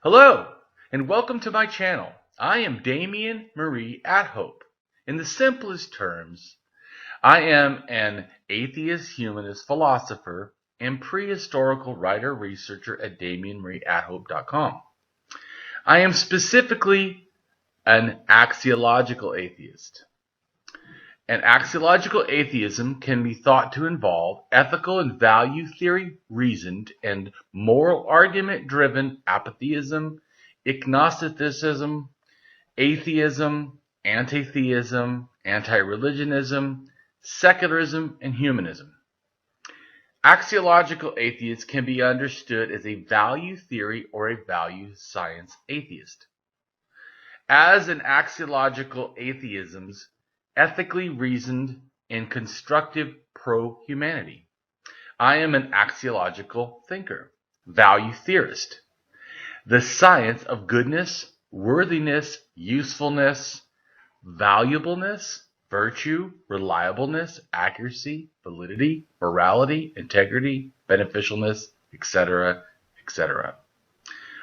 Hello, and welcome to my channel. I am Damien Marie AtHope. In the simplest terms, I am an atheist-humanist philosopher and prehistorical writer-researcher at DamienMarieAtHope.com. I am specifically an axiological atheist. An axiological atheism can be thought to involve ethical and value theory reasoned and moral argument driven apatheism, agnosticism, atheism, antitheism, antireligionism, secularism, and humanism. Axiological atheists can be understood as a value theory or a value science atheist. As an axiological atheism's ethically reasoned and constructive pro-humanity. I am an axiological thinker, value theorist. The science of goodness, worthiness, usefulness, valuableness, virtue, reliableness, accuracy, validity, morality, integrity, beneficialness, etc., etc.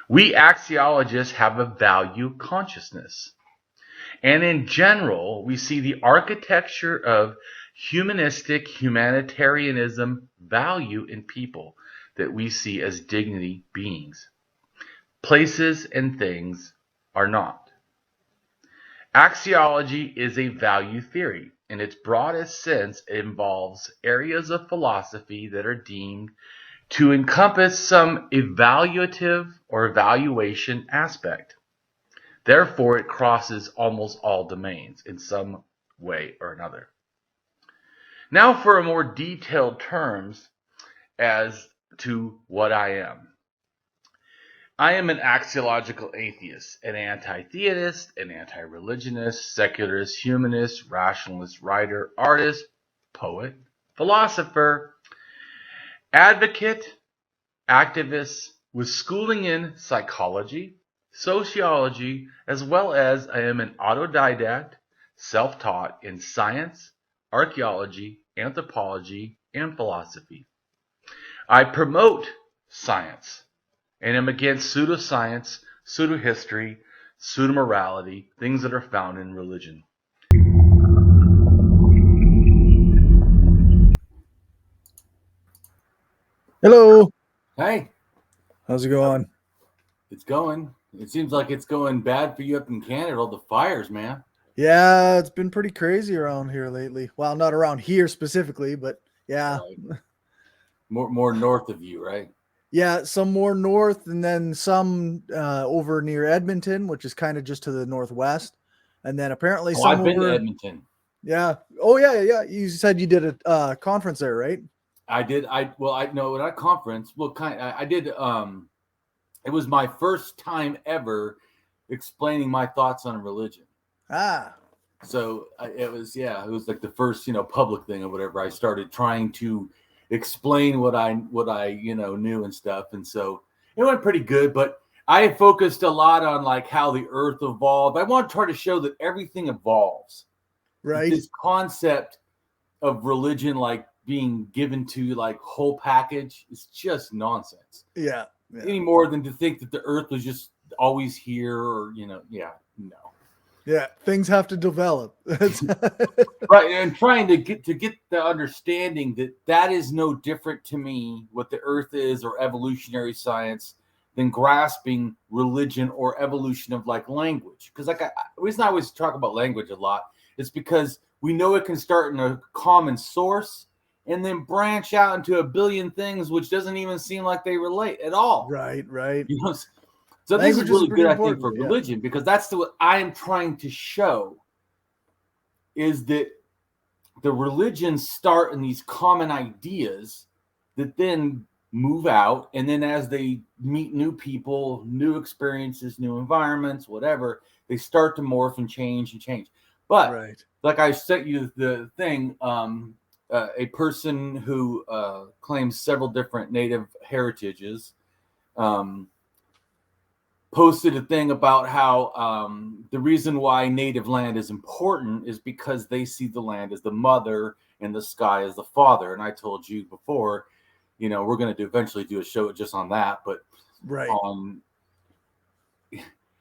We axiologists have a value consciousness. And in general, we see the architecture of humanistic humanitarianism value in people that we see as dignity beings. Places and things are not. Axiology is a value theory. In its broadest sense, it involves areas of philosophy that are deemed to encompass some evaluative or evaluation aspect. Therefore, it crosses almost all domains in some way or another. Now for a more detailed terms as to what I am. I am an axiological atheist, an anti-theist, an anti-religionist, secularist, humanist, rationalist, writer, artist, poet, philosopher, advocate, activist with schooling in psychology, sociology, as well as I am an autodidact, self-taught in science, archaeology, anthropology, and philosophy. I promote science and am against pseudoscience, pseudo-history, pseudo-morality, things that are found in religion. Hello. Hey, How's it going? it's going. It seems like it's going bad for you up in Canada, all the fires, man. Yeah, it's been pretty crazy around here lately. Well, not around here specifically, but yeah. Right. More north of you, right? Yeah, some more north and then some over near Edmonton, which is kind of just to the northwest. And then apparently Oh, some I've been over. to Edmonton. Yeah. Oh, yeah. You said you did a conference there, right? I did. No, not a conference. Well, I did. It was my first time ever explaining my thoughts on religion. Ah. So it was like the first, public thing or whatever. I started trying to explain what I knew and stuff. And so it went pretty good, but I focused a lot on like how the earth evolved. I want to try to show that everything evolves. Right. This concept of religion, like being given to like whole package, is just nonsense. Yeah. Any more than to think that the earth was just always here or, no. Yeah, things have to develop. Right, and trying to get the understanding that is no different to me what the earth is or evolutionary science than grasping religion or evolution of like language. Because the reason I always talk about language a lot is because we know it can start in a common source and then branch out into a billion things which doesn't even seem like they relate at all. Right. So Language this is really good, I think, important, for religion, because that's what I am trying to show is that the religions start in these common ideas that then move out. And then as they meet new people, new experiences, new environments, whatever, they start to morph and change. But like I sent you the thing, a person who claims several different native heritages posted a thing about how the reason why native land is important is because they see the land as the mother and the sky as the father. And I told you before, we're going to eventually do a show just on that. But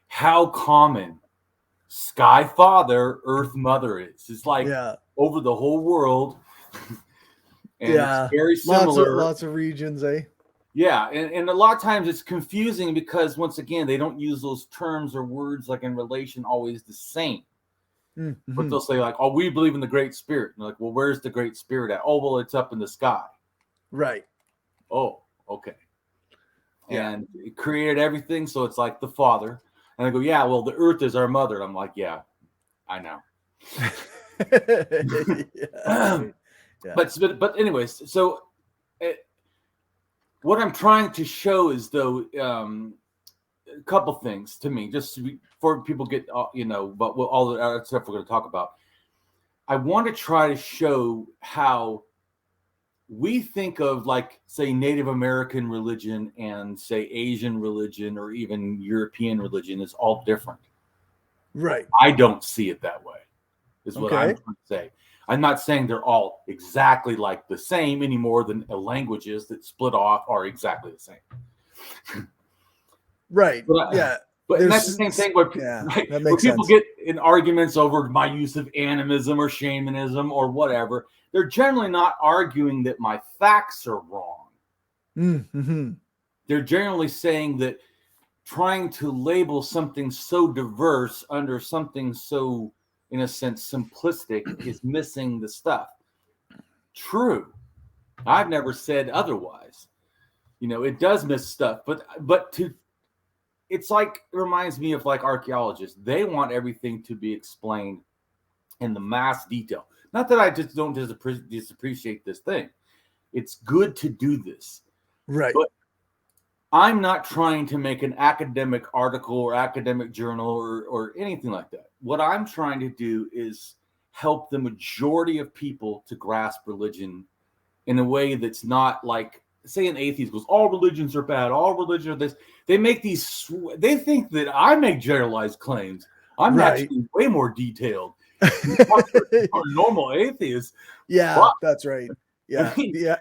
how common Sky Father, Earth Mother is. It's like over the whole world. And it's very similar. Lots of regions, eh? Yeah, and a lot of times it's confusing because, once again, they don't use those terms or words like in relation always the same. Mm-hmm. But they'll say like, oh, we believe in the Great Spirit. And like, well, where's the Great Spirit at? Oh, well, it's up in the sky. Right. Oh, okay. Yeah. And it created everything, so it's like the Father. And I go, yeah, well, the Earth is our mother. And I'm like, yeah, I know. Yeah. But anyways, so what I'm trying to show is, though, a couple things to me, just before people get, but all the other stuff we're going to talk about. I want to try to show how we think of, like, say, Native American religion and, say, Asian religion or even European religion is all different. Right. I don't see it that way, is what I'm trying to say. I'm not saying they're all exactly like the same any more than languages that split off are exactly the same. Right. But, But that's the same thing where, where people get in arguments over my use of animism or shamanism or whatever. They're generally not arguing that my facts are wrong. Mm-hmm. They're generally saying that trying to label something so diverse under something so, in a sense, simplistic is missing the stuff. True. I've never said otherwise. It does miss stuff, but it's like, it reminds me of like archaeologists. They want everything to be explained in the mass detail. Not that I just don't disappreciate this thing. It's good to do this. Right. But I'm not trying to make an academic article or academic journal or anything like that. What I'm trying to do is help the majority of people to grasp religion in a way that's not like, say, an atheist goes, all religions are bad, all religions are this. They make these, they think that I make generalized claims. I'm actually way more detailed. Normal atheists. Yeah, but, that's right. Yeah,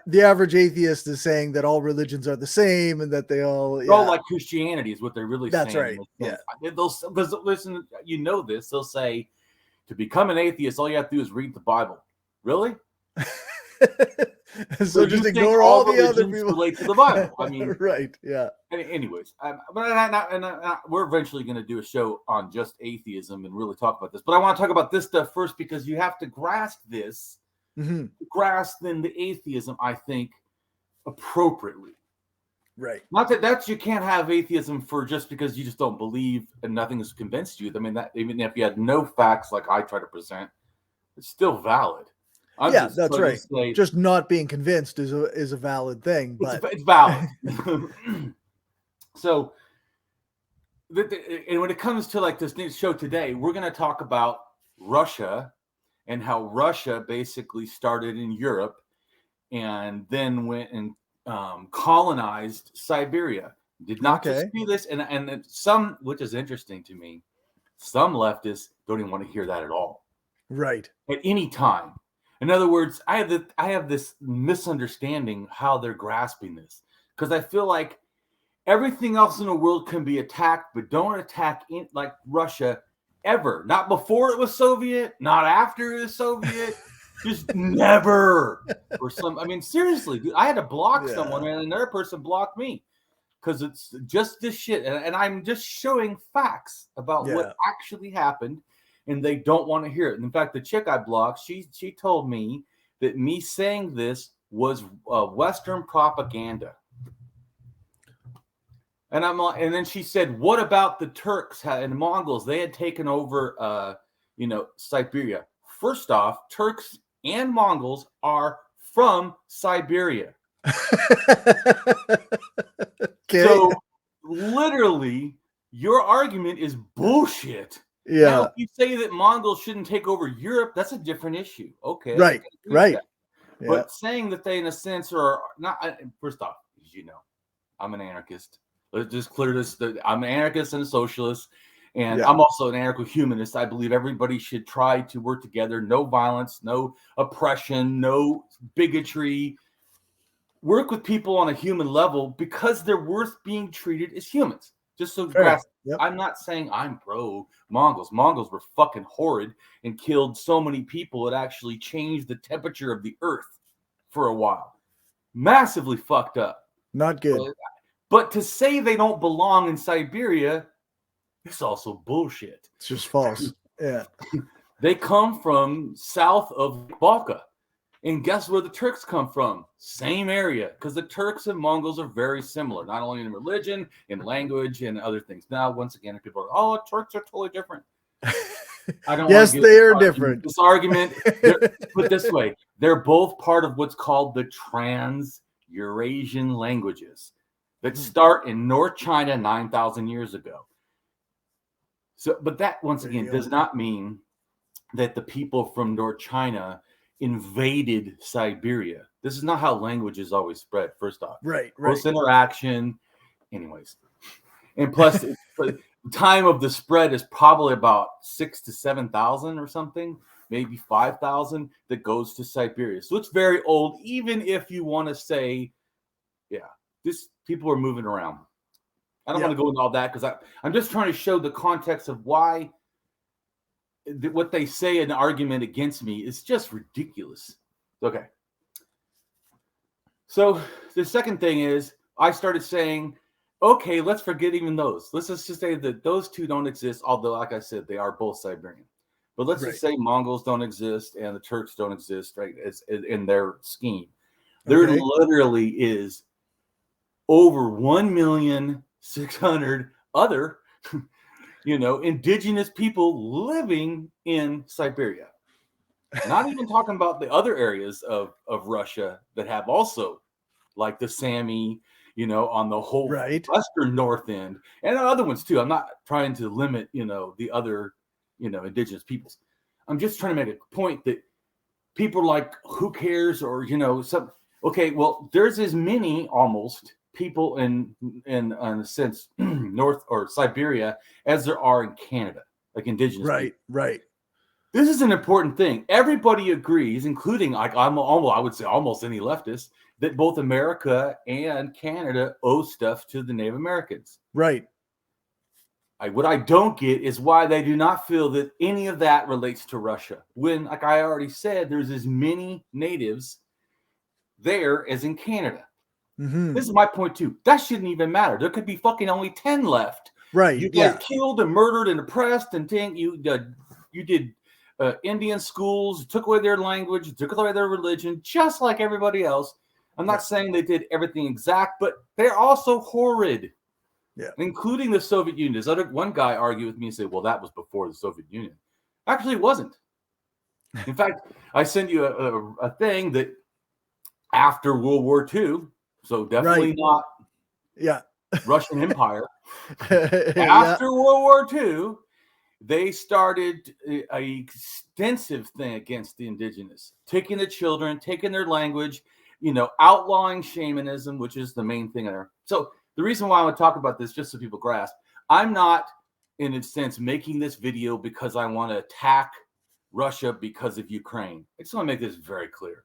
the average atheist is saying that all religions are the same and that they all all like Christianity is what they're really saying. That's right. Yeah. Because listen, this. They'll say, to become an atheist, all you have to do is read the Bible. Really? so just ignore all the other people relate to the Bible. I mean, right? Yeah. Anyways, we're eventually going to do a show on just atheism and really talk about this. But I want to talk about this stuff first because you have to grasp this. Mm-hmm. Grasp then the atheism, I think, appropriately. Right. Not that you can't have atheism for just because you just don't believe and nothing has convinced you. I mean, that even if you had no facts like I try to present, it's still valid. That's right. Just not being convinced is a valid thing, but it's valid. So, and when it comes to like this new show today, we're going to talk about Russia and how Russia basically started in Europe and then went and colonized Siberia. Did not just do this, and some, which is interesting to me, some leftists don't even want to hear that at all. Right. At any time. In other words, I have this misunderstanding how they're grasping this, because I feel like everything else in the world can be attacked, but don't attack like Russia ever. Not before it was Soviet, not after it was Soviet, just never. I mean, seriously, dude, I had to block someone, and another person blocked me because it's just this shit, and I'm just showing facts about what actually happened. And they don't want to hear it. And in fact, the chick I blocked, she told me that me saying this was Western propaganda. And and then she said, "What about the Turks and the Mongols? They had taken over, Siberia. First off, Turks and Mongols are from Siberia. So literally, your argument is bullshit." Yeah. Now, if you say that Mongols shouldn't take over Europe, that's a different issue. Okay. Right. Yeah. But saying that they, in a sense, are not. First off, as you know, I'm an anarchist. Let's just clear this. I'm an anarchist and a socialist, and I'm also an anarcho-humanist. I believe everybody should try to work together. No violence, no oppression, no bigotry. Work with people on a human level because they're worth being treated as humans. Just so Fair. grasp. Yep. I'm not saying I'm pro Mongols. Mongols were fucking horrid and killed so many people it actually changed the temperature of the earth for a while. Massively fucked up. Not good. But to say they don't belong in Siberia, it's also bullshit. It's just false. Yeah. They come from south of Balka. And guess where the Turks come from? Same area, because the Turks and Mongols are very similar, not only in religion, in language, and other things. Now, once again, people are, oh, Turks are totally different. I don't. Yes, they are different. This argument, put this way, they're both part of what's called the Trans-Eurasian languages that start in North China 9,000 years ago. So, but that, once again, does not mean that the people from North China invaded Siberia. This is not how languages always spread, first off. Right. Close interaction. Anyways. And plus, the time of the spread is probably about 6,000 to 7,000 or something, maybe 5,000 that goes to Siberia. So it's very old, even if you want to say, people are moving around. I don't want to go into all that because I'm just trying to show the context of why what they say in the argument against me is just ridiculous. Okay. So the second thing is I started saying, okay, let's forget even those. Let's just say that those two don't exist, although, like I said, they are both Siberian. But let's just say Mongols don't exist and the Turks don't exist, right, as in their scheme. There literally is over 1,600,000 other indigenous people living in Siberia. Not even talking about the other areas of Russia that have also, like the Sami, on the whole western north end, and other ones too. I'm not trying to limit, the other, indigenous peoples. I'm just trying to make a point that people are like, who cares? Or, some. Okay, well, there's as many almost people in a sense North or Siberia as there are in Canada, like indigenous people. Right. This is an important thing. Everybody agrees, including I would say almost any leftist, that both America and Canada owe stuff to the Native Americans. Right. What I don't get is why they do not feel that any of that relates to Russia. When, like I already said, there's as many natives there as in Canada. Mm-hmm. This is my point too. That shouldn't even matter. There could be fucking only 10 left. Right. You guys killed and murdered and oppressed and you did Indian schools, took away their language, took away their religion, just like everybody else. I'm not saying they did everything exact, but they're also horrid. Yeah. Including the Soviet Union. One guy argued with me and said, well, that was before the Soviet Union. Actually, it wasn't. In fact, I sent you a thing that after World War II, so definitely not Russian Empire. After World War II, they started an extensive thing against the indigenous, taking the children, taking their language, outlawing shamanism, which is the main thing there. So the reason why I want to talk about this, just so people grasp, I'm not, in a sense, making this video because I want to attack Russia because of Ukraine. I just want to make this very clear.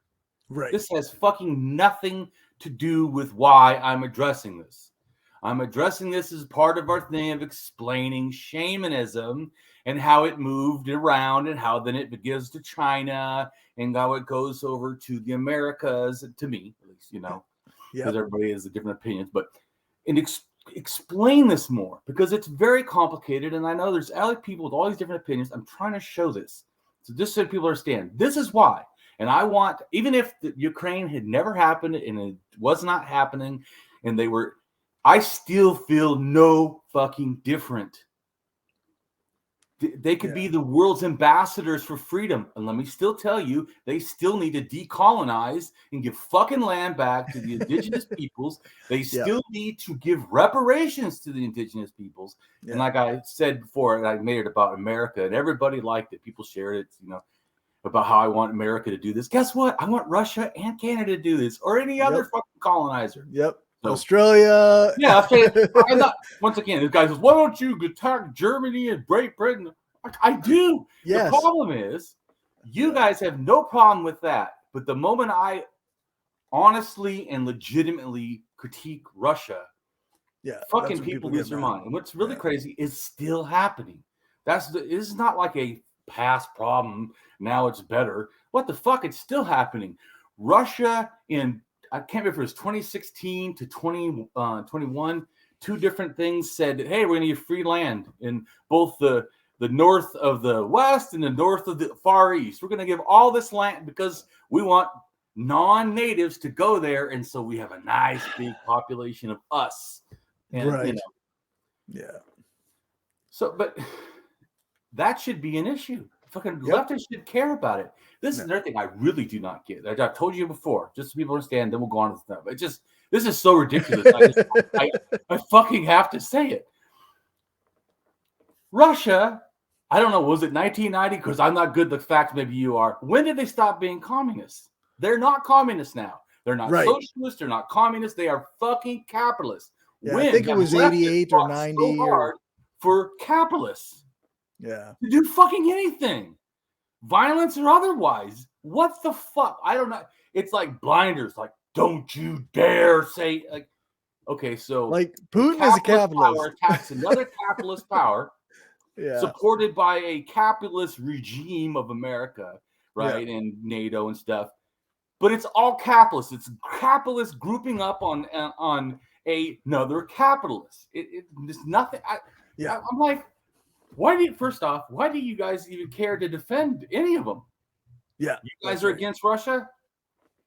Right. This has fucking nothing to do with why I'm addressing this. I'm addressing this as part of our thing of explaining shamanism and how it moved around and how then it gives to China and how it goes over to the Americas, to me, at least, because everybody has a different opinions. But explain this more because it's very complicated. And I know there's other people with all these different opinions. I'm trying to show this. So just so people understand, this is why. And I want, even if the Ukraine had never happened and it was not happening and I still feel no fucking different. They could be the world's ambassadors for freedom. And let me still tell you, they still need to decolonize and give fucking land back to the indigenous peoples. They still need to give reparations to the indigenous peoples. Yeah. And like I said before, I made it about America and everybody liked it. People shared it, about how I want America to do this. Guess what? I want Russia and Canada to do this or any other fucking colonizer. Yep. So, Australia. Yeah. I'm not, once again, this guy says, why don't you attack Germany and Great Britain? I do. Yes. The problem is you guys have no problem with that. But the moment I honestly and legitimately critique Russia, Yeah, fucking people lose their mind. And what's really crazy is still happening. This is not like a past problem. Now it's better. What the fuck? It's still happening. Russia I can't remember if it was 2016 to 2021, two different things said, hey, we're going to give free land in both the north of the West and the north of the Far East. We're going to give all this land because we want non-natives to go there. And so we have a nice big population of us. And, right. Yeah. So, but that should be an issue. Fucking leftists should care about it. This is another thing I really do not get. I've told you before, just so people understand, then we'll go on to stuff. This is so ridiculous. I fucking have to say it. Russia, I don't know, was it 1990? Because I'm not good at the facts, maybe you are. When did they stop being communists? They're not communists now. They're not socialists. They're not communists. They are fucking capitalists. Yeah, I think it was 88 or 90. So hard for capitalists. Yeah. To do fucking anything. Violence or otherwise. What the fuck? I don't know. It's like blinders. Like, don't you dare say, like, okay, so like Putin is a capitalist. Power attacks another capitalist power. Yeah. Supported by a capitalist regime of America, right? Yeah. And NATO and stuff. But it's all capitalists. It's capitalists grouping up on another capitalist. It's nothing. I'm like, why do you guys even care to defend any of them? Yeah. You guys are against Russia?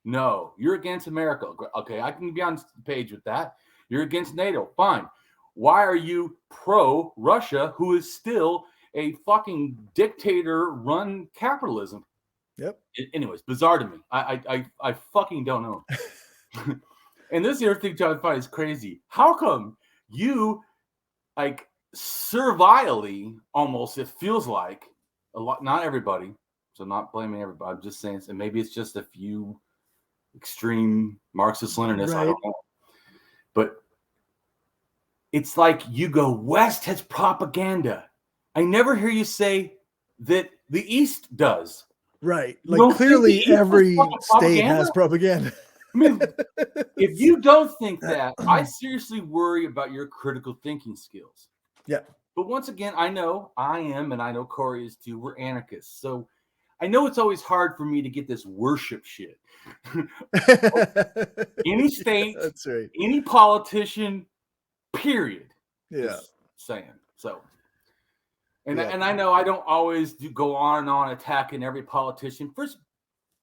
No. You're against America. Okay, I can be on the page with that. You're against NATO. Fine. Why are you pro-Russia, who is still a fucking dictator-run capitalism? Yep. Anyways, bizarre to me. I fucking don't know. And this is the other thing I find is crazy. How come you, like, servilely, almost, it feels like, a lot, not everybody, so not blaming everybody, I'm just saying, and maybe it's just a few extreme Marxist-Leninists, I don't know. But it's like you go, West has propaganda. I never hear you say that the East does. Right. Like clearly every state has propaganda. I mean, if you don't think that, I seriously worry about your critical thinking skills. Yeah. But once again, I know I am, and I know Cory is too, we're anarchists. So I know it's always hard for me to get this worship shit. Any state, that's right. Any politician, period. Yeah. Saying so. And I know I don't always go on and on attacking every politician. First,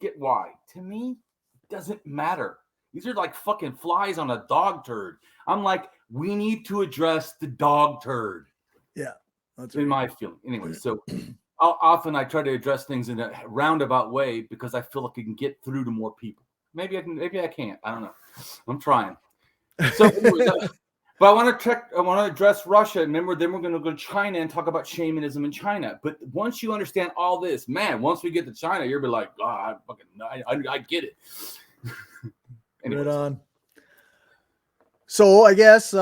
get why. To me, it doesn't matter. These are like fucking flies on a dog turd. I'm like, we need to address the dog turd. Yeah. That's in my feeling. Anyway, so often I try to address things in a roundabout way because I feel like I can get through to more people. Maybe I can't. I don't know. I'm trying. So anyways, but I want to address Russia. Remember, then we're going to go to China and talk about shamanism in China. But once you understand all this, man, once we get to China, you'll be like, oh, I get it. Right on. So I guess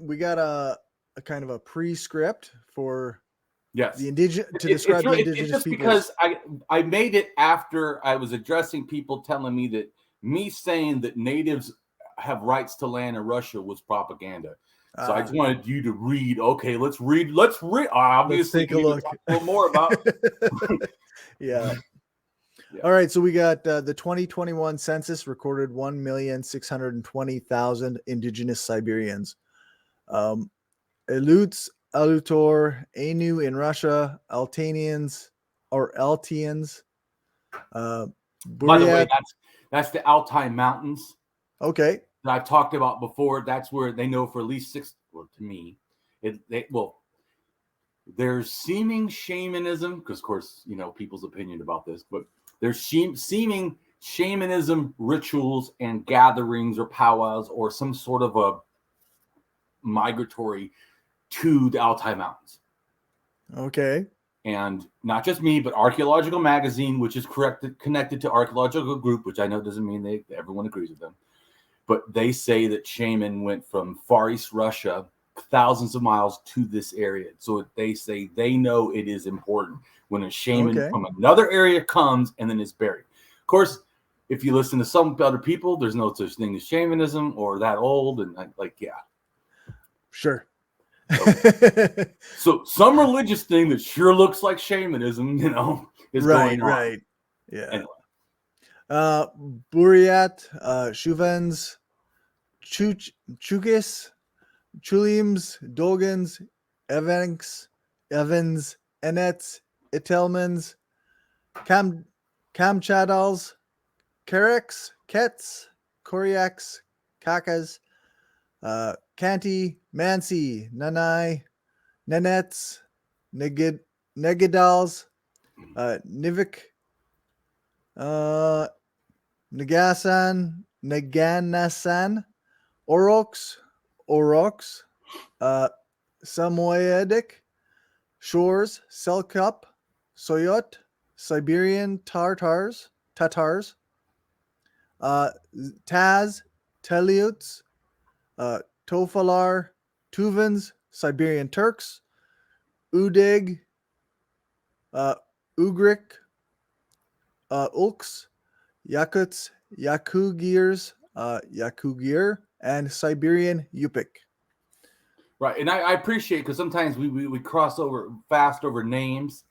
we got a kind of a pre-script for the describe the indigenous it's just peoples. Because I made it after I was addressing people telling me that me saying that natives have rights to land in Russia was propaganda. So I just wanted you to read. Okay, let's read. Obviously, let's take a look. A little more about. Yeah. All right. So we got the 2021 census recorded 1,620,000 indigenous Siberians. Aleuts, Alutor, Ainu in Russia, Altanians or Altians. By the way, that's the Altai Mountains. Okay. That I've talked about before. That's where they know for at least 6. Well, to me, there's seeming shamanism because, of course, people's opinion about this, but there's seeming shamanism rituals and gatherings or powwows or some sort of a migratory to the Altai Mountains. Okay. And not just me, but Archaeological Magazine, which is connected to Archaeological Group, which I know doesn't mean everyone agrees with them. But they say that shaman went from Far East Russia thousands of miles to this area. So they say they know it is important when a shaman from another area comes and then is buried. Of course, if you listen to some other people, there's no such thing as shamanism or that old. And Sure. So some religious thing that sure looks like shamanism, is going on. Right. Yeah. Anyway. Buryat, Shuvens, Chukis, Chulims, Dolgans, Evans, Enets, Itelmans, Kamchadals, Kereks, Kets, Koryaks, Kakas, Kanti, Mansi, Nanai, Nenets, Negidals, Nivik, Naganasan, Oroks, Samoyedic, Shores, Selkup, Soyot, Siberian Tatars, Taz, Teleuts, Tofalar, Tuvans, Siberian Turks, Udig, Ugrik, Ulks, Yakuts, Yakugirs, Yakugir, and Siberian Yupik. Right, and I appreciate, because sometimes we cross over fast over names.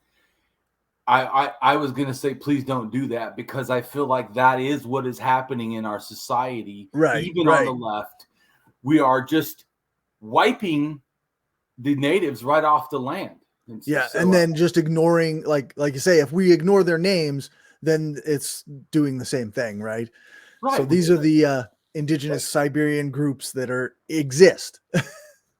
I was going to say, please don't do that, because I feel like that is what is happening in our society. Right, even on the left. We are just wiping the natives right off the land. And then just ignoring, like you say, if we ignore their names, then it's doing the same thing, right? So these are the indigenous Siberian groups that exist.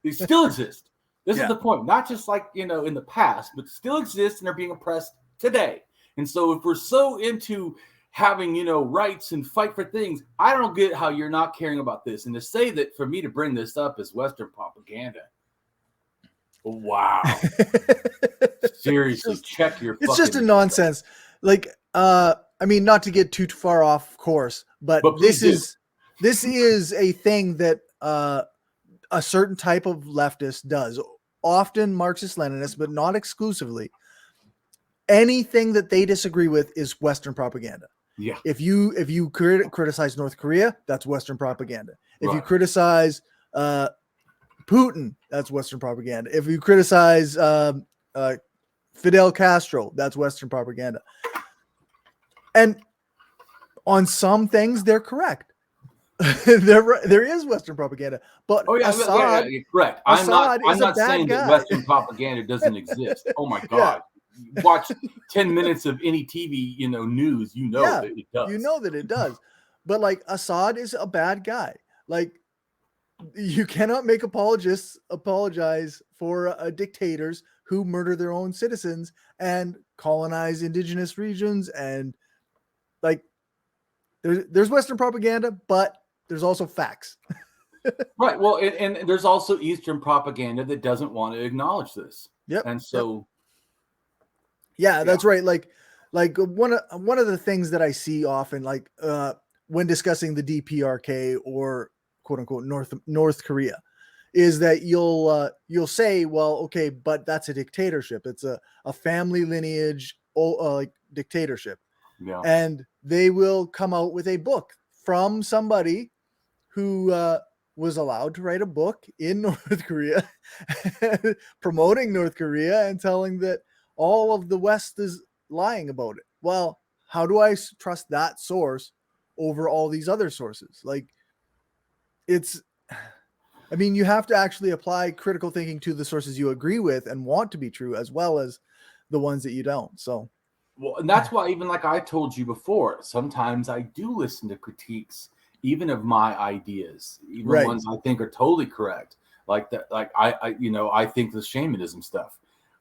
They still exist. This is the point. Not just like, in the past, but still exist and are being oppressed today. And so if we're so into having, rights and fight for things, I don't get how you're not caring about this. And to say that for me to bring this up is Western propaganda. Wow. Seriously, check your It's just a nonsense. Like, not to get too far off course, but this is a thing that a certain type of leftist does. Often Marxist-Leninists, but not exclusively. Anything that they disagree with is Western propaganda. Yeah. If you criticize North Korea, that's Western propaganda. If you criticize Putin, that's Western propaganda. If you criticize Fidel Castro, that's Western propaganda. And on some things, they're correct. there is Western propaganda, but Assad, correct. I'm not saying that Western propaganda doesn't exist. Oh my God. Watch 10 minutes of any TV, news, that it does. You know that it does. But like, Assad is a bad guy. Like, you cannot make apologize for dictators who murder their own citizens and colonize indigenous regions. And like, there's Western propaganda, but there's also facts. Right. Well, and there's also Eastern propaganda that doesn't want to acknowledge this. Yep. And so, that's right. Like one of the things that I see often, like when discussing the DPRK or quote unquote North Korea, is that you'll say, well, okay, but that's a dictatorship. It's a family lineage like dictatorship. Yeah. And they will come out with a book from somebody who was allowed to write a book in North Korea promoting North Korea and telling that all of the West is lying about it. Well, how do I trust that source over all these other sources? Like, you have to actually apply critical thinking to the sources you agree with and want to be true, as well as the ones that you don't. So, well, and that's why, even like I told you before, sometimes I do listen to critiques, even of my ideas, even ones I think are totally correct. Like that, like I think the shamanism stuff.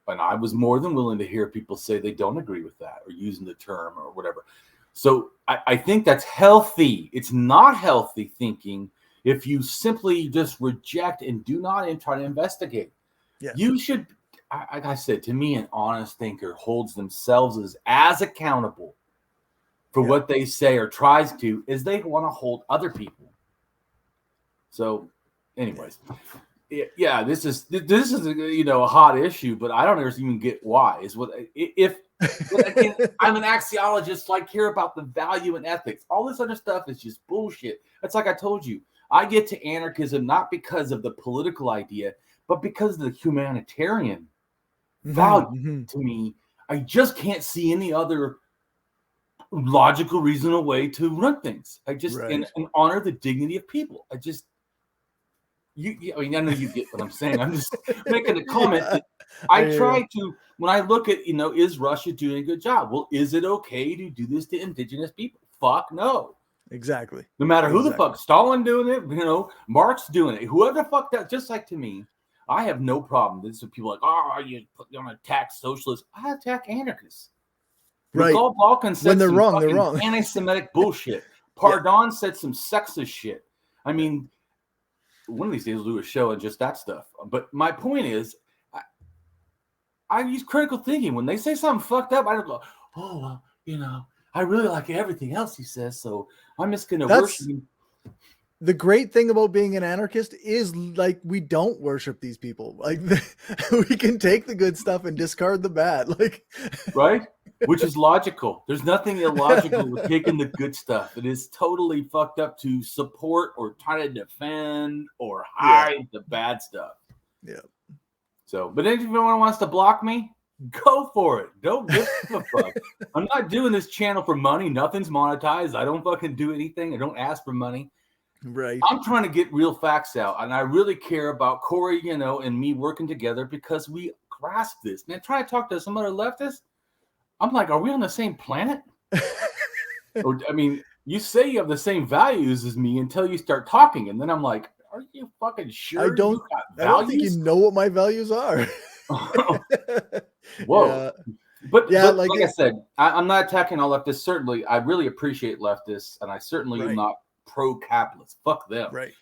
And I was more than willing to hear people say they don't agree with that, or using the term or whatever. So I think that's healthy. It's not healthy thinking if you simply just reject and do not try to investigate. Yeah. You should, like I said, to me, an honest thinker holds themselves as accountable for what they say or tries to, as they want to hold other people. So, anyways. Yeah, this is a hot issue, but I don't even get why. But again, I'm an axiologist, so I care about the value and ethics. All this other stuff is just bullshit. It's like I told you, I get to anarchism not because of the political idea, but because of the humanitarian value to me. I just can't see any other logical, reasonable way to run things. I just and honor the dignity of people. I just I mean, I know you get what I'm saying. I'm just making a comment that I try to, when I look at, is Russia doing a good job? Well, is it okay to do this to indigenous people? Fuck no. Exactly. No matter who the fuck, Stalin doing it, Marx doing it, whoever the fuck that, just like to me, I have no problem. This is people like, oh, you're going to attack socialists. I attack anarchists. Right. Balkan said when they're wrong, they're wrong. Anti-Semitic bullshit. Pardon said some sexist shit. I mean, one of these days we'll do a show on just that stuff. But my point is, I use critical thinking. When they say something fucked up, I don't go, oh, well, I really like everything else he says, so I'm just going to worship him. The great thing about being an anarchist is, like, we don't worship these people. Like, we can take the good stuff and discard the bad. Like, right? Which is logical. There's nothing illogical with taking the good stuff. It is totally fucked up to support or try to defend or hide the bad stuff. Yeah. So, but if anyone wants to block me, go for it. Don't give a fuck. I'm not doing this channel for money. Nothing's monetized. I don't fucking do anything. I don't ask for money. Right. I'm trying to get real facts out, and I really care about Cory, and me working together because we grasp this. Man, try to talk to some other leftists. I'm like, are we on the same planet? Or, I mean, you say you have the same values as me until you start talking, and then I'm like, are you fucking sure? I don't think you know what my values are. Whoa. Yeah. But like I said, I'm not attacking all leftists. Certainly, I really appreciate leftists, and I certainly am not pro-capitalist. Fuck them. Right.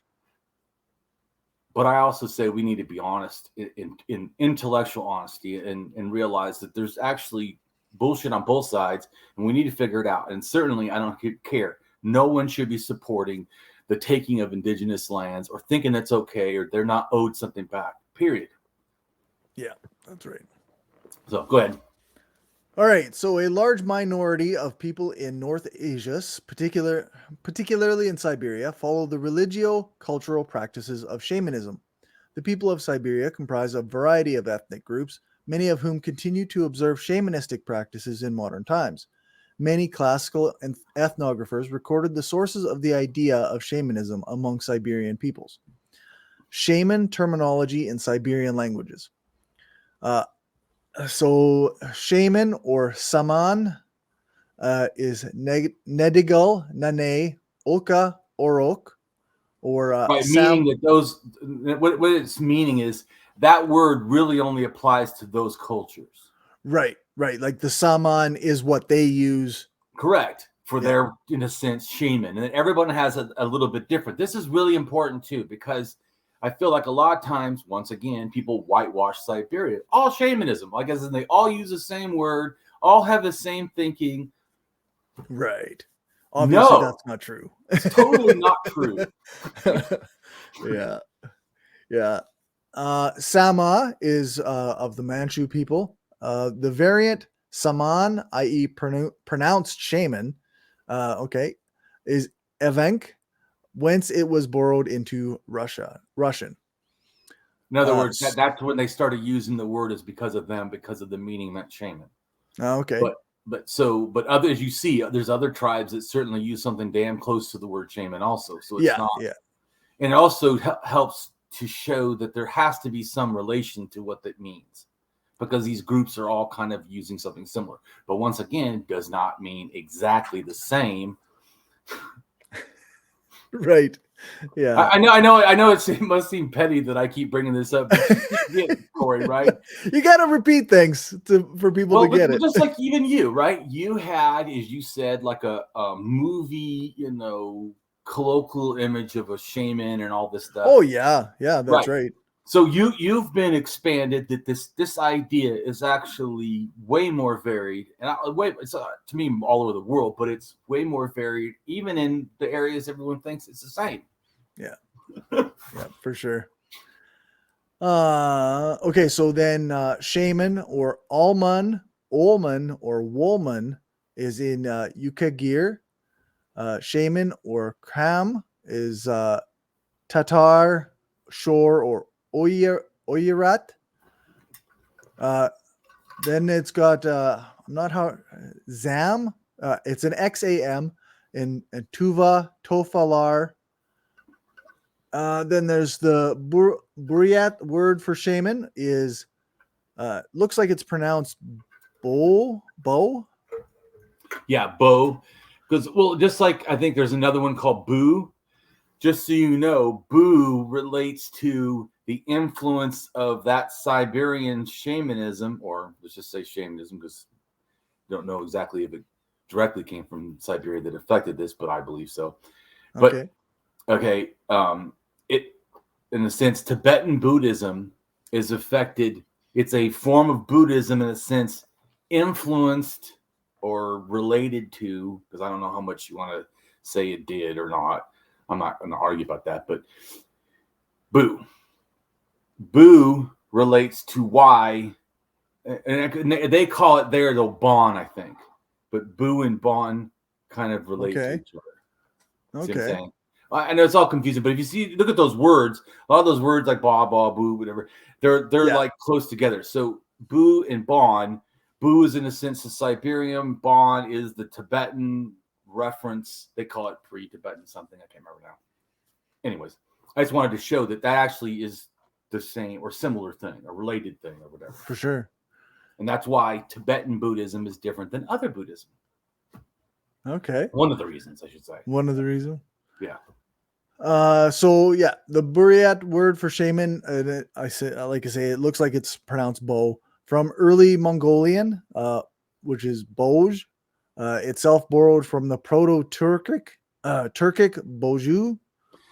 But I also say we need to be honest in intellectual honesty and realize that there's actually bullshit on both sides, and we need to figure it out. And certainly, I don't care. No one should be supporting the taking of indigenous lands or thinking that's okay or they're not owed something back. Period. Yeah, that's right. So go ahead. All right. So a large minority of people in North Asia, particularly in Siberia, follow the religio-cultural practices of shamanism. The people of Siberia comprise a variety of ethnic groups, many of whom continue to observe shamanistic practices in modern times. Many classical ethnographers recorded the sources of the idea of shamanism among Siberian peoples. Shaman terminology in Siberian languages. So shaman or saman is nedigal, nane, olka, orok, or meaning that those what its meaning is that word really only applies to those cultures. Right. Like the saman is what they use. Correct. For their, in a sense, shaman. And everyone has a little bit different. This is really important too, because I feel like a lot of times, once again, people whitewash Siberia. All shamanism, like as in they all use the same word, all have the same thinking. Right. Obviously, that's not true. It's totally not true. Yeah. Sama is of the Manchu people. The variant Saman, i.e. pronounced shaman, is Evenk, whence it was borrowed into Russian. In other words, that's when they started using the word is because of them, because of the meaning meant shaman. Okay. But other, as you see, there's other tribes that certainly use something damn close to the word shaman also. So it's not. Yeah. And it also helps to show that there has to be some relation to what that means, because these groups are all kind of using something similar. But once again, does not mean exactly the same. Right. Yeah. I know. It must seem petty that I keep bringing this up, Cory. Right? You got to repeat things for people to get it. Just like even you, right? You had, as you said, like a movie, colloquial image of a shaman and all this stuff. Oh yeah, that's right. So you've been expanded that this idea is actually way more varied, and it's to me all over the world, but it's way more varied, even in the areas everyone thinks it's the same. Yeah, yeah, for sure. Okay, so then shaman or olman or wolman is in Yukagir. Shaman or Kram is Tatar, Shor, or Oyirat. Then it's got Zam. It's an XAM in Tuva, Tofalar. Then there's the Buryat word for shaman is looks like it's pronounced Bo. Yeah, Bo. Because, well, just like I think there's another one called Boo. Just so you know, Boo relates to the influence of that Siberian shamanism, or let's just say shamanism, because I don't know exactly if it directly came from Siberia that affected this, but I believe so. But okay, it, in a sense, Tibetan Buddhism is affected. It's a form of Buddhism in a sense, influenced or related to, because I don't know how much you want to say it did or not. I'm not going to argue about that, but Boo relates to why, and they call it there the Bon, I think, but Boo and Bon kind of relate to each other. See what I'm saying? I know it's all confusing, but if you see, look at those words, a lot of those words like ba, boo, whatever, they're like close together. So Boo and Bon, Boo is in a sense the Siberian, Bon is the Tibetan reference. They call it pre-Tibetan something. I can't remember now. Anyways, I just wanted to show that actually is the same or similar thing, a related thing or whatever. For sure. And that's why Tibetan Buddhism is different than other Buddhism. Okay. One of the reasons, I should say. One of the reasons. Yeah. The Buryat word for shaman, it looks like it's pronounced Bo, from early Mongolian, which is Boj, itself borrowed from the Proto-Turkic Boju,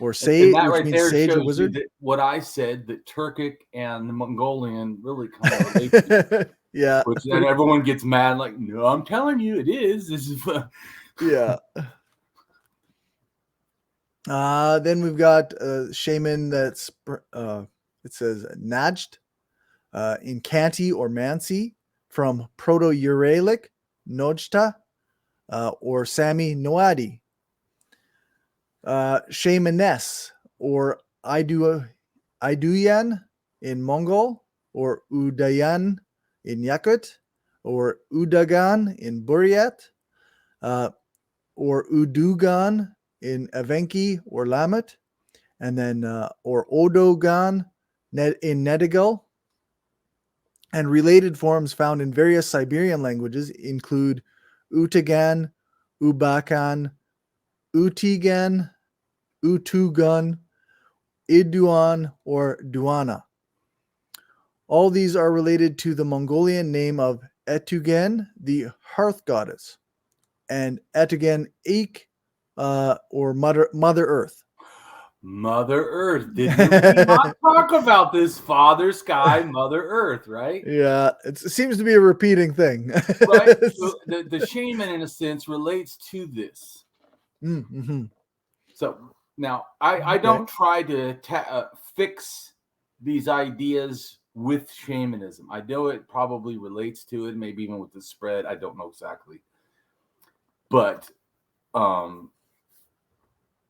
or sage, which means sage or wizard. What I said, that Turkic and the Mongolian really kind of relate. Yeah. Which then everyone gets mad, like, no, I'm telling you, it is. This is. Yeah. Then we've got shaman that's it says Najd, in Kanti or Mansi, from Proto-Uralic Nojta, or Sami Noadi. Shamaness or Iduyan in Mongol, or Udayan in Yakut, or Udagan in Buryat, or Udugan in Evenki or Lamet, and then or Odogan in Nedigal. And related forms found in various Siberian languages include Utagan, Ubakan, Utigan, Utugun, Iduan, or Duana. All these are related to the Mongolian name of Etugen, the hearth goddess, and Etugen Ik, or Mother Earth. Mother Earth. Did we not talk about this? Father Sky, Mother Earth, right? Yeah, it seems to be a repeating thing. Right? So the shaman, in a sense, relates to this. Mm-hmm. So now I don't try to fix these ideas with shamanism. I know it probably relates to it, maybe even with the spread. I don't know exactly. But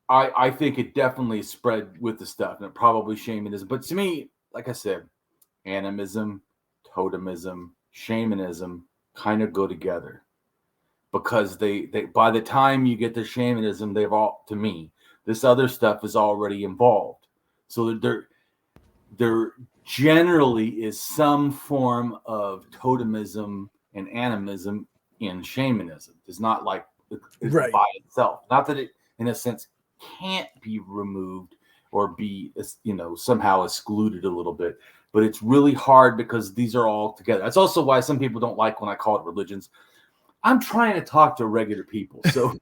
I think it definitely spread with the stuff, and it probably shamanism. But to me, like I said, animism, totemism, shamanism kind of go together, because they by the time you get to shamanism, they've all, to me, this other stuff is already involved. So there generally is some form of totemism and animism in shamanism. It's not like it's by itself. Not that it, in a sense, can't be removed or be, somehow excluded a little bit, but it's really hard because these are all together. That's also why some people don't like when I call it religions. I'm trying to talk to regular people, so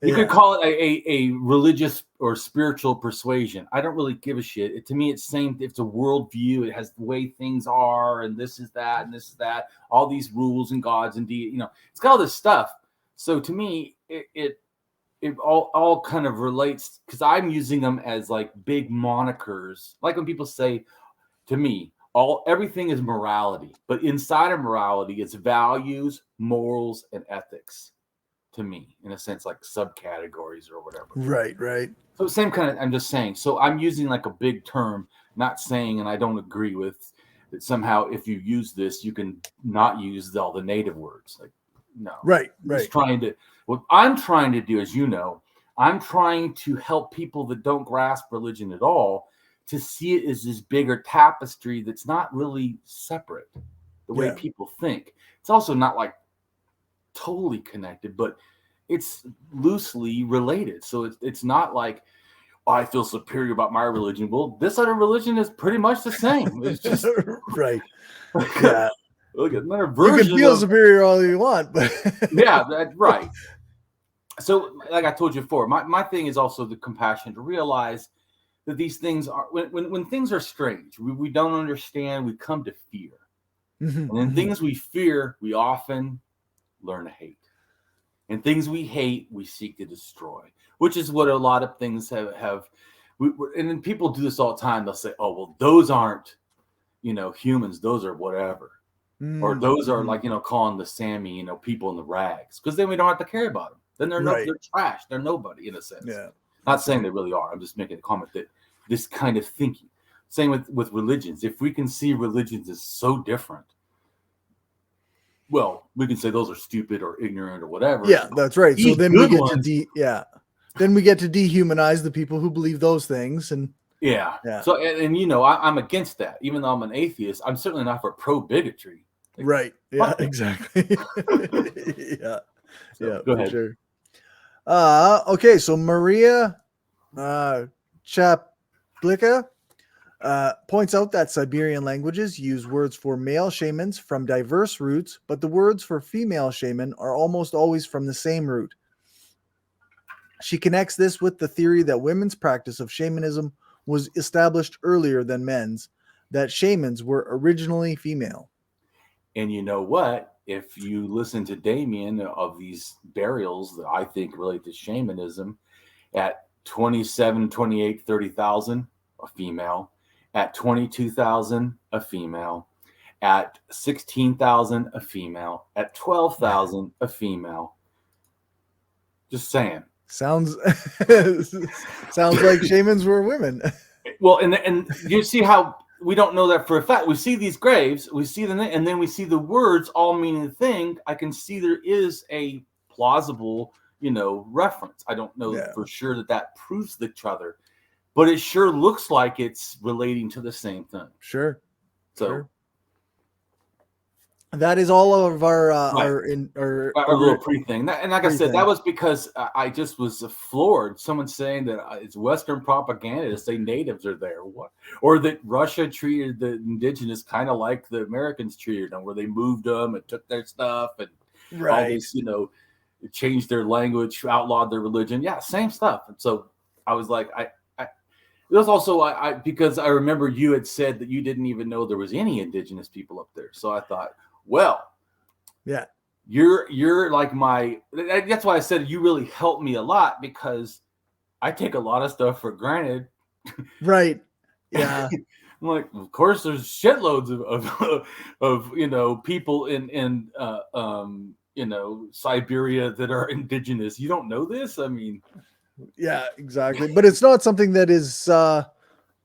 you could call it a religious or spiritual persuasion. I don't really give a shit. To me, it's same. It's a worldview. It has the way things are, and this is that, and this is that. All these rules and gods and it's got all this stuff. So to me, it all kind of relates, because I'm using them as like big monikers. Like when people say to me, everything is morality, but inside of morality is values, morals, and ethics. To me, in a sense, like subcategories or whatever. Right. So same kind of, I'm just saying. So I'm using like a big term, not saying, and I don't agree with that somehow if you use this, you can not use all the native words. Like, no. Right. Just trying to, what I'm trying to do, as you know, I'm trying to help people that don't grasp religion at all to see it as this bigger tapestry that's not really separate the way people think. It's also not like totally connected, but it's loosely related. So it's not like, oh, I feel superior about my religion. Well, this other religion is pretty much the same. It's just right. Yeah. Look at another version. You can feel superior all you want, but yeah, that's right. So, like I told you before, my thing is also the compassion to realize that these things are when things are strange, we don't understand, we come to fear. And then things we fear, we often learn to hate. And things we hate, we seek to destroy, which is what a lot of things have. And then people do this all the time. They'll say, oh, well, those aren't, humans. Those are whatever. Or those are like, calling the Sami, people in the rags. Because then we don't have to care about them. Then they're trash. They're nobody in a sense. Yeah. Not saying they really are. I'm just making a comment that this kind of thinking. Same with religions. If we can see religions as so different, well, we can say those are stupid or ignorant or whatever. Yeah, that's right. So then we get to then we get to dehumanize the people who believe those things, and yeah. So and I'm against that. Even though I'm an atheist, I'm certainly not for pro-bigotry. Like, right. Yeah. Exactly. Yeah. So, yeah. Go For ahead. sure. Okay. So Maria Chaplica points out that Siberian languages use words for male shamans from diverse roots, but the words for female shaman are almost always from the same root. She connects this with the theory that women's practice of shamanism was established earlier than men's, that shamans were originally female. And you know what? If you listen to Damien of these burials that I think relate to shamanism, at 27, 28, 30,000, a female. At 22,000, a female. At 16,000, a female. At 12,000, a female. Just saying. Sounds like shamans were women. Well, and you see how we don't know that for a fact. We see these graves, we see them, and then we see the words all meaning the thing. I can see there is a plausible, reference. I don't know for sure that proves each other, but it sure looks like it's relating to the same thing. Sure. So. Sure. That is all of our little pre-thing. And like I said, that was because I just was floored. Someone saying that it's Western propaganda to say natives are there. What? Or that Russia treated the indigenous kind of like the Americans treated them, where they moved them and took their stuff and all these, changed their language, outlawed their religion. Yeah, same stuff. And so I was like, it was also because I remember you had said that you didn't even know there was any indigenous people up there. So I thought, well, yeah, you're like that's why I said you really helped me a lot, because I take a lot of stuff for granted. Right. Yeah. I'm like, of course there's shitloads of people in Siberia that are indigenous. You don't know this? I mean, yeah, exactly. But it's not something that is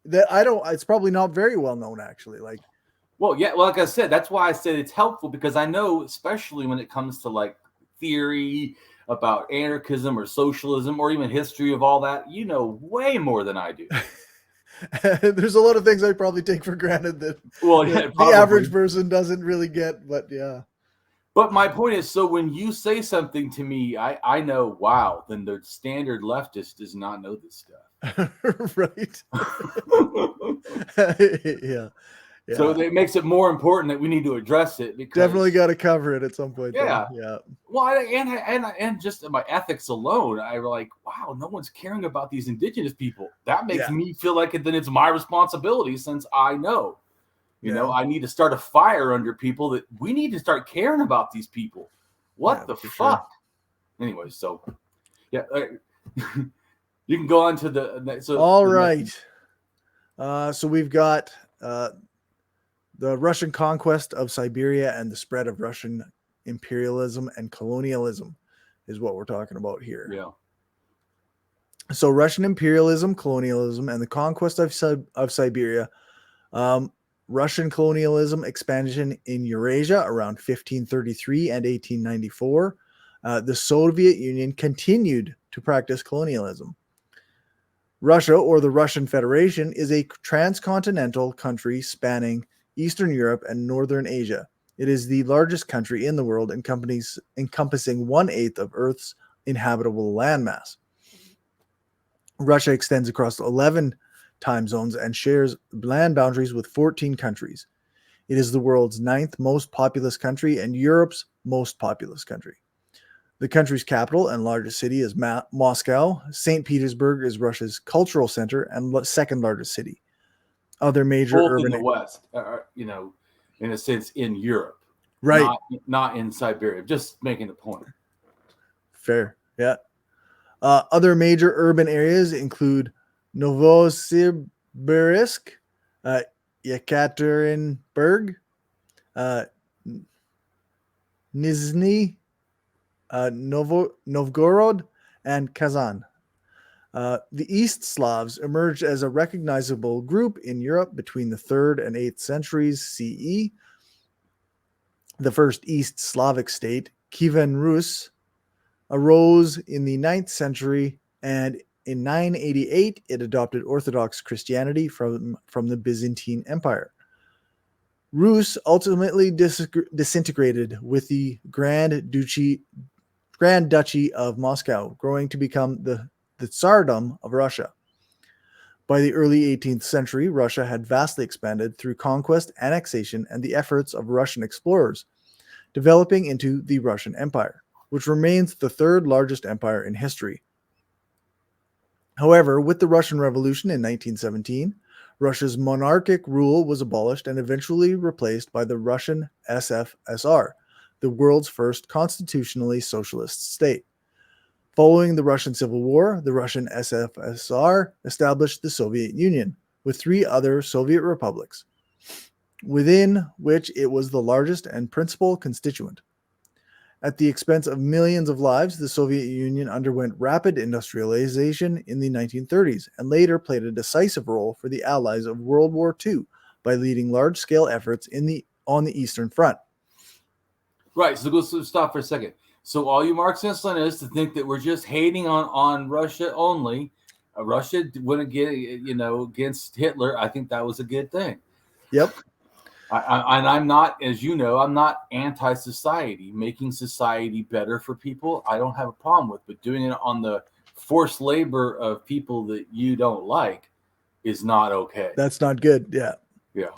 it's probably not very well known, actually. Well, like I said, that's why I said it's helpful, because I know, especially when it comes to like theory about anarchism or socialism or even history of all that, way more than I do. There's a lot of things I probably take for granted that the average person doesn't really get, but yeah. But my point is, so when you say something to me, I know, wow, then the standard leftist does not know this stuff. Right. Yeah. Yeah. So it makes it more important that we need to address it. Because definitely got to cover it at some point. Yeah. Though. Yeah. Well, and just my ethics alone, I were like, wow, no one's caring about these indigenous people. That makes me feel like then it's my responsibility, since I know, I need to start a fire under people that we need to start caring about these people. What the fuck? Sure. Anyway, so yeah, you can go on to the. So all right. So we've got the Russian conquest of Siberia and the spread of Russian imperialism and colonialism is what we're talking about here. Yeah. So Russian imperialism, colonialism, and the conquest of Siberia. Russian colonialism expansion in Eurasia around 1533 and 1894. The Soviet Union continued to practice colonialism. Russia, or the Russian Federation, is a transcontinental country spanning Eastern Europe and Northern Asia. It is the largest country in the world, encompassing 1/8 of Earth's inhabitable landmass. Russia extends across 11 time zones and shares land boundaries with 14 countries. It is the world's 9th most populous country and Europe's most populous country. The country's capital and largest city is Moscow. St. Petersburg is Russia's cultural center and second largest city. Other major both urban in the West, in a sense, in Europe, right, not in Siberia. Just making a point. Fair, yeah. Other major urban areas include Novosibirsk, Yekaterinburg, Nizhny Novgorod, and Kazan. The East Slavs emerged as a recognizable group in Europe between the 3rd and 8th centuries CE. The first East Slavic state, Kievan Rus, arose in the 9th century, and in 988 it adopted Orthodox Christianity from the Byzantine Empire. Rus ultimately disintegrated with the Grand Duchy of Moscow, growing to become the Tsardom of Russia. By the early 18th century, Russia had vastly expanded through conquest, annexation, and the efforts of Russian explorers, developing into the Russian Empire, which remains the 3rd largest empire in history. However, with the Russian Revolution in 1917, Russia's monarchic rule was abolished and eventually replaced by the Russian SFSR, the world's first constitutionally socialist state. Following the Russian Civil War, the Russian SFSR established the Soviet Union with 3 other Soviet republics, within which it was the largest and principal constituent. At the expense of millions of lives, the Soviet Union underwent rapid industrialization in the 1930s and later played a decisive role for the Allies of World War II by leading large-scale efforts on the Eastern Front. Right, so go stop for a second. So all you Marxist-Leninists to think that we're just hating on Russia only, Russia went against Hitler. I think that was a good thing. Yep. And I'm not, as you know, I'm not anti-society. Making society better for people, I don't have a problem with. But doing it on the forced labor of people that you don't like is not okay. That's not good. Yeah. Yeah.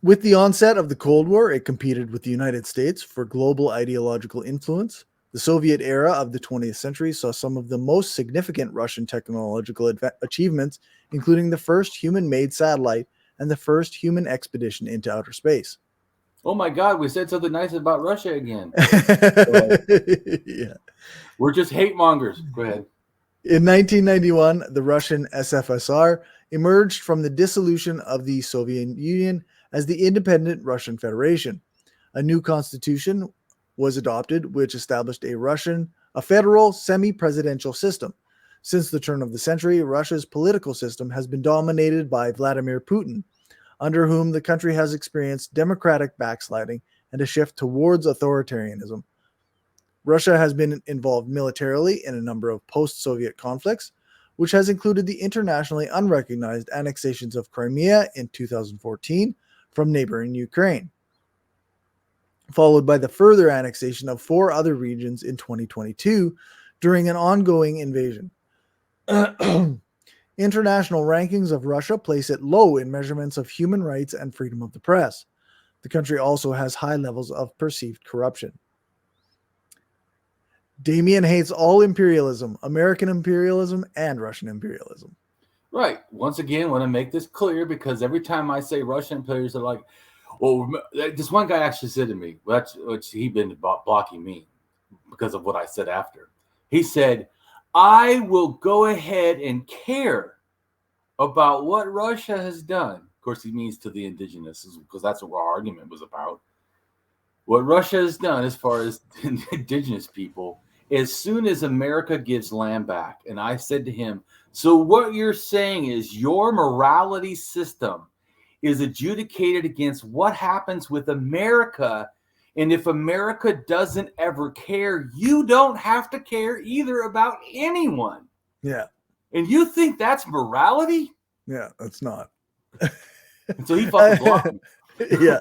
With the onset of the Cold War, it competed with the United States for global ideological influence. The Soviet era of the 20th century saw some of the most significant Russian technological achievements, including the first human-made satellite and the first human expedition into outer space. Oh my God, we said something nice about Russia again. Yeah. We're just hate mongers. Go ahead. In 1991, the Russian SFSR emerged from the dissolution of the Soviet Union as the independent Russian Federation. A new constitution was adopted, which established a federal semi-presidential system. Since the turn of the century, Russia's political system has been dominated by Vladimir Putin, under whom the country has experienced democratic backsliding and a shift towards authoritarianism. Russia has been involved militarily in a number of post-Soviet conflicts, which has included the internationally unrecognized annexations of Crimea in 2014 from neighboring Ukraine, followed by the further annexation of 4 other regions in 2022 during an ongoing invasion. International rankings of Russia place it low in measurements of human rights and freedom of the press. The country also has high levels of perceived corruption. Damien hates all imperialism, American imperialism, and Russian imperialism. Right. Once again, want to make this clear because every time I say Russian imperialism, they're like, well, this one guy actually said to me, which he'd been blocking me because of what I said after. He said, I will go ahead and care about what Russia has done. Of course, he means to the indigenous, because that's what our argument was about. What Russia has done as far as indigenous people as soon as America gives land back. And I said to him, so what you're saying is your morality system is adjudicated against what happens with America. And if America doesn't ever care, you don't have to care either about anyone. Yeah. And you think that's morality? Yeah, that's not. And so he fucking blocked me. Yeah.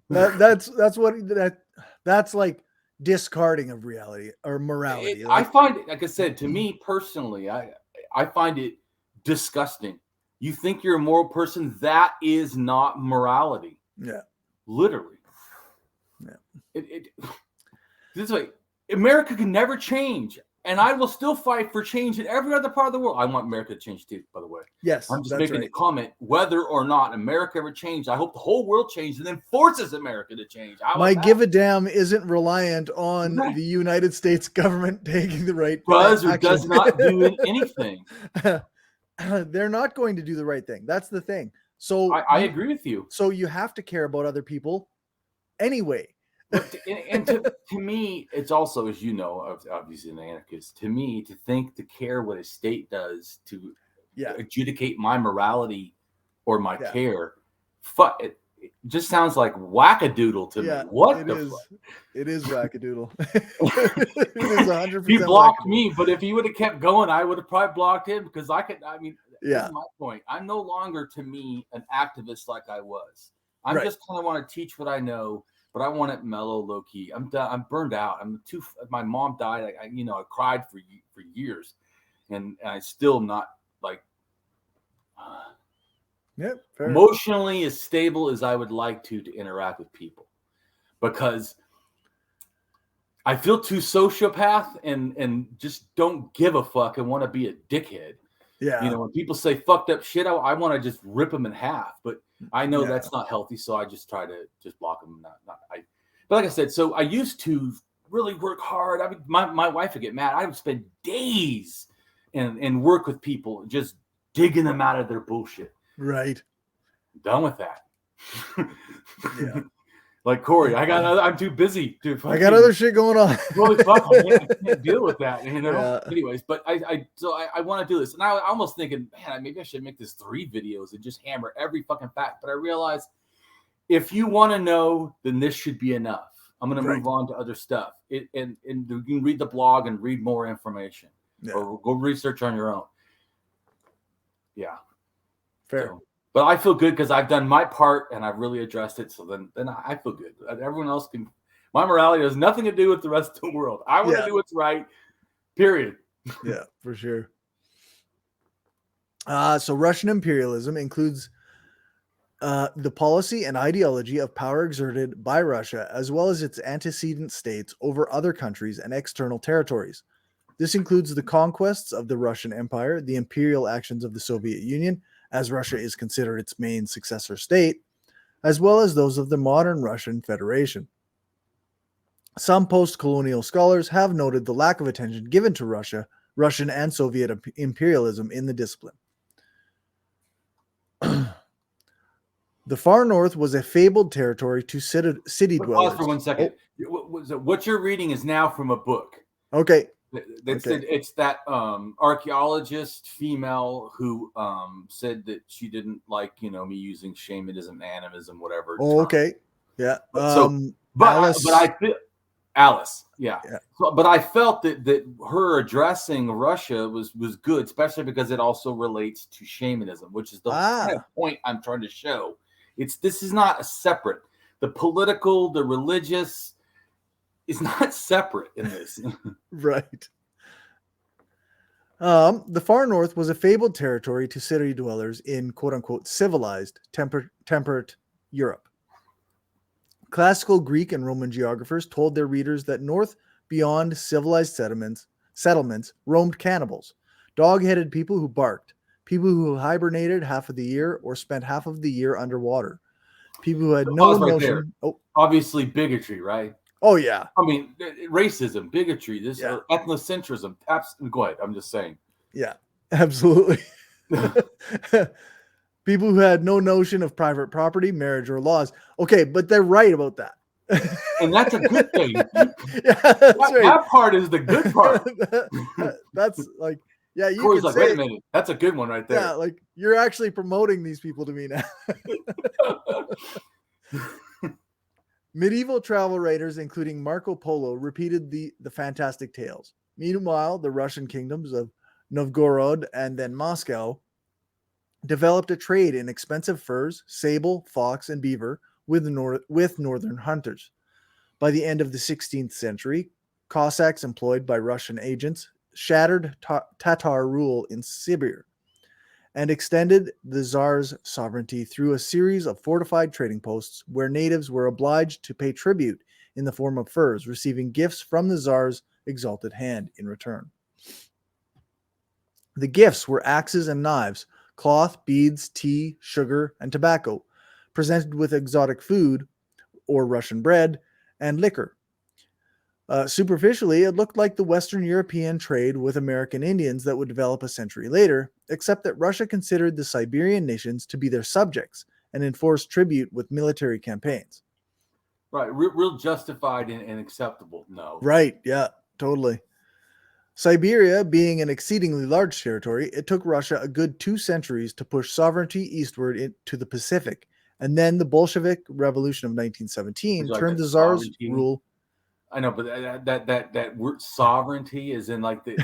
That's like discarding of reality or morality. I find it, like I said, to me personally, I find it disgusting. You think you're a moral person? That is not morality. Yeah. Literally. Yeah. This way, America can never change. And I will still fight for change in every other part of the world. I want America to change too, by the way. Yes. I'm just making a comment. Whether or not America ever changed, I hope the whole world changes and then forces America to change. My give a damn isn't reliant on the United States government taking the right does or does not do anything. They're not going to do the right thing. That's the thing. So I agree with you. So you have to care about other people anyway. And to me, it's also, as you know, obviously an anarchist, to me, to think to care what a state does to adjudicate my morality or my care, it just sounds like wackadoodle to me. What the fuck? It is wackadoodle. It is 100%. He blocked me, but if he would have kept going, I would have probably blocked him because this is my point. I'm no longer, to me, an activist like I was. I'm just kind of want to teach what I know. But I want it mellow, low key. I'm done. I'm burned out. My mom died. I cried for years, and I still not like emotionally as stable as I would like to interact with people, because I feel too sociopath and just don't give a fuck and want to be a dickhead. Yeah, when people say fucked up shit, I want to just rip them in half, but I know that's not healthy, so I just try to just block them. But like I said, so I used to really work hard. I mean, my wife would get mad. I would spend days and work with people, just digging them out of their bullshit. Right. I'm done with that. Yeah. Like Cory, I'm too busy, dude. I got other shit going on. Really, fuck, I can't deal with that, Yeah. Anyways, but I want to do this, and I almost thinking, man, maybe I should make this 3 videos and just hammer every fucking fact. But I realized if you want to know, then this should be enough. I'm going to move on to other stuff, and you can read the blog and read more information, or go research on your own. Yeah, fair. So, but I feel good because I've done my part and I've really addressed it. So then I feel good. Everyone else can. My morality has nothing to do with the rest of the world. I want to do what's right. Period. Yeah, for sure. So Russian imperialism includes the policy and ideology of power exerted by Russia, as well as its antecedent states over other countries and external territories. This includes the conquests of the Russian Empire, the imperial actions of the Soviet Union, as Russia is considered its main successor state, as well as those of the modern Russian Federation. Some post-colonial scholars have noted the lack of attention given to Russian and Soviet imperialism in the discipline. The far north was a fabled territory to city dwellers. Pause for 1 second. What you're reading is now from a book. Okay. It's that archaeologist female who said that she didn't like me using shamanism, animism, whatever. Oh, okay. Yeah. But I feel Alice. Yeah. So, but I felt that her addressing Russia was good, especially because it also relates to shamanism, which is the kind of point I'm trying to show. This is not a separate. The political, the religious is not separate in this. Right. The far north was a fabled territory to city dwellers in quote-unquote civilized, temperate Europe. Classical Greek and Roman geographers told their readers that north beyond civilized settlements roamed cannibals, dog-headed people who barked, people who hibernated half of the year or spent half of the year underwater, people who had no notion. Obviously, bigotry, right? Oh, yeah. I mean, racism, bigotry, or ethnocentrism. Go ahead. I'm just saying. Yeah, absolutely. People who had no notion of private property, marriage, or laws. Okay, but they're right about that. And that's a good thing. Yeah, that's right. That part is the good part. That's like, yeah, you Cory's could like, say, wait a minute, that's a good one right there. yeah, like you're actually promoting these people to me now. Medieval travel writers, including Marco Polo, repeated the fantastic tales. Meanwhile, the Russian kingdoms of Novgorod and then Moscow developed a trade in expensive furs, sable, fox, and beaver with northern hunters. By the end of the 16th century, Cossacks employed by Russian agents shattered Tatar rule in Siberia and extended the Tsar's sovereignty through a series of fortified trading posts where natives were obliged to pay tribute in the form of furs, receiving gifts from the Tsar's exalted hand in return. The gifts were axes and knives, cloth, beads, tea, sugar, and tobacco, presented with exotic food or Russian bread and liquor. Superficially, it looked like the Western European trade with American Indians that would develop a century later, except that Russia considered the Siberian nations to be their subjects and enforced tribute with military campaigns. Right, real justified and acceptable. No. Right, yeah, totally. Siberia being an exceedingly large territory, it took Russia a good 2 centuries to push sovereignty eastward into the Pacific, and then the Bolshevik Revolution of 1917 Like turned the Tsar's sovereignty. rule. I know, but that word sovereignty is in like they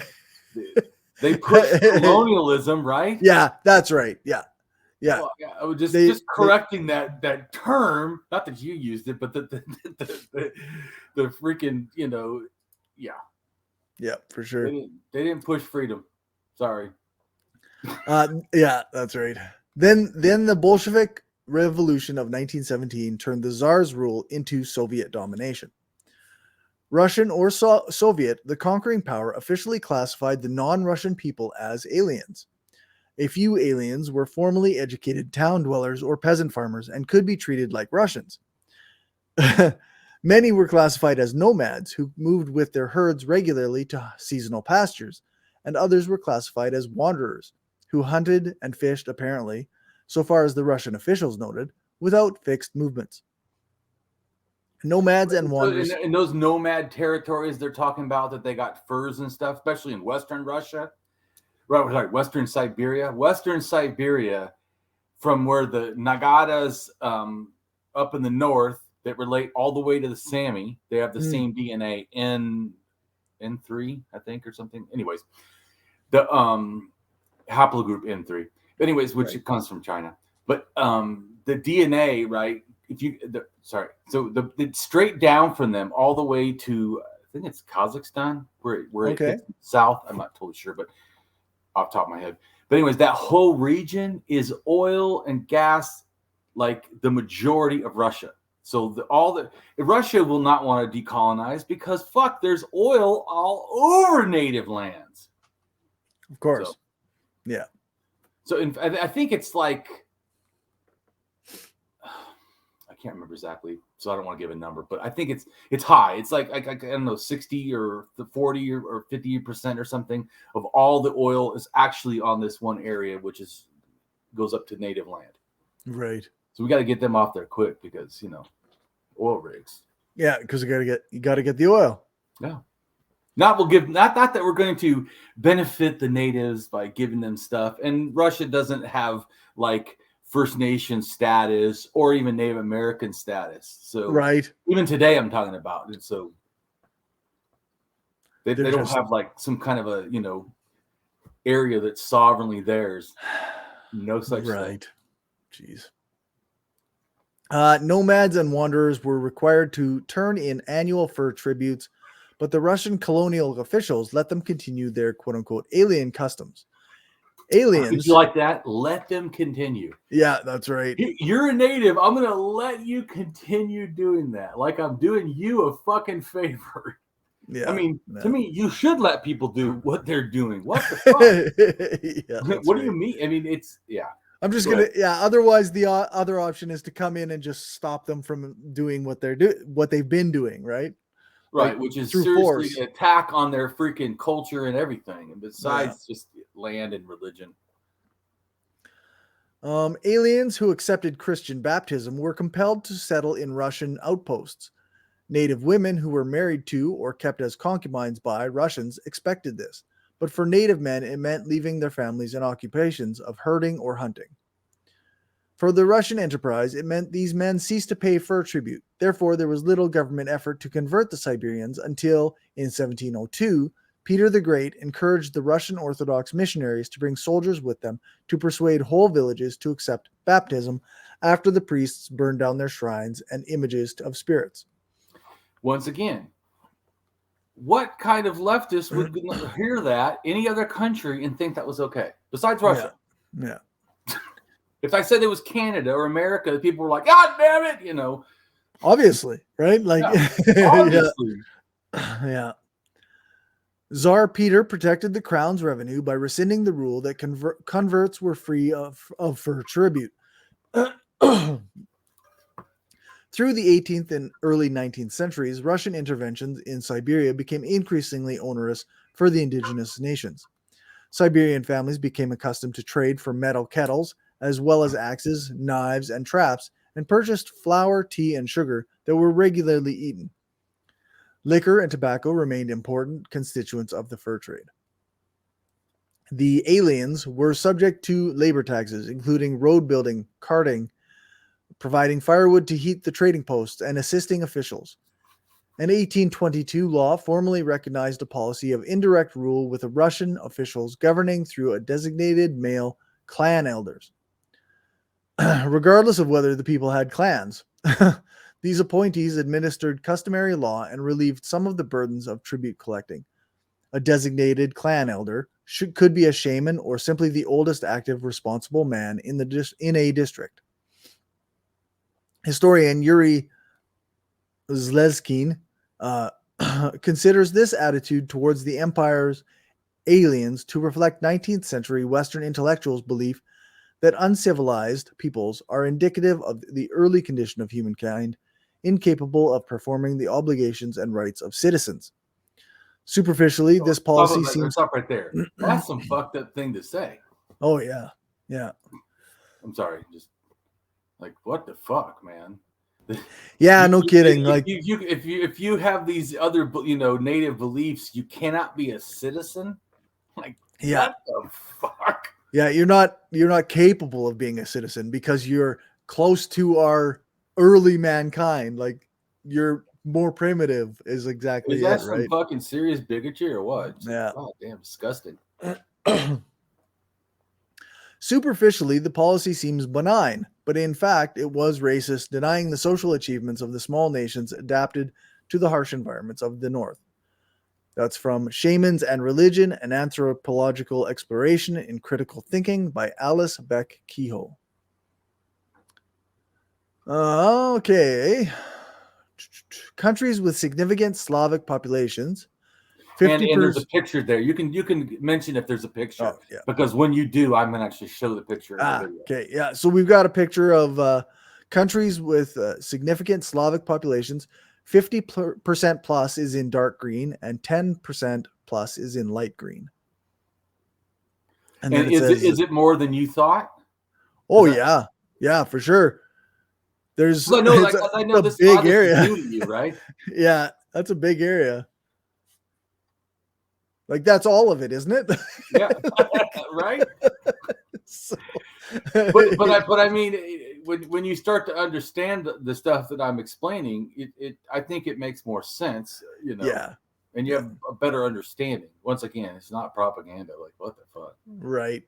push colonialism, right? Yeah, that's right. Yeah, yeah. Well, I was just correcting that term. Not that you used it, but the freaking yeah. Yeah, for sure. They didn't push freedom. Sorry. Yeah, that's right. Then the Bolshevik Revolution of 1917 turned the Tsar's rule into Soviet domination. Russian or Soviet, the conquering power officially classified the non-Russian people as aliens. A few aliens were formally educated town dwellers or peasant farmers and could be treated like Russians. Many were classified as nomads who moved with their herds regularly to seasonal pastures, and others were classified as wanderers who hunted and fished, apparently, so far as the Russian officials noted, without fixed movements. Nomads and wanderers. In those nomad territories, they're talking about that they got furs and stuff, especially in Western Russia. Right, like Western Siberia. Western Siberia, from where the Nagadas up in the north that relate all the way to the Sami, they have the same DNA, N3, I think, or something. Anyways, the haplogroup N3. Anyways, which it comes from China. But the DNA, right? It's straight down from them all the way to, I think it's Kazakhstan, where it gets south. I'm not totally sure, but off the top of my head. But anyways, that whole region is oil and gas, like the majority of Russia. So Russia will not want to decolonize because there's oil all over native lands. Of course. So, yeah. So I think it's like, I can't remember exactly, so I don't want to give a number, but I think it's high. It's like I don't know, 60 or 40 or 50% or something of all the oil is actually on this one area, which goes up to native land. Right. So we got to get them off there quick because oil rigs. Yeah, because you got to get the oil. Yeah. Not that we're going to benefit the natives by giving them stuff, and Russia doesn't have like First Nation status or even Native American status. So right. Even today I'm talking about it. So they don't have like some kind of a, area that's sovereignly theirs. No such thing. Right. Jeez. Nomads and wanderers were required to turn in annual fur tributes, but the Russian colonial officials let them continue their quote-unquote alien customs. Aliens. Did you like that? Let them continue. Yeah, that's right. You're a native. I'm going to let you continue doing that. Like I'm doing you a fucking favor. Yeah. I mean, to me, you should let people do what they're doing. What the fuck? Yeah, what do you mean? I mean, I'm just going to, otherwise the other option is to come in and just stop them from doing what they've been doing, right? Right, which is seriously an attack on their freaking culture and everything, and besides just land and religion. Aliens who accepted Christian baptism were compelled to settle in Russian outposts. Native women who were married to or kept as concubines by Russians expected this, but for native men it meant leaving their families and occupations of herding or hunting. For the Russian enterprise, it meant these men ceased to pay fur tribute. Therefore, there was little government effort to convert the Siberians until, in 1702, Peter the Great encouraged the Russian Orthodox missionaries to bring soldiers with them to persuade whole villages to accept baptism after the priests burned down their shrines and images of spirits. Once again, what kind of leftist would hear that any other country and think that was okay, besides Russia? Yeah. If I said it was Canada or America, people were like, God damn it, you know. Obviously, right? Like, yeah, obviously. Yeah. Tsar Peter protected the crown's revenue by rescinding the rule that converts were free of fur tribute. Through the 18th and early 19th centuries, Russian interventions in Siberia became increasingly onerous for the indigenous nations. Siberian families became accustomed to trade for metal kettles, as well as axes, knives, and traps, and purchased flour, tea, and sugar that were regularly eaten. Liquor and tobacco remained important constituents of the fur trade. The aliens were subject to labor taxes, including road building, carting, providing firewood to heat the trading posts, and assisting officials. An 1822 law formally recognized a policy of indirect rule with the Russian officials governing through a designated male clan elders. Regardless of whether the people had clans, these appointees administered customary law and relieved some of the burdens of tribute collecting. A designated clan elder could be a shaman or simply the oldest active responsible man in a district. Historian Yuri Zlezkin considers this attitude towards the empire's aliens to reflect 19th century Western intellectuals' belief that uncivilized peoples are indicative of the early condition of humankind, incapable of performing the obligations and rights of citizens. Superficially, this policy seems... Stop right there. That's some fucked up thing to say. Oh, yeah. Yeah. I'm sorry. Just like, what the fuck, man? Yeah, no kidding. If you have these other, native beliefs, you cannot be a citizen. Like, what the fuck? Yeah, you're not capable of being a citizen because you're close to our early mankind. Like, you're more primitive is exactly it, right? Is that some fucking serious bigotry or what? Yeah. God damn, disgusting. Superficially, the policy seems benign, but in fact, it was racist, denying the social achievements of the small nations adapted to the harsh environments of the North. That's from Shamans and Religion, an Anthropological Exploration in Critical Thinking by Alice Beck Kehoe. Okay. Countries with significant Slavic populations. 50%. And there's a picture there. You can mention if there's a picture. Because when you do, I'm going to actually show the picture. Okay, yeah. So we've got a picture of countries with significant Slavic populations. 50% plus is in dark green and 10% plus is in light green. And is it more than you thought? Oh, yeah. Yeah, for sure. There's I know this big area, new to you, right? Yeah, that's a big area. Like, that's all of it, isn't it? Yeah, right. But I mean, when you start to understand the stuff that I'm explaining, I think it makes more sense, Yeah. And you have a better understanding. Once again, it's not propaganda. Like, what the fuck? Right.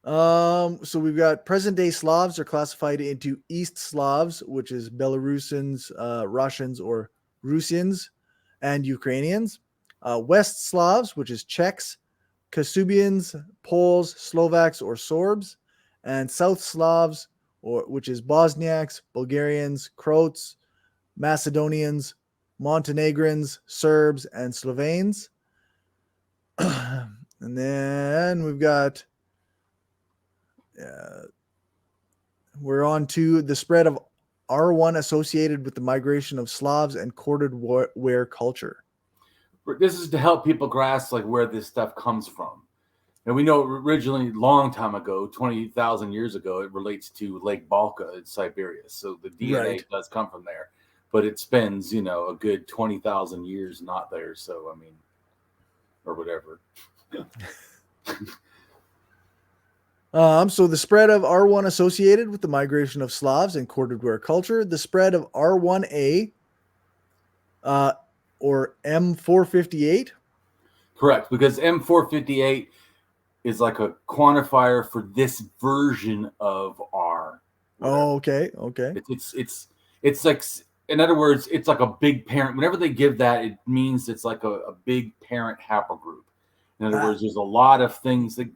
So we've got present day Slavs are classified into East Slavs, which is Belarusians, Russians or Rusians, and Ukrainians. West Slavs, which is Czechs, Kasubians, Poles, Slovaks or Sorbs, and South Slavs, which is Bosniaks, Bulgarians, Croats, Macedonians, Montenegrins, Serbs, and Slovenes. And then we've got we're on to the spread of R1 associated with the migration of Slavs and corded ware culture. This is to help people grasp like where this stuff comes from. And we know originally, long time ago, 20,000 years ago, it relates to Lake Balka in Siberia. So the DNA does come from there. but it spends, a good 20,000 years not there. So, I mean, or whatever. So the spread of R1 associated with the migration of Slavs and corded-ware culture, the spread of R1A or M458. Correct, because M458 is like a quantifier for this version of R. Whatever. Oh, okay. It's like, in other words, it's like a big parent. Whenever they give that, it means it's like a big parent haplogroup. In other words, there's a lot of things that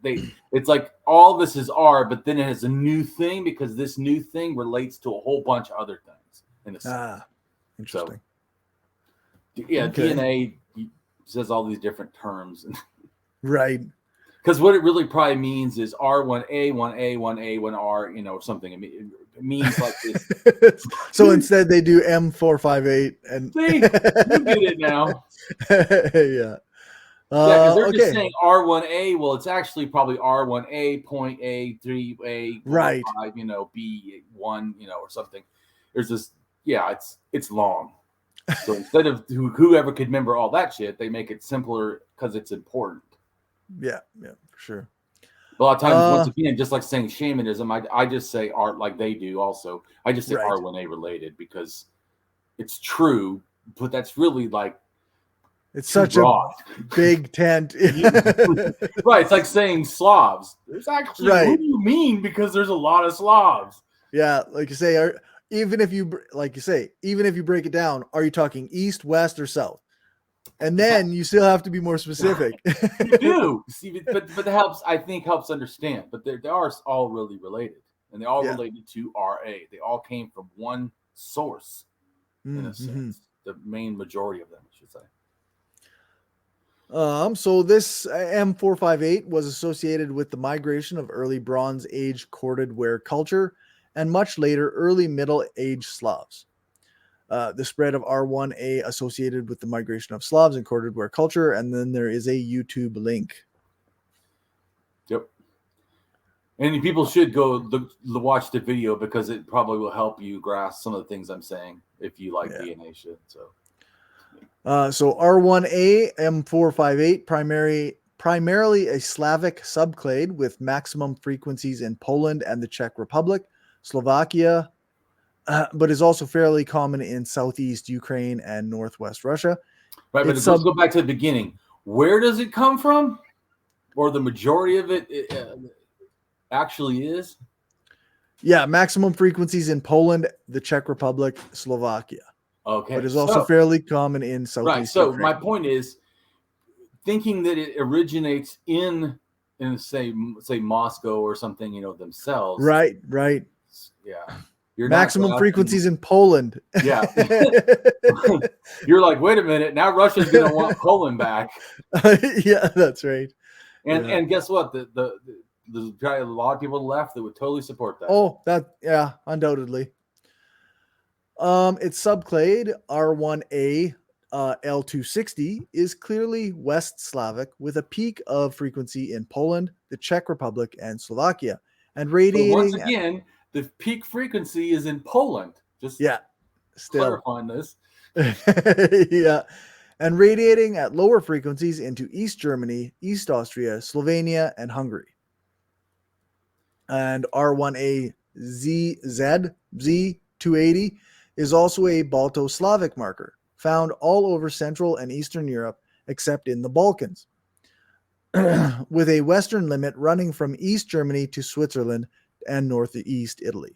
it's like all this is R, but then it has a new thing because this new thing relates to a whole bunch of other things in a sense. Interesting. So, yeah, okay. DNA says all these different terms. Right. Because what it really probably means is R1A, 1A, 1A, 1R, or something. I mean, it means like this. So instead they do M458 and see, you get it now. Yeah. Because they're just saying R1A. Well, it's actually probably R1A, point A, 3A, right. 5, B1, or something. There's this, it's long. So instead of whoever could remember all that shit, they make it simpler because it's important. Yeah, for sure. A lot of times, once again, just like saying shamanism, I just say art like they do also. I just say R1A related because it's true, but that's really like it's such broad. A big tent. Right. It's like saying Slavs. There's actually, who do you mean? Because there's a lot of Slavs. Yeah. Like you say, even if you break it down, are you talking east, west, or south? And then you still have to be more specific. You do. See, but it helps understand. But they are all really related. And they all related to RA. They all came from one source, in a sense. The main majority of them, I should say. So this M458 was associated with the migration of early Bronze Age corded ware culture and much later early Middle Age Slavs. The spread of R1A associated with the migration of Slavs and corded ware culture, and then there is a YouTube link. Yep. And people should go watch the video because it probably will help you grasp some of the things I'm saying if you like DNA shit. So R1A M458 primarily a Slavic subclade with maximum frequencies in Poland and the Czech Republic, Slovakia, but is also fairly common in southeast Ukraine and northwest Russia. Right, but let's go back to the beginning. Where does it come from? Or the majority of it actually is? Yeah, maximum frequencies in Poland, the Czech Republic, Slovakia. Okay. But is also fairly common in southeast Ukraine. Ukraine. My point is, thinking that it originates in say Moscow or something, themselves. Right. Yeah. Maximum frequencies in Poland. Yeah. You're like, wait a minute. Now Russia's going to want Poland back. Yeah, that's right. And guess what? There's probably a lot of people left that would totally support that. Oh, undoubtedly. Its subclade R1A L260 is clearly West Slavic with a peak of frequency in Poland, the Czech Republic, and Slovakia, and radiating. But once again, the peak frequency is in Poland. Still clarifying this. Yeah. And radiating at lower frequencies into East Germany, East Austria, Slovenia, and Hungary. And R1A Z280 is also a Balto-Slavic marker, found all over Central and Eastern Europe, except in the Balkans, with a western limit running from East Germany to Switzerland and northeast Italy.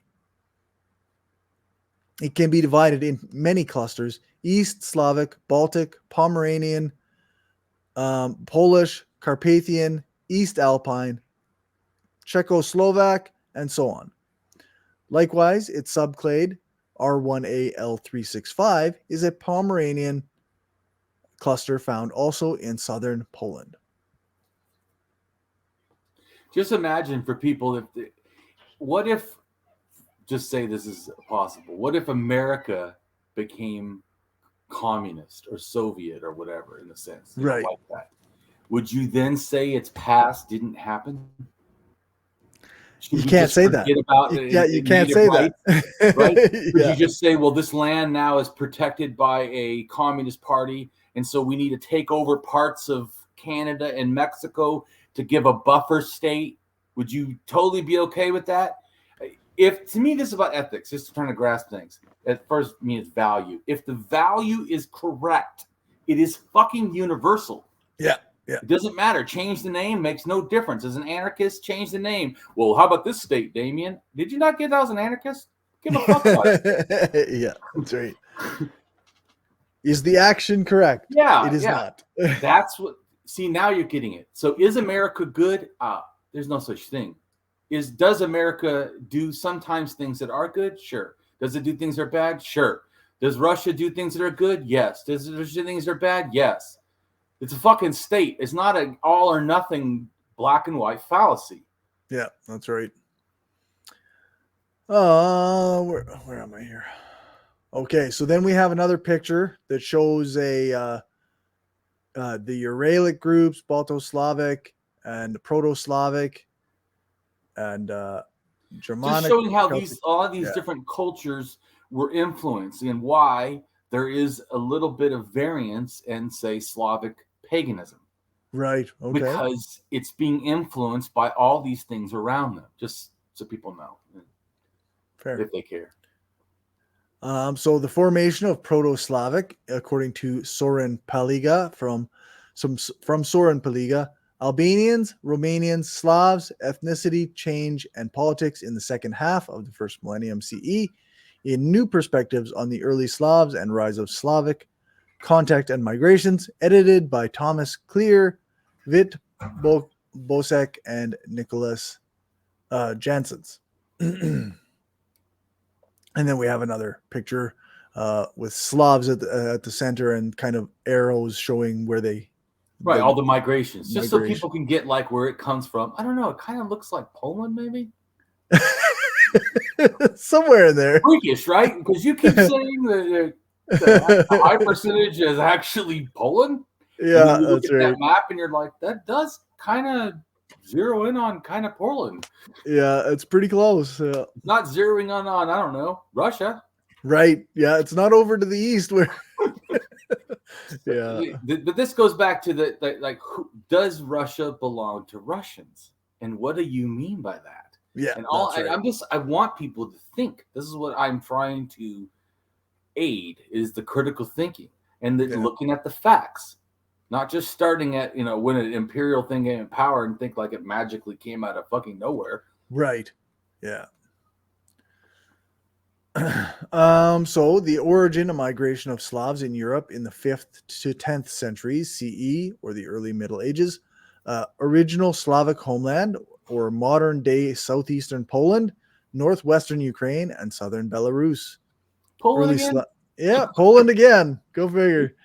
It can be divided in many clusters: East Slavic, Baltic, Pomeranian, Polish, Carpathian, East Alpine, Czechoslovak, and so on. Likewise, its subclade, R1A-L365, is a Pomeranian cluster found also in southern Poland. Just imagine for people, what if, just say this is possible, what if America became communist or Soviet or whatever, in a sense, right? Like that. Would you then say its past didn't happen? You can't say that. You can't say rights, that. Right? Could Yeah. you just say, well, this land now is protected by a communist party, and so we need to take over parts of Canada and Mexico to give a buffer state? Would you totally be okay with that? If to me, this is about ethics, just trying to grasp things. At first, me, it's value. If the value is correct, it is fucking universal. Yeah. Yeah. It doesn't matter. Change the name makes no difference. As an anarchist, change the name. Well, how about this state, Damien? Did you not get that as an anarchist? Give a fuck about it. Yeah, that's right. Is the action correct? Yeah, it is not. That's what. See, now you're getting it. So, is America good? There's no such thing. Does America do sometimes things that are good? Sure. Does it do things that are bad? Sure. Does Russia do things that are good? Yes. Does it do things that are bad? Yes. It's a fucking state. It's not an all or nothing black and white fallacy. Yeah, that's right. Where am I here? Okay, so then we have another picture that shows the Uralic groups, Balto-Slavic and Proto-Slavic and Germanic. Just showing how Celtic, all of these different cultures were influenced and why there is a little bit of variance in, say, Slavic paganism. Right. Okay. Because it's being influenced by all these things around them, just so people know. Fair. If they care. So the formation of Proto-Slavic, according to Soren Paliga from Soren Paliga, Albanians, Romanians, Slavs, ethnicity, change, and politics in the second half of the first millennium CE, in new perspectives on the early Slavs and rise of Slavic contact and migrations, edited by Thomas Clear, Vit Bosek, and Nicholas Janssens. And then we have another picture with Slavs at the center and kind of arrows showing where they... Right, all the migrations. Just so people can get like where it comes from. I don't know. It kind of looks like Poland, maybe? Somewhere in there. Freakish, right? Because you keep saying that the high percentage is actually Poland. Yeah, you look that's at right. that map and you're like, that does kind of zero in on kind of Poland. Yeah, it's pretty close. It's not zeroing on, I don't know, Russia. Right. Yeah, it's not over to the east where... Yeah. But this goes back to does Russia belong to Russians? And what do you mean by that? Yeah. And right. I want people to think. This is what I'm trying to aid, is the critical thinking and looking at the facts, not just starting at, when an imperial thing came in power and think like it magically came out of fucking nowhere. Right. Yeah. So the origin and migration of Slavs in Europe in the 5th to 10th centuries CE, or the early Middle Ages, original Slavic homeland, or modern-day southeastern Poland, northwestern Ukraine, and southern Belarus. Poland again? Poland again. Go figure.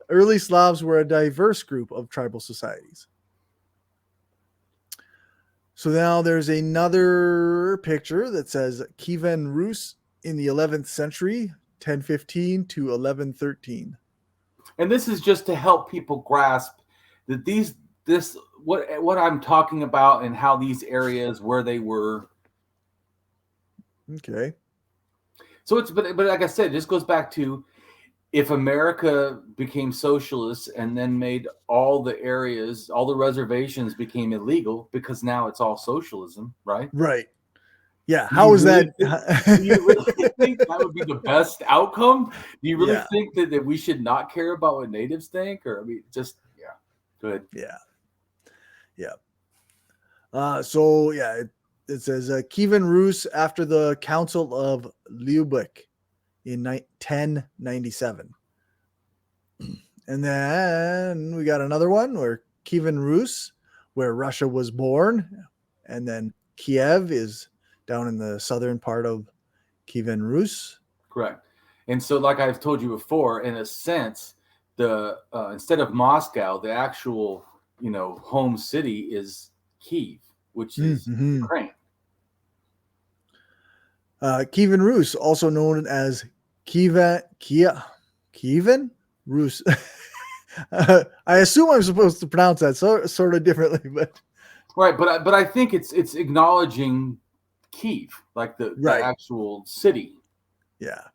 Early Slavs were a diverse group of tribal societies. So now there's another picture that says Kievan Rus in the 11th century, 1015 to 1113. And this is just to help people grasp that what I'm talking about and how these areas where they were. Okay. So but like I said, this goes back to, if America became socialist and then made all the areas, all the reservations became illegal because now it's all socialism, right? Right. Yeah. How is that? Do you really think that would be the best outcome? Do you really think that we should not care about what natives think? Or, good. Yeah. Yeah. It says Kievan Rus after the Council of Lübeck in 1097. And then we got another one where Kievan Rus, where Russia was born. And then Kiev is down in the southern part of Kievan Rus. Correct. And so, like I've told you before, in a sense, instead of Moscow, the actual, home city is Kiev, which is Ukraine. Kievan Rus, also known as Kievan Rus. I assume I'm supposed to pronounce that sort of differently, but right. But I think it's acknowledging Kiev, like the Right. actual city. Yeah.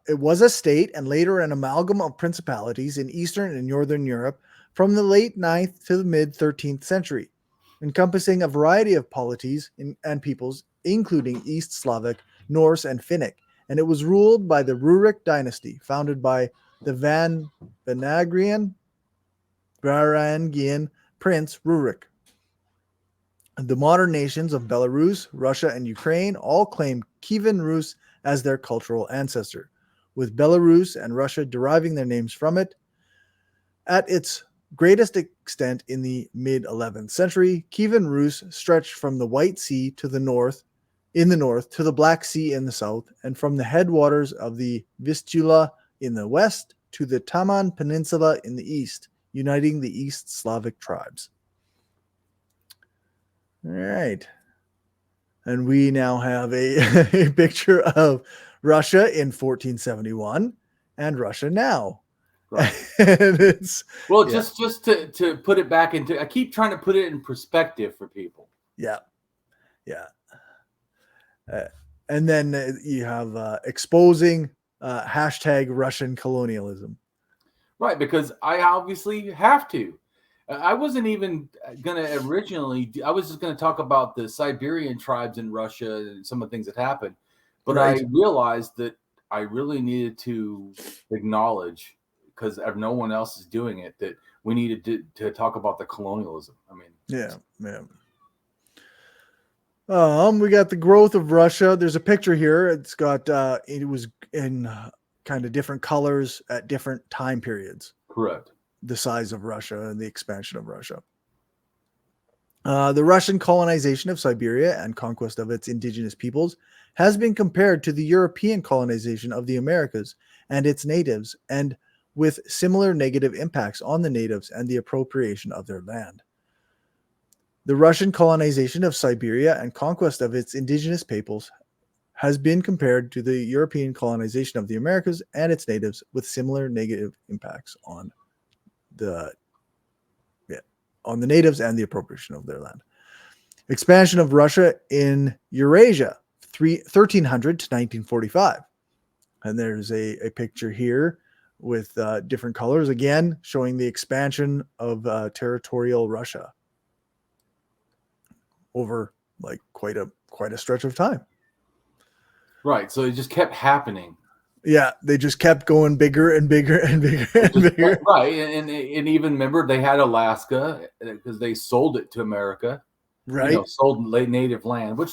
It was a state and later an amalgam of principalities in Eastern and Northern Europe from the late 9th to the mid 13th century, encompassing a variety of polities and peoples, including East Slavic, Norse, and Finnic, and it was ruled by the Rurik dynasty, founded by the Varangian prince Rurik. The modern nations of Belarus, Russia, and Ukraine all claim Kievan Rus as their cultural ancestor, with Belarus and Russia deriving their names from it. At its greatest extent in the mid-11th century, Kievan Rus stretched from the White Sea to the north, to the Black Sea in the south, and from the headwaters of the Vistula in the west to the Taman Peninsula in the east, uniting the East Slavic tribes. All right. And we now have a picture of Russia in 1471 and Russia now. Right. And it's just to put it back into, I keep trying to put it in perspective for people. Yeah. And then you have exposing hashtag Russian colonialism. Right, because I obviously have to. I wasn't even going to originally, I was just going to talk about the Siberian tribes in Russia and some of the things that happened. But right. I realized that I really needed to acknowledge, because no one else is doing it, that we needed to talk about the colonialism. I mean, yeah. We got the growth of Russia. There's a picture here. It's got, it was in kind of different colors at different time periods. Correct. The size of Russia and the expansion of Russia. The Russian colonization of Siberia and conquest of its indigenous peoples has been compared to the European colonization of the Americas and its natives, and with similar negative impacts on the natives and the appropriation of their land. The Russian colonization of Siberia and conquest of its indigenous peoples has been compared to the European colonization of the Americas and its natives, with similar negative impacts on the natives and the appropriation of their land. Expansion of Russia in Eurasia, 1300 to 1945. And there's a picture here with different colors, again, showing the expansion of territorial Russia over like quite a stretch of time. Right. So it just kept happening. Yeah, they just kept going bigger and bigger and bigger and bigger. Right, and even remember they had Alaska because they sold it to America. Right, sold native land, which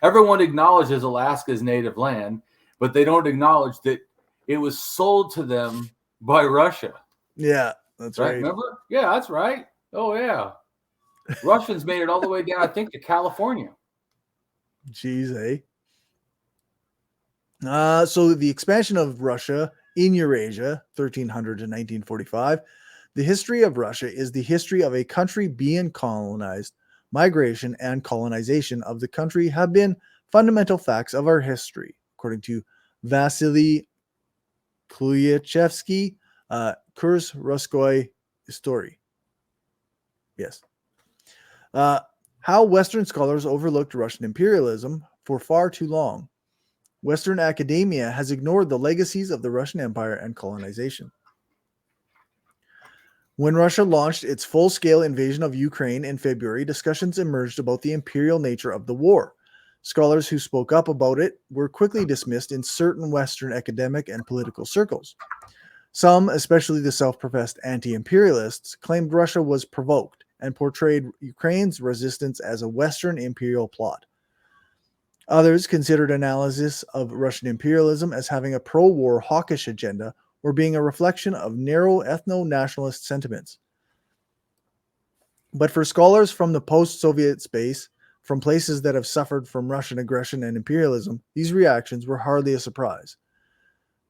everyone acknowledges Alaska's native land, but they don't acknowledge that it was sold to them by Russia. Yeah, that's right. Remember? Yeah, that's right. Oh yeah, Russians made it all the way down, I think, to California. Jeez, eh? So the expansion of Russia in Eurasia, 1300 to 1945. The history of Russia is the history of a country being colonized. Migration and colonization of the country have been fundamental facts of our history, according to Vasily Klyachevsky, Kurs Ruskoy History. Yes. How Western scholars overlooked Russian imperialism for far too long. Western academia has ignored the legacies of the Russian Empire and colonization. When Russia launched its full-scale invasion of Ukraine in February, discussions emerged about the imperial nature of the war. Scholars who spoke up about it were quickly dismissed in certain Western academic and political circles. Some, especially the self-professed anti-imperialists, claimed Russia was provoked and portrayed Ukraine's resistance as a Western imperial plot. Others considered analysis of Russian imperialism as having a pro-war hawkish agenda or being a reflection of narrow ethno-nationalist sentiments. But for scholars from the post-Soviet space, from places that have suffered from Russian aggression and imperialism, these reactions were hardly a surprise.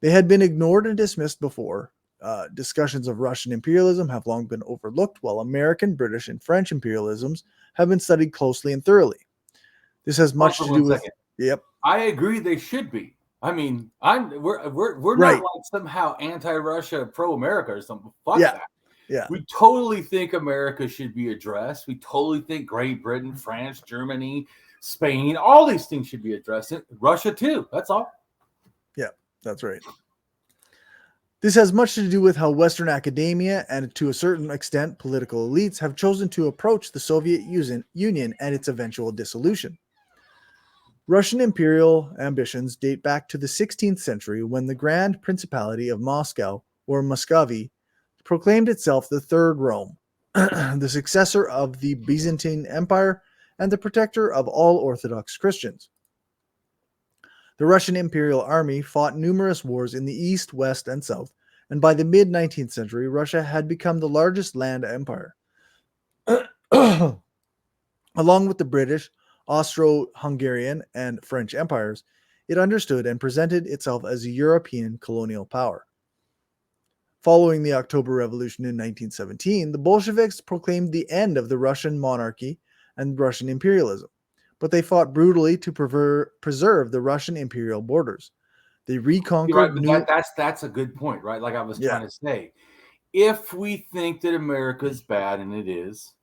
They had been ignored and dismissed before. Discussions of Russian imperialism have long been overlooked, while American, British, and French imperialisms have been studied closely and thoroughly. This has much to do with. Yep. I agree. They should be. I mean, we're right. not like somehow anti-Russia, pro-America or something. Fuck yeah. that. Yeah. We totally think America should be addressed. We totally think Great Britain, France, Germany, Spain, all these things should be addressed. Russia too. That's all. Yeah, that's right. This has much to do with how Western academia and, to a certain extent, political elites have chosen to approach the Soviet Union and its eventual dissolution. Russian imperial ambitions date back to the 16th century when the Grand Principality of Moscow, or Muscovy, proclaimed itself the Third Rome, the successor of the Byzantine Empire and the protector of all Orthodox Christians. The Russian Imperial Army fought numerous wars in the east, west, and south, and by the mid-19th century, Russia had become the largest land empire. Along with the British, Austro-Hungarian, and French empires, it understood and presented itself as a European colonial power. Following the October Revolution in 1917, the Bolsheviks proclaimed the end of the Russian monarchy and Russian imperialism, but they fought brutally to preserve the Russian imperial borders. They reconquered that's a good point, right? Like I was trying to say, if we think that America is bad, and it is,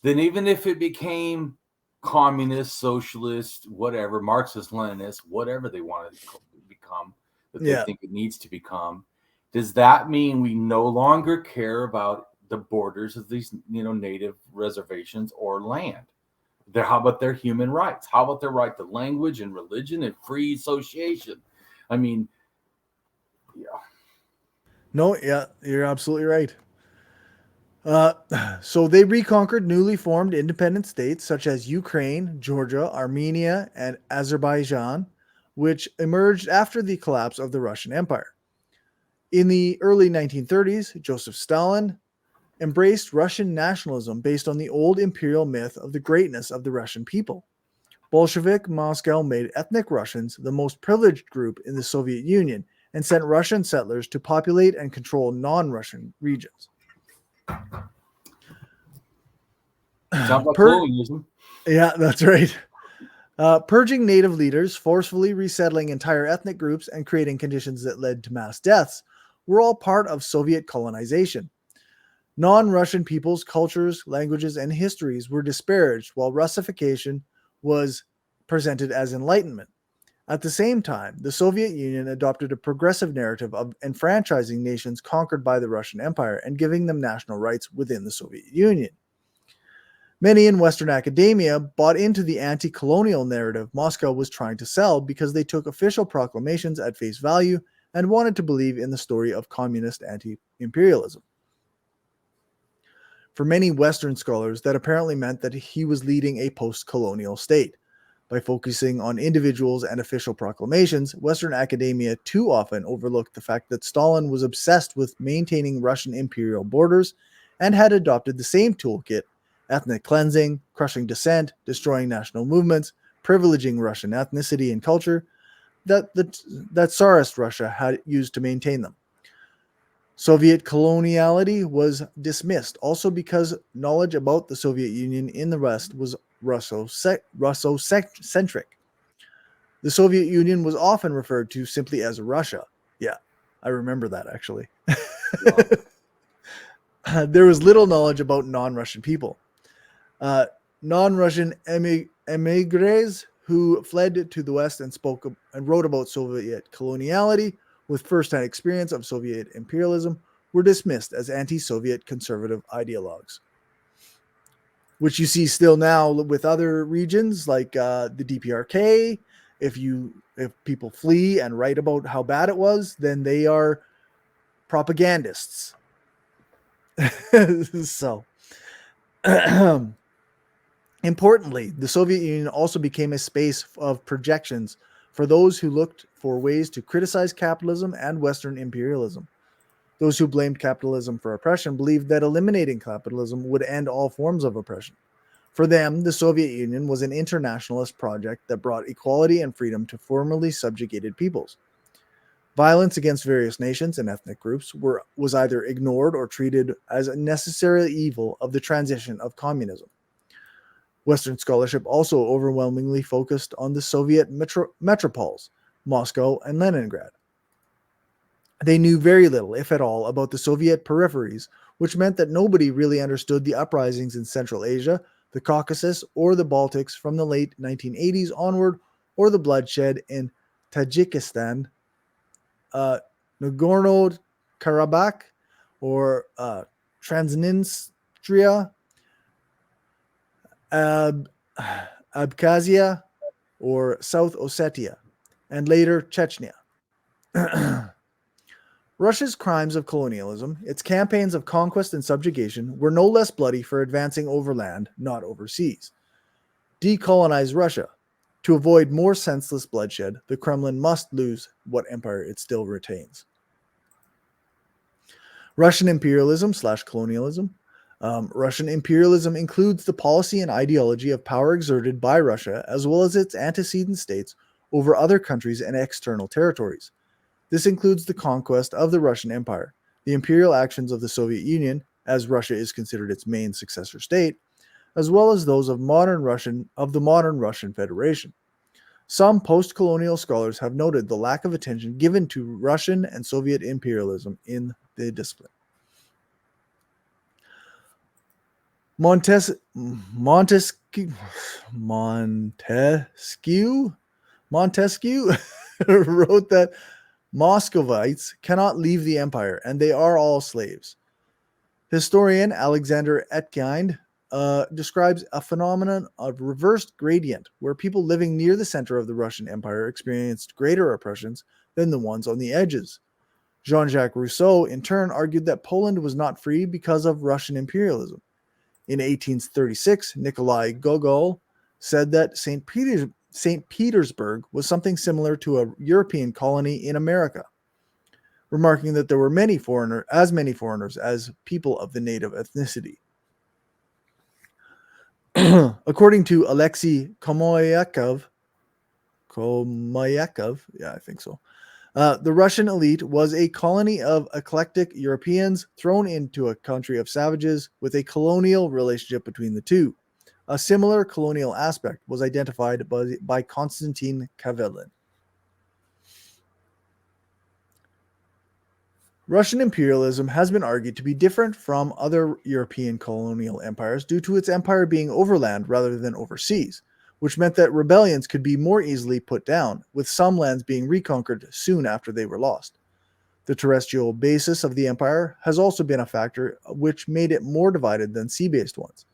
then even if it became communist, socialist, whatever, Marxist, Leninist, whatever they want to become, that they think it needs to become, does that mean we no longer care about the borders of these, native reservations or land? How about their human rights? How about their right to language and religion and free association? I mean, yeah. No, yeah, you're absolutely right. So they reconquered newly formed independent states such as Ukraine, Georgia, Armenia, and Azerbaijan, which emerged after the collapse of the Russian Empire. In the early 1930s, Joseph Stalin embraced Russian nationalism based on the old imperial myth of the greatness of the Russian people. Bolshevik Moscow made ethnic Russians the most privileged group in the Soviet Union and sent Russian settlers to populate and control non-Russian regions. Sounds like colonialism. Yeah, that's right. Purging native leaders, forcefully resettling entire ethnic groups, and creating conditions that led to mass deaths were all part of Soviet colonization. Non-Russian peoples, cultures, languages, and histories were disparaged, while Russification was presented as enlightenment. At the same time, the Soviet Union adopted a progressive narrative of enfranchising nations conquered by the Russian Empire and giving them national rights within the Soviet Union. Many in Western academia bought into the anti-colonial narrative Moscow was trying to sell because they took official proclamations at face value and wanted to believe in the story of communist anti-imperialism. For many Western scholars, that apparently meant that he was leading a post-colonial state. By focusing on individuals and official proclamations, Western academia too often overlooked the fact that Stalin was obsessed with maintaining Russian imperial borders and had adopted the same toolkit: ethnic cleansing, crushing dissent, destroying national movements, privileging Russian ethnicity and culture, that Tsarist Russia had used to maintain them. Soviet coloniality was dismissed also because knowledge about the Soviet Union in the West was Russo-centric. The Soviet Union was often referred to simply as Russia. Yeah, I remember that actually. There was little knowledge about non-Russian people. Non-Russian emigres who fled to the West and spoke and wrote about Soviet coloniality with first-hand experience of Soviet imperialism were dismissed as anti-Soviet conservative ideologues, which you see still now with other regions like the DPRK. If people flee and write about how bad it was, then they are propagandists. So, importantly, the Soviet Union also became a space of projections for those who looked for ways to criticize capitalism and Western imperialism. Those who blamed capitalism for oppression believed that eliminating capitalism would end all forms of oppression. For them, the Soviet Union was an internationalist project that brought equality and freedom to formerly subjugated peoples. Violence against various nations and ethnic groups was either ignored or treated as a necessary evil of the transition of communism. Western scholarship also overwhelmingly focused on the Soviet metropoles, Moscow and Leningrad. They knew very little, if at all, about the Soviet peripheries, which meant that nobody really understood the uprisings in Central Asia, the Caucasus, or the Baltics from the late 1980s onward, or the bloodshed in Tajikistan, Nagorno-Karabakh, or Transnistria, Abkhazia, or South Ossetia, and later Chechnya. Russia's crimes of colonialism, its campaigns of conquest and subjugation, were no less bloody for advancing overland, not overseas. Decolonize Russia. To avoid more senseless bloodshed, the Kremlin must lose what empire it still retains. Russian imperialism/colonialism. Russian imperialism includes the policy and ideology of power exerted by Russia, as well as its antecedent states, over other countries and external territories. This includes the conquest of the Russian Empire, the imperial actions of the Soviet Union, as Russia is considered its main successor state, as well as those of the modern Russian Federation. Some post-colonial scholars have noted the lack of attention given to Russian and Soviet imperialism in the discipline. Montesquieu wrote that Muscovites cannot leave the empire, and they are all slaves. Historian Alexander Etkind describes a phenomenon of reversed gradient, where people living near the center of the Russian Empire experienced greater oppressions than the ones on the edges. Jean-Jacques Rousseau, in turn, argued that Poland was not free because of Russian imperialism. In 1836, Nikolai Gogol said that St. Petersburg was something similar to a European colony in America, remarking that there were many foreigners as people of the native ethnicity. According to Alexei Komayakov, yeah, I think so, the Russian elite was a colony of eclectic Europeans thrown into a country of savages with a colonial relationship between the two. A similar colonial aspect was identified by Konstantin Kavelin. Russian imperialism has been argued to be different from other European colonial empires due to its empire being overland rather than overseas, which meant that rebellions could be more easily put down, with some lands being reconquered soon after they were lost. The terrestrial basis of the empire has also been a factor which made it more divided than sea-based ones.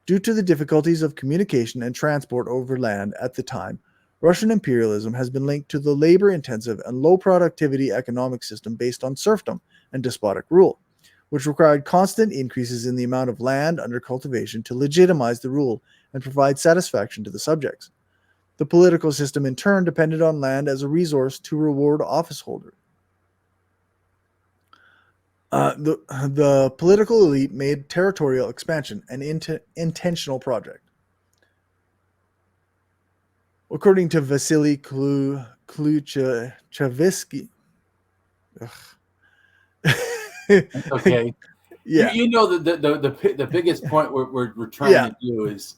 Due to the difficulties of communication and transport over land at the time, Russian imperialism has been linked to the labor-intensive and low-productivity economic system based on serfdom and despotic rule, which required constant increases in the amount of land under cultivation to legitimize the rule and provide satisfaction to the subjects. The political system in turn depended on land as a resource to reward office holders. The political elite made territorial expansion an intentional project. According to Vasily Kluchavsky, Okay. Yeah. You know the biggest point we're trying to do is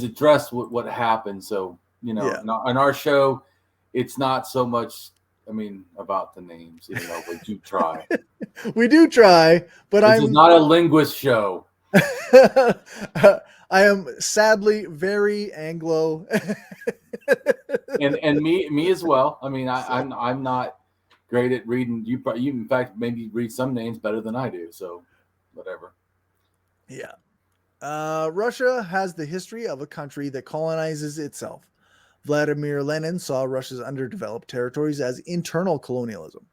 address what happened. So in our show, it's not so much about the names. We do try. We do try, but This is not a linguist show. I am sadly very Anglo. and me as well. I'm not great at reading. You in fact maybe read some names better than I do. So whatever. Yeah. Russia has the history of a country that colonizes itself. Vladimir Lenin saw Russia's underdeveloped territories as internal colonialism.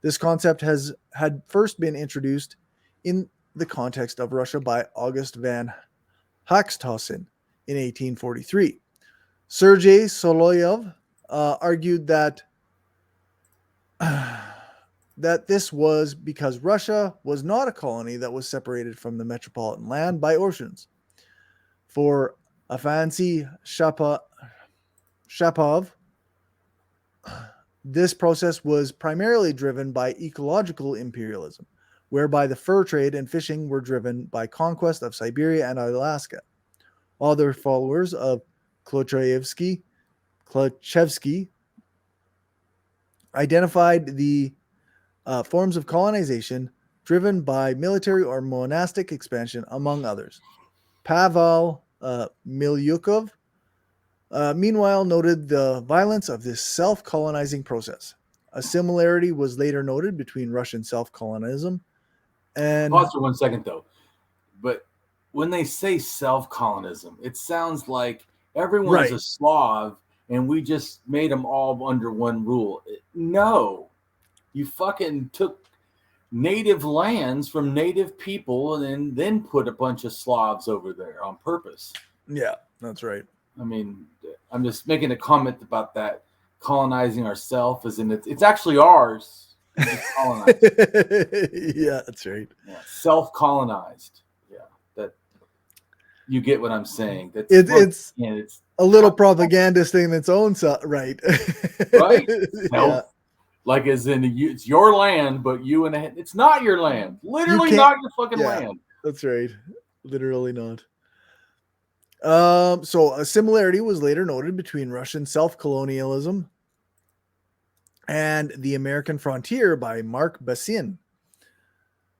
This concept had first been introduced in the context of Russia by August van Haxthausen in 1843. Sergei Solovyov argued that this was because Russia was not a colony that was separated from the metropolitan land by oceans. For Afanasy Shapov, this process was primarily driven by ecological imperialism, whereby the fur trade and fishing were driven by conquest of Siberia and Alaska. Other followers of Kluchevsky identified the forms of colonization driven by military or monastic expansion, among others. Pavel Milyukov, meanwhile, noted the violence of this self-colonizing process. A similarity was later noted between Russian self-colonialism and... Pause for 1 second, though. But when they say self-colonism, it sounds like everyone's a Slav and we just made them all under one rule. No. You fucking took native lands from native people and then put a bunch of Slavs over there on purpose. Yeah, that's right. I mean, I'm just making a comment about that. Colonizing ourselves, as in it's actually ours. Yeah, that's right. Yeah, self-colonized. Yeah, that you get what I'm saying. That's it's a little propagandist thing in its own right. Right? Yeah. Like as in it's your land, but it's not your land. Literally not your fucking land. That's right. Literally not. So a similarity was later noted between Russian self-colonialism and the American frontier by Mark Bassin.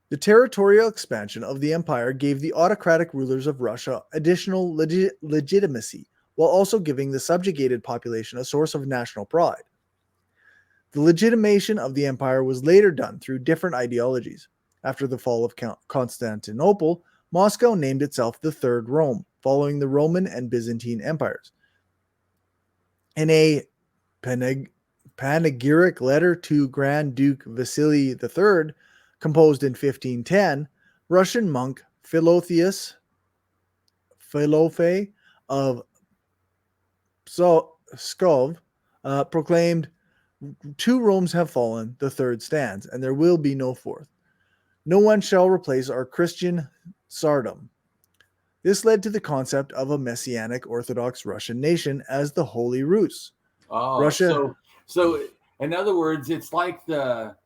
The territorial expansion of the empire gave the autocratic rulers of Russia additional legitimacy, while also giving the subjugated population a source of national pride. The legitimation of the empire was later done through different ideologies. After the fall of Constantinople, Moscow named itself the Third Rome, following the Roman and Byzantine empires. In a panegyric letter to Grand Duke Vasily III, composed in 1510, Russian monk Philotheus of Pskov proclaimed, "Two Romes have fallen, the third stands, and there will be no fourth. No one shall replace our Christian tsardom." This led to the concept of a messianic Orthodox Russian nation as the Holy Rus. Oh, Russia. So in other words, it's like the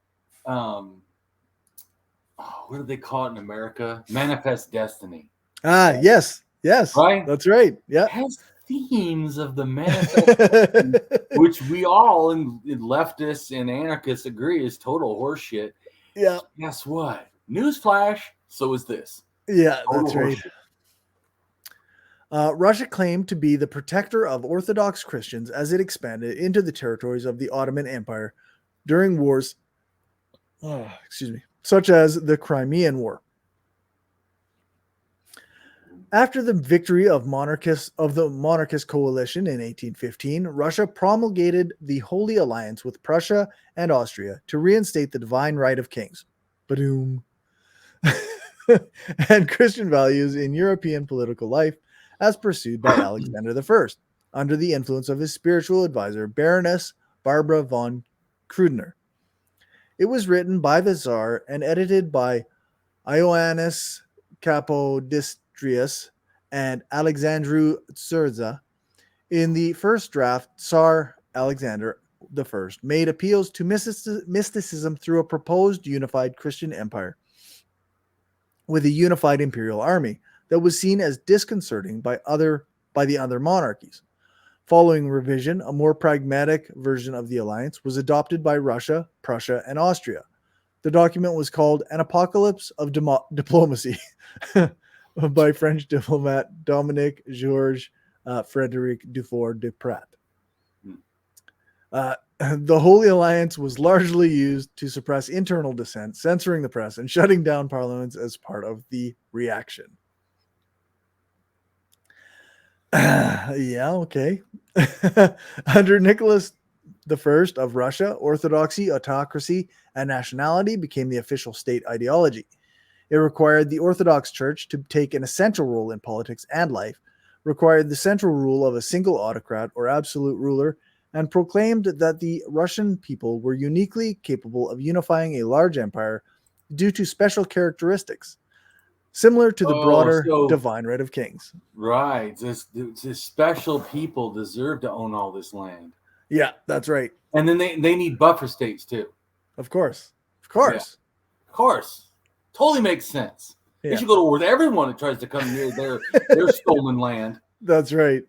what do they call it in America? Manifest Destiny. Yes, right. That's right. Yeah, it has themes of the manifest destiny, which we all in leftists and anarchists agree is total horseshit. Yeah. Guess what? Newsflash. So is this. Yeah, that's right. Russia claimed to be the protector of Orthodox Christians as it expanded into the territories of the Ottoman Empire during wars, such as the Crimean War. After the victory of the monarchist coalition in 1815, Russia promulgated the Holy Alliance with Prussia and Austria to reinstate the divine right of kings. Ba-doom. And Christian values in European political life, as pursued by Alexander I, under the influence of his spiritual advisor, Baroness Barbara von Krudener. It was written by the Tsar and edited by Ioannis Kapodistrias and Alexandru Tsurza. In the first draft, Tsar Alexander I made appeals to mysticism through a proposed unified Christian empire with a unified imperial army that was seen as disconcerting by the other monarchies. Following revision, a more pragmatic version of the alliance was adopted by Russia, Prussia, and Austria. The document was called An Apocalypse of Diplomacy by French diplomat Dominique Georges Frédéric Dufour de Prat. The Holy Alliance was largely used to suppress internal dissent, censoring the press, and shutting down parliaments as part of the reaction. Yeah, okay. Under Nicholas I of Russia, orthodoxy, autocracy, and nationality became the official state ideology. It required the Orthodox Church to take an essential role in politics and life, required the central rule of a single autocrat or absolute ruler, and proclaimed that the Russian people were uniquely capable of unifying a large empire due to special characteristics, similar to the broader divine right of kings. Right. This special people deserve to own all this land. Yeah, that's right. And then they need buffer states too. Of course. Yeah. Of course. Totally makes sense. Yeah. They should go to war with everyone that tries to come near their stolen land. That's right.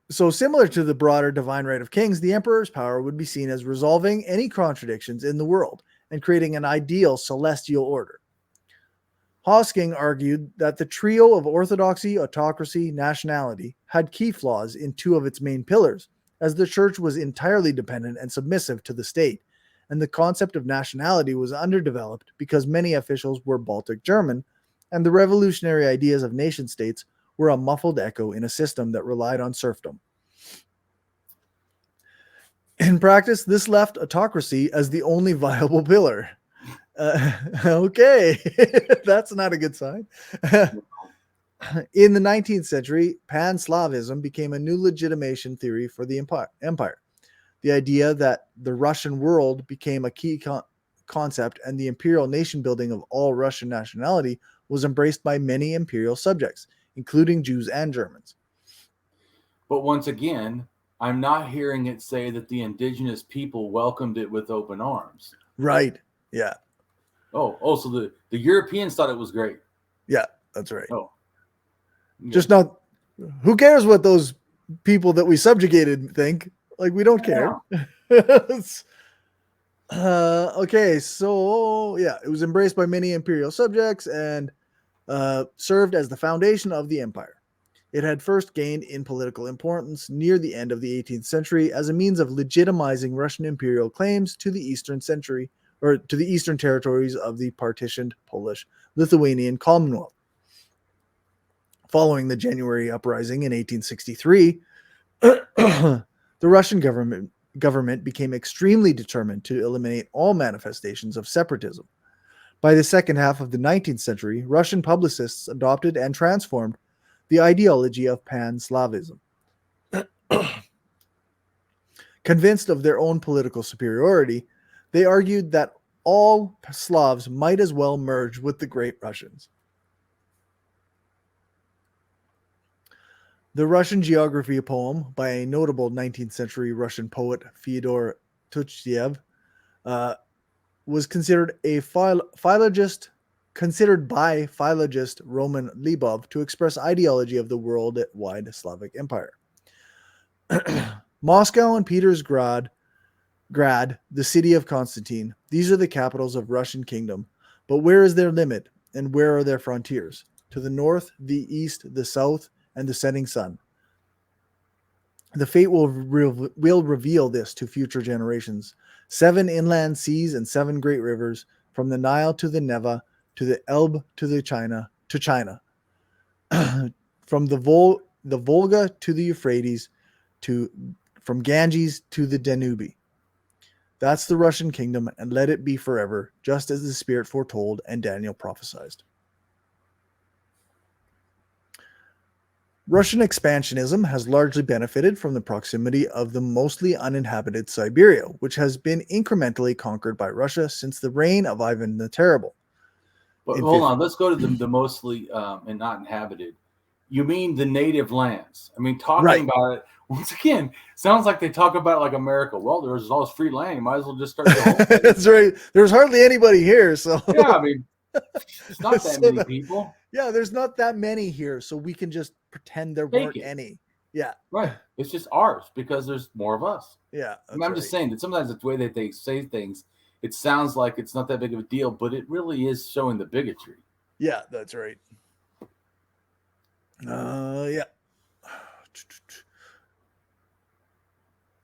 So similar to the broader divine right of kings, the emperor's power would be seen as resolving any contradictions in the world and creating an ideal celestial order. Hosking argued that the trio of orthodoxy, autocracy, nationality had key flaws in two of its main pillars, as the church was entirely dependent and submissive to the state, and the concept of nationality was underdeveloped because many officials were Baltic German, and the revolutionary ideas of nation states were a muffled echo in a system that relied on serfdom. In practice, this left autocracy as the only viable pillar. Okay, that's not a good sign. In the 19th century, Pan-Slavism became a new legitimation theory for the empire. The idea that the Russian world became a key concept and the imperial nation building of all Russian nationality was embraced by many imperial subjects, including Jews and Germans. But once again, I'm not hearing it say that the indigenous people welcomed it with open arms. Right. Yeah. Oh, so the Europeans thought it was great. Yeah, that's right. Oh. Yeah. Just not, who cares what those people that we subjugated think? Like, we don't care. Yeah. Okay, so yeah, it was embraced by many imperial subjects and served as the foundation of the empire. It had first gained in political importance near the end of the 18th century as a means of legitimizing Russian imperial claims to the eastern territories of the partitioned Polish-Lithuanian Commonwealth. Following the January uprising in 1863, the Russian government became extremely determined to eliminate all manifestations of separatism. By the second half of the 19th century, Russian publicists adopted and transformed the ideology of Pan-Slavism. Convinced of their own political superiority, they argued that all Slavs might as well merge with the Great Russians. The Russian Geography poem by a notable 19th century Russian poet, Fyodor Tuchiev, was considered by philologist Roman Lebov to express ideology of the worldwide Slavic empire. Moscow and Petersgrad, the city of Constantine, these are the capitals of Russian kingdom. But where is their limit and where are their frontiers? To the north, the east, the south, and the setting sun. The fate will reveal this to future generations. 7 inland seas and 7 great rivers, from the Nile to the Neva, to the Elbe to China. From the Volga to the Euphrates, from Ganges to the Danube. That's the Russian kingdom, and let it be forever, just as the Spirit foretold and Daniel prophesied. Russian expansionism has largely benefited from the proximity of the mostly uninhabited Siberia, which has been incrementally conquered by Russia since the reign of Ivan the Terrible. But hold on, let's go to the mostly and not inhabited. You mean the native lands? I mean, talking about it, once again, sounds like they talk about it like America. Well, there's all this free land. You might as well just start your home. That's right. There's hardly anybody here, so yeah, I mean, it's not that many people. Yeah, there's not that many here, so we can just pretend there weren't any. Yeah. Right. It's just ours because there's more of us. Yeah. I mean, I'm just saying that sometimes the way that they say things, it sounds like it's not that big of a deal, but it really is showing the bigotry. Yeah, that's right. Yeah.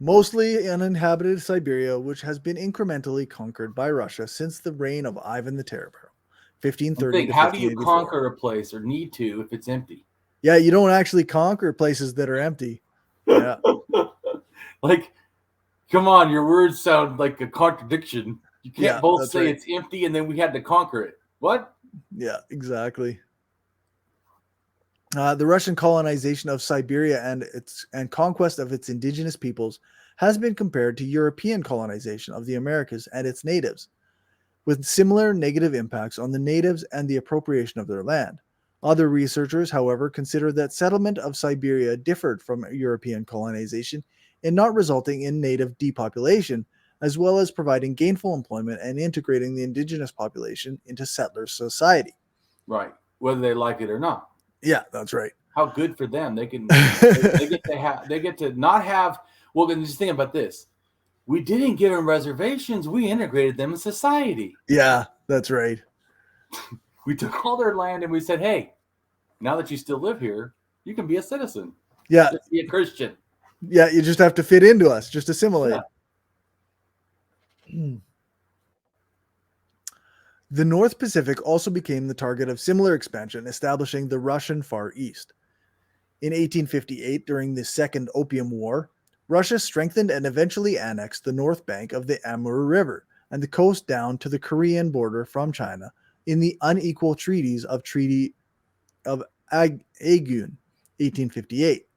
Mostly uninhabited Siberia, which has been incrementally conquered by Russia since the reign of Ivan the Terrible. 1530 to how do you 1584. conquer a place or need to if it's empty? Yeah, you don't actually conquer places that are empty. Yeah. Like, come on, your words sound like a contradiction. You can't both say it's empty and then we had to conquer it. What? Yeah, exactly. The Russian colonization of Siberia and conquest of its indigenous peoples has been compared to European colonization of the Americas and its natives, with similar negative impacts on the natives and the appropriation of their land. Other researchers, however, consider that settlement of Siberia differed from European colonization in not resulting in native depopulation, as well as providing gainful employment and integrating the indigenous population into settler society. Right, whether they like it or not. Yeah, that's right. How good for them. They get to not have. Well, then just think about this. We didn't give them reservations. We integrated them in society. Yeah, that's right. We took all their land and we said, hey, now that you still live here, you can be a citizen. Yeah. Just be a Christian. Yeah, you just have to fit into us, just assimilate. Yeah. The North Pacific also became the target of similar expansion, establishing the Russian Far East. In 1858, during the Second Opium War, Russia strengthened and eventually annexed the north bank of the Amur River and the coast down to the Korean border from China in the unequal treaties of Treaty of Agun, 1858,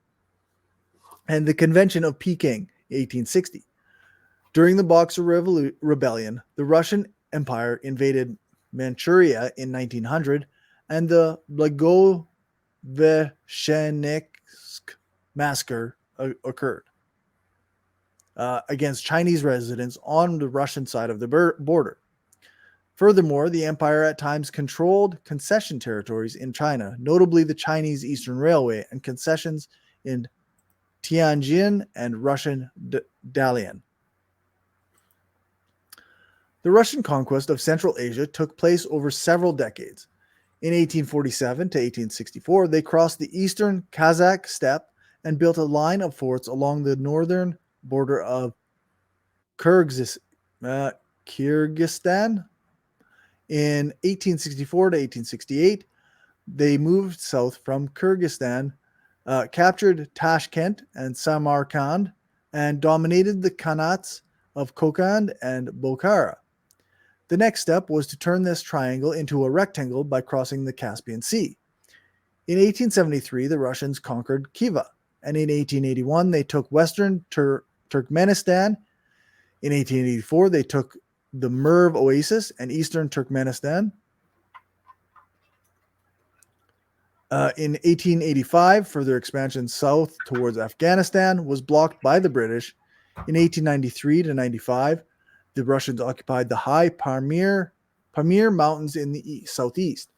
and the Convention of Peking, 1860. During the Boxer Rebellion, the Russian Empire invaded Manchuria in 1900, and the Blagoveshchensk massacre occurred against Chinese residents on the Russian side of the border. Furthermore, the empire at times controlled concession territories in China, notably the Chinese Eastern Railway and concessions in Tianjin and Russian Dalian. The Russian conquest of Central Asia took place over several decades. In 1847 to 1864, they crossed the eastern Kazakh steppe and built a line of forts along the northern border of Kyrgyzstan. In 1864 to 1868, they moved south from Kyrgyzstan, captured Tashkent and Samarkand, and dominated the Khanates of Kokand and Bokhara. The next step was to turn this triangle into a rectangle by crossing the Caspian Sea. In 1873, the Russians conquered Khiva, and in 1881, they took western Turkmenistan. In 1884, they took the Merv Oasis and eastern Turkmenistan. In 1885, further expansion south towards Afghanistan was blocked by the British. In 1893 to 95, the Russians occupied the high Pamir Mountains in the southeast.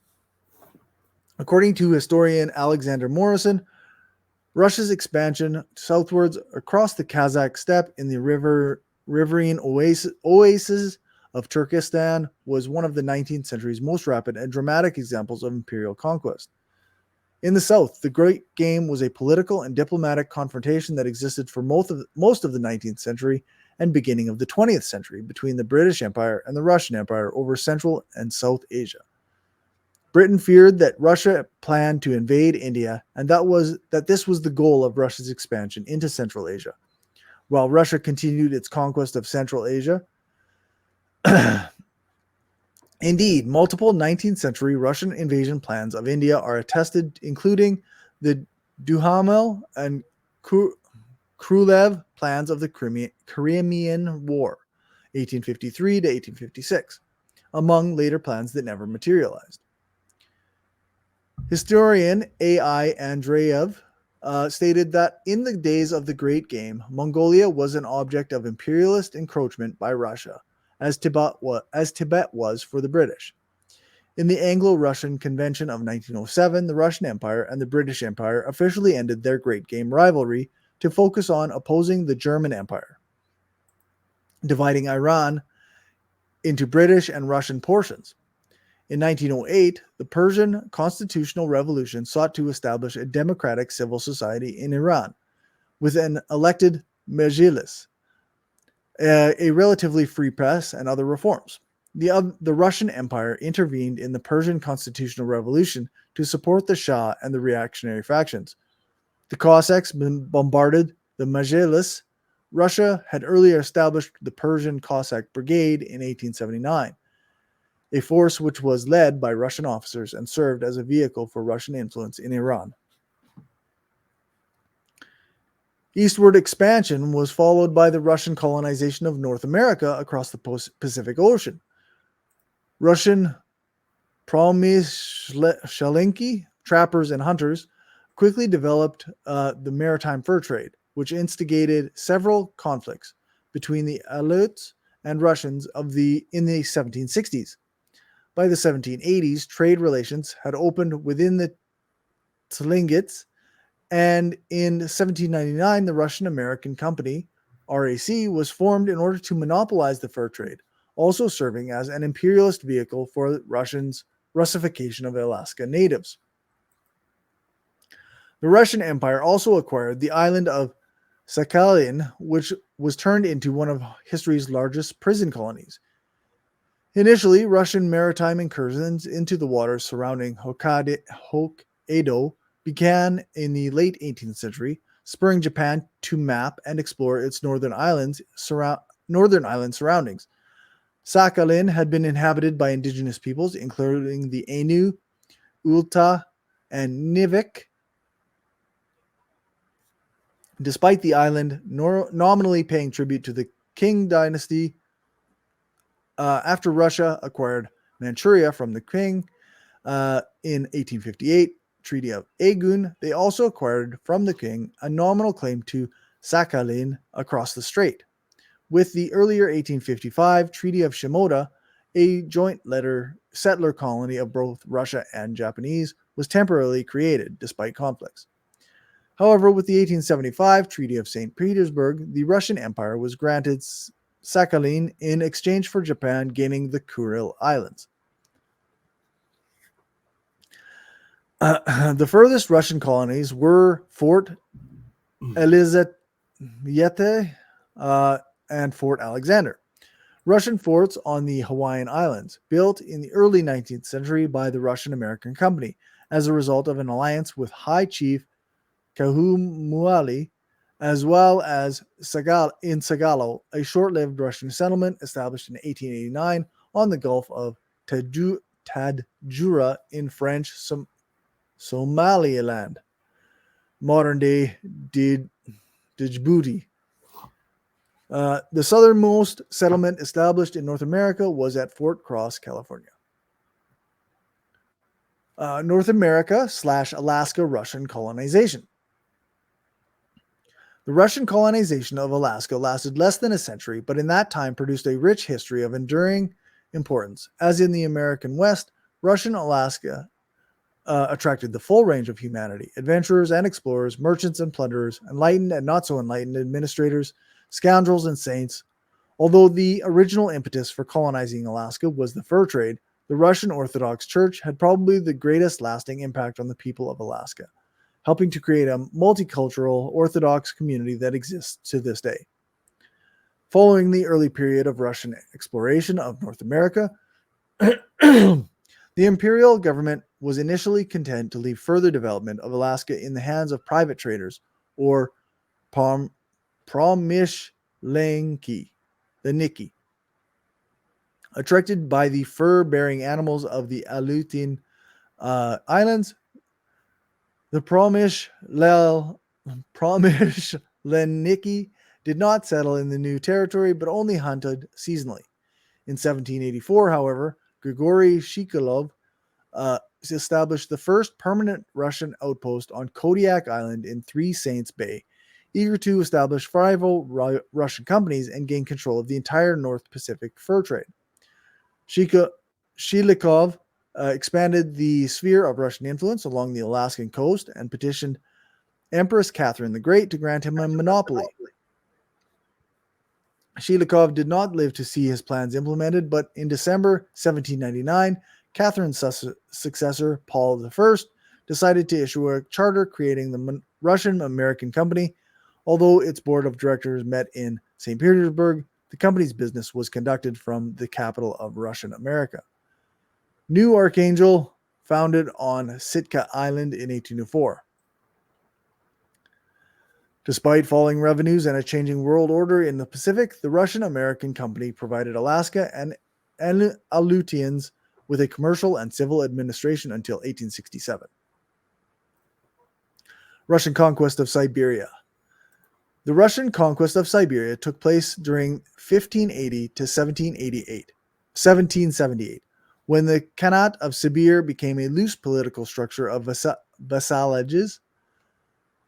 According to historian Alexander Morrison, Russia's expansion southwards across the Kazakh steppe in the riverine oases of Turkestan was one of the 19th century's most rapid and dramatic examples of imperial conquest. In the south, the Great Game was a political and diplomatic confrontation that existed for most of the 19th century and beginning of the 20th century between the British Empire and the Russian Empire over Central and South Asia. Britain feared that Russia planned to invade India, and that this was the goal of Russia's expansion into Central Asia. While Russia continued its conquest of Central Asia, indeed, multiple 19th century Russian invasion plans of India are attested, including the Duhamel and Kryulev plans of the Crimean War, 1853 to 1856, among later plans that never materialized. Historian A.I. Andreev stated that in the days of the Great Game, Mongolia was an object of imperialist encroachment by Russia, as Tibet was for the British. In the Anglo-Russian Convention of 1907, the Russian Empire and the British Empire officially ended their Great Game rivalry to focus on opposing the German Empire, dividing Iran into British and Russian portions. In 1908, the Persian Constitutional Revolution sought to establish a democratic civil society in Iran, with an elected Majlis, a relatively free press, and other reforms. The Russian Empire intervened in the Persian Constitutional Revolution to support the Shah and the reactionary factions. The Cossacks bombarded the Majlis. Russia had earlier established the Persian Cossack Brigade in 1879, a force which was led by Russian officers and served as a vehicle for Russian influence in Iran. Eastward expansion was followed by the Russian colonization of North America across the Pacific Ocean. Russian Promyshelinki, trappers and hunters, quickly developed the maritime fur trade, which instigated several conflicts between the Aleuts and Russians in the 1760s. By the 1780s, trade relations had opened within the Tlingits, and in 1799, the Russian-American Company, RAC, was formed in order to monopolize the fur trade, also serving as an imperialist vehicle for Russians' Russification of Alaska natives. The Russian Empire also acquired the island of Sakhalin, which was turned into one of history's largest prison colonies. Initially, Russian maritime incursions into the waters surrounding Hokkaido began in the late 18th century, spurring Japan to map and explore its northern island surroundings. Sakhalin had been inhabited by indigenous peoples, including the Ainu, Ulta, and Nivik. Despite the island nominally paying tribute to the Qing dynasty, after Russia acquired Manchuria from the Qing in 1858, Treaty of Agun, they also acquired from the Qing a nominal claim to Sakhalin across the strait. With the earlier 1855 Treaty of Shimoda, a joint settler colony of both Russia and Japanese was temporarily created, despite conflicts. However, with the 1875 Treaty of St. Petersburg, the Russian Empire was granted Sakhalin in exchange for Japan gaining the Kuril Islands. The furthest Russian colonies were Fort Elizaveta and Fort Alexander, Russian forts on the Hawaiian Islands, built in the early 19th century by the Russian-American Company as a result of an alliance with High Chief Kehoe, as well as in Sagalo, a short-lived Russian settlement established in 1889 on the Gulf of Tadjoura in French Somaliland, modern-day Djibouti. The southernmost settlement established in North America was at Fort Cross, California. North America / Alaska Russian colonization. The Russian colonization of Alaska lasted less than a century, but in that time produced a rich history of enduring importance. As in the American West, Russian Alaska attracted the full range of humanity: adventurers and explorers, merchants and plunderers, enlightened and not so enlightened administrators, scoundrels and saints. Although the original impetus for colonizing Alaska was the fur trade, the Russian Orthodox Church had probably the greatest lasting impact on the people of Alaska, helping to create a multicultural Orthodox community that exists to this day. Following the early period of Russian exploration of North America, the imperial government was initially content to leave further development of Alaska in the hands of private traders, or Promishlenki, the Niki. Attracted by the fur-bearing animals of the Aleutian Islands, the Promishlenki did not settle in the new territory, but only hunted seasonally. In 1784, however, Grigory Shikalov established the first permanent Russian outpost on Kodiak Island in Three Saints Bay, eager to establish rival Russian companies and gain control of the entire North Pacific fur trade. Shilikov expanded the sphere of Russian influence along the Alaskan coast and petitioned Empress Catherine the Great to grant him a monopoly. Shilikov did not live to see his plans implemented, but in December 1799, Catherine's successor, Paul I, decided to issue a charter creating the Russian-American Company. Although its board of directors met in St. Petersburg, the company's business was conducted from the capital of Russian America. New Archangel, founded on Sitka Island in 1804. Despite falling revenues and a changing world order in the Pacific, the Russian-American Company provided Alaska and Aleutians with a commercial and civil administration until 1867. Russian conquest of Siberia. The Russian conquest of Siberia took place during 1580 to 1778, when the Khanate of Sibir became a loose political structure of vassalages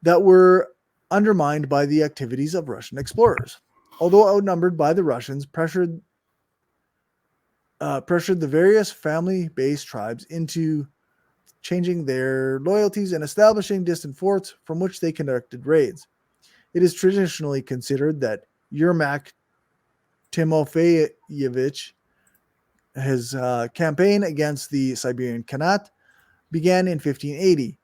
that were undermined by the activities of Russian explorers. Although outnumbered by the Russians, pressured the various family-based tribes into changing their loyalties and establishing distant forts from which they conducted raids. It is traditionally considered that Yermak Timofeyevich, his campaign against the Siberian Khanate, began in 1580.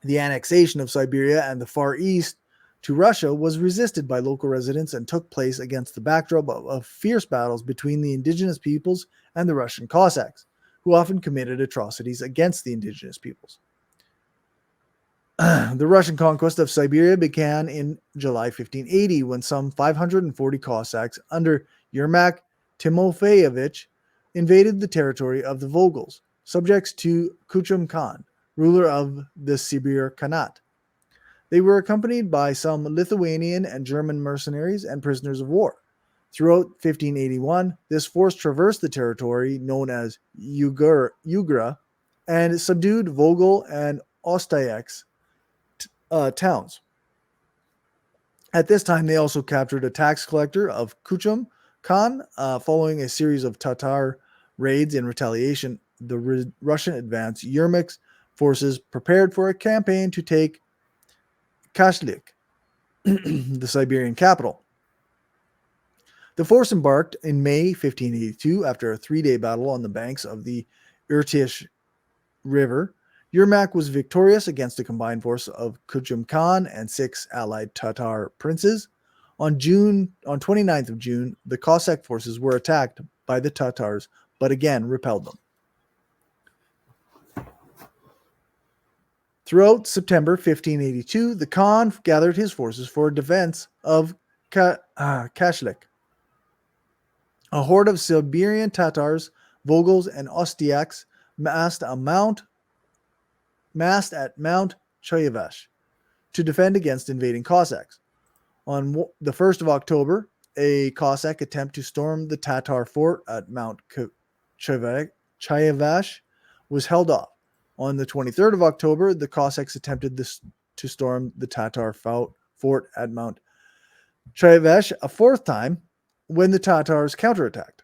The annexation of Siberia and the Far East to Russia was resisted by local residents and took place against the backdrop of fierce battles between the indigenous peoples and the Russian Cossacks, who often committed atrocities against the indigenous peoples. The Russian conquest of Siberia began in July 1580 when some 540 Cossacks under Yermak Timofeyevich invaded the territory of the Volgals, subjects to Kuchum Khan, ruler of the Siberian Khanate. They were accompanied by some Lithuanian and German mercenaries and prisoners of war. Throughout 1581, this force traversed the territory known as Yugra and subdued Volgal and Ostyax towns. At this time, they also captured a tax collector of Kuchum Khan. Following a series of Tatar raids in retaliation, the Russian advance Yermak's forces prepared for a campaign to take Kashlik, the Siberian capital. The force embarked in May 1582 after a 3-day battle on the banks of the Irtysh River. Yermak was victorious against a combined force of Kuchum Khan and 6 allied Tatar princes. On 29th of June, the Cossack forces were attacked by the Tatars, but again repelled them. Throughout September 1582, the Khan gathered his forces for a defense of Kashlik. A horde of Siberian Tatars, Volgals, and Ostyaks massed at Mount Choyevash to defend against invading Cossacks. On the 1st of October, a Cossack attempt to storm the Tatar fort at Mount Choyevash was held off. On the 23rd of October, the Cossacks attempted to storm the Tatar fort at Mount Choyevash a 4th time when the Tatars counterattacked.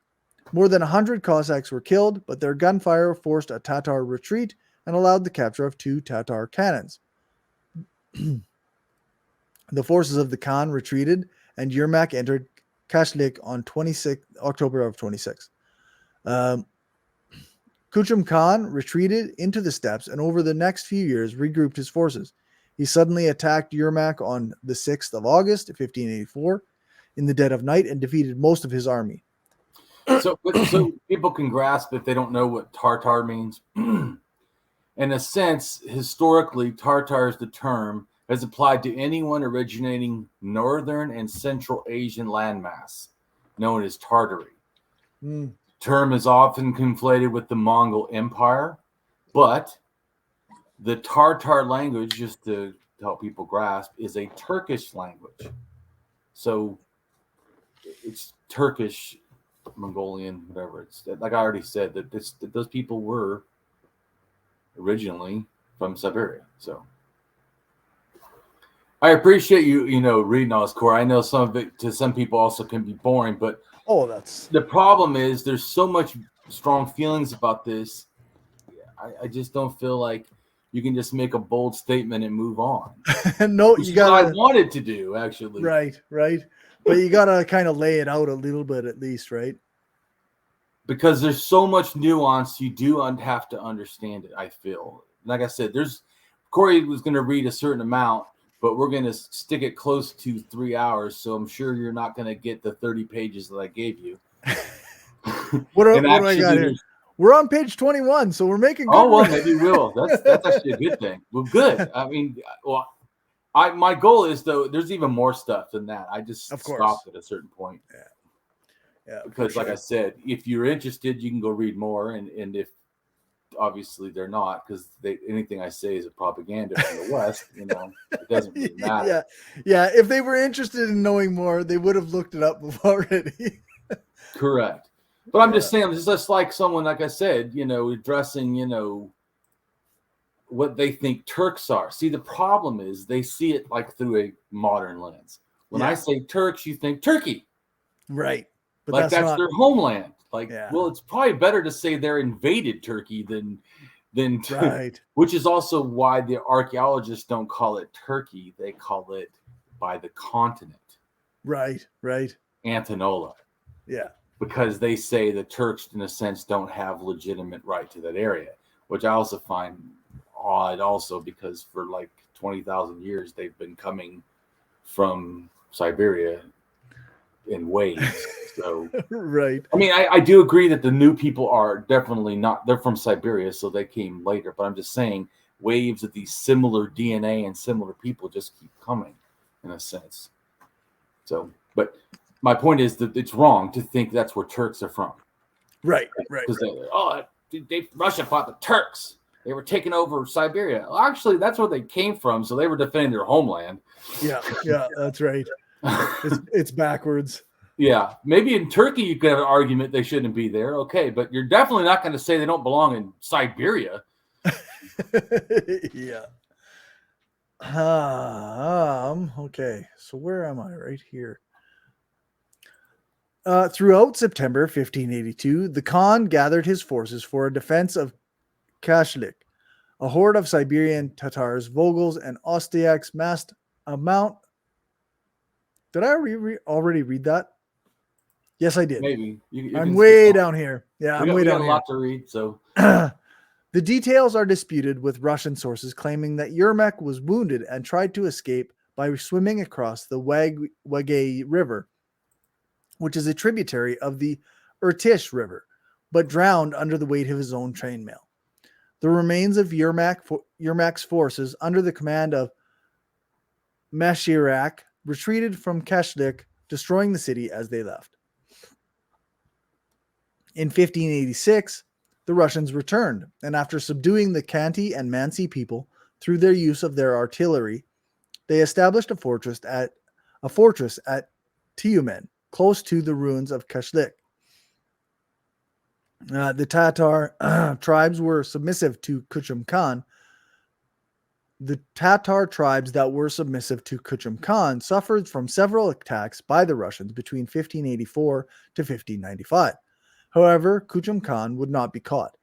More than 100 Cossacks were killed, but their gunfire forced a Tatar retreat and allowed the capture of 2 Tatar cannons. The forces of the Khan retreated, and Yermak entered Kashlik on October of 26. Kuchum Khan retreated into the steppes and over the next few years regrouped his forces. He suddenly attacked Yermak on the 6th of August, 1584, in the dead of night and defeated most of his army. So people can grasp if they don't know what Tartar means. In a sense, historically, Tartar is the term as applied to anyone originating Northern and Central Asian landmass, known as Tartary. The term is often conflated with the Mongol Empire, but the Tartar language, just to help people grasp, is a Turkish language. So it's Turkish, Mongolian, whatever. It's like I already said that those people were originally from Siberia. So I appreciate you reading all this, Cory. I know some of it to some people also can be boring, but the problem is there's so much strong feelings about this. I just don't feel like you can just make a bold statement and move on. No, you got. What I wanted to do, actually. Right. But you gotta kind of lay it out a little bit at least, right? Because there's so much nuance, you do have to understand it. I feel like I said, Cory was going to read a certain amount, but we're going to stick it close to 3 hours. So I'm sure you're not going to get the 30 pages that I gave you. What do I got here? We're on page 21, so we're making good. Oh, well, maybe we will. That's actually a good thing. Well, good. I mean, my goal is, though, there's even more stuff than that. I just stopped at a certain point. Yeah. Because, like I said, if you're interested, you can go read more. And if obviously they're not, because anything I say is a propaganda from the West, it doesn't really matter. Yeah. If they were interested in knowing more, they would have looked it up already. Correct. But I'm just saying, it's just like someone, like I said, addressing, what they think Turks are. See, the problem is they see it like through a modern lens. When I say Turks, you think Turkey. Right. But like that's their homeland. Well, it's probably better to say they're invaded Turkey than than Right. which is also why the archaeologists don't call it Turkey. They call it by the continent. Right. Antinola. Yeah. Because they say the Turks, in a sense, don't have legitimate right to that area, which I also find odd also because for like 20,000 years, they've been coming from Siberia in waves. So, Right. I mean, I do agree that the new people are definitely not, they're from Siberia, so they came later. But I'm just saying waves of these similar DNA and similar people just keep coming in a sense. So, but my point is that it's wrong to think that's where Turks are from. Right. Because Russia fought the Turks. They were taking over Siberia. Well, actually, that's where they came from, so they were defending their homeland. Yeah, that's right. It's backwards. Yeah, maybe in Turkey you could have an argument they shouldn't be there. Okay, but you're definitely not going to say they don't belong in Siberia. Yeah. Okay, so where am I? Right here. Throughout September 1582, the Khan gathered his forces for a defense of Kashlik. A horde of Siberian Tatars, Vogols, and Ostyaks massed a mount. Did I already read that? Yes, I did. Maybe. I'm way down here. Yeah, I'm way down here. We got a lot to read, so. The details are disputed, with Russian sources claiming that Yermak was wounded and tried to escape by swimming across the Wagay River, which is a tributary of the Irtysh River, but drowned under the weight of his own chainmail. The remains of Yermak's forces, under the command of Mashirak, retreated from Kashlik, destroying the city as they left. In 1586, the Russians returned, and after subduing the Khanty and Mansi people through their use of their artillery, they established a fortress at Tiumen, close to the ruins of Kashlik. The Tatar tribes were submissive to Kuchum Khan. The Tatar tribes that were submissive to Kuchum Khan suffered from several attacks by the Russians between 1584 to 1595. However, Kuchum Khan would not be caught.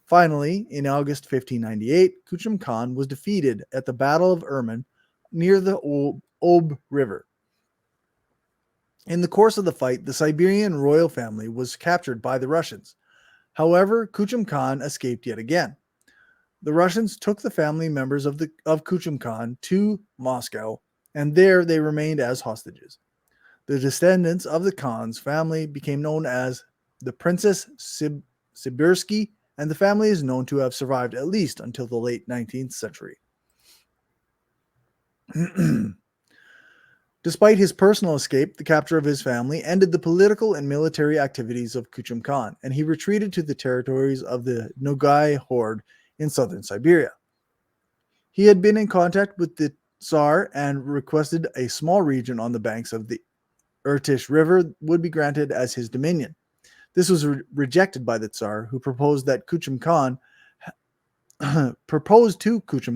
Finally, in August 1598, Kuchum Khan was defeated at the Battle of Erman near the Ob River. In the course of the fight, the Siberian royal family was captured by the Russians. However, Kuchum Khan escaped yet again. The Russians took the family members of Kuchum Khan to Moscow, and there they remained as hostages. The descendants of the Khan's family became known as the Princess Sibirsky, and the family is known to have survived at least until the late 19th century. Despite his personal escape, the capture of his family ended the political and military activities of Kuchum Khan, and he retreated to the territories of the Nogai horde in southern Siberia. He had been in contact with the Tsar and requested a small region on the banks of the Irtysh River would be granted as his dominion. This was rejected by the Tsar, who proposed to Kuchum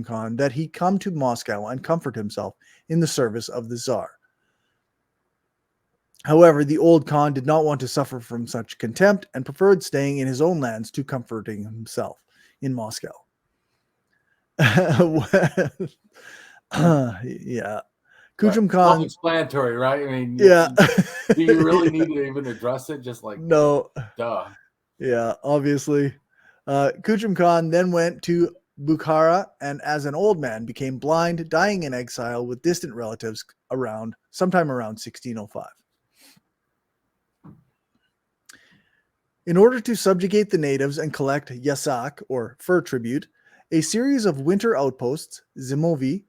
Khan that he come to Moscow and comfort himself in the service of the Tsar. However, the old Khan did not want to suffer from such contempt and preferred staying in his own lands to comforting himself in Moscow. Yeah. Kuchum Khan. Self-explanatory, right? I mean, yeah. Do you really need to even address it? Just like, no. Duh. Yeah, obviously. Kuchum Khan then went to Bukhara and, as an old man, became blind, dying in exile with distant relatives sometime around 1605. In order to subjugate the natives and collect yasak, or fur tribute, a series of winter outposts, zimovi,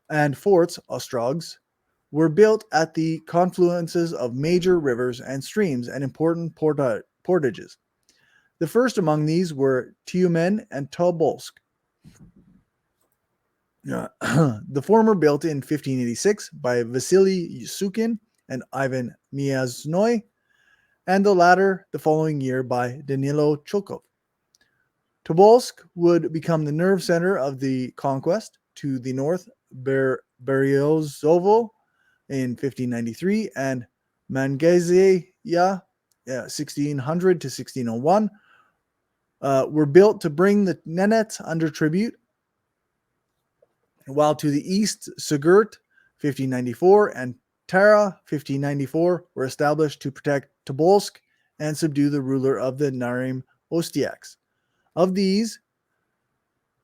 and forts, ostrogs, were built at the confluences of major rivers and streams and important portages. The first among these were Tiumen and Tobolsk. The former built in 1586 by Vasily Sukin and Ivan Miaznoy, and the latter the following year by Danilo Chulkov. Tobolsk would become the nerve center of the conquest. To the north, Beriozovo in 1593 and Mangazeya 1600 to 1601 were built to bring the Nenets under tribute, while to the east, Sigurt, 1594, and Tara, 1594, were established to protect Tobolsk and subdue the ruler of the Narim Ostiaks. Of these,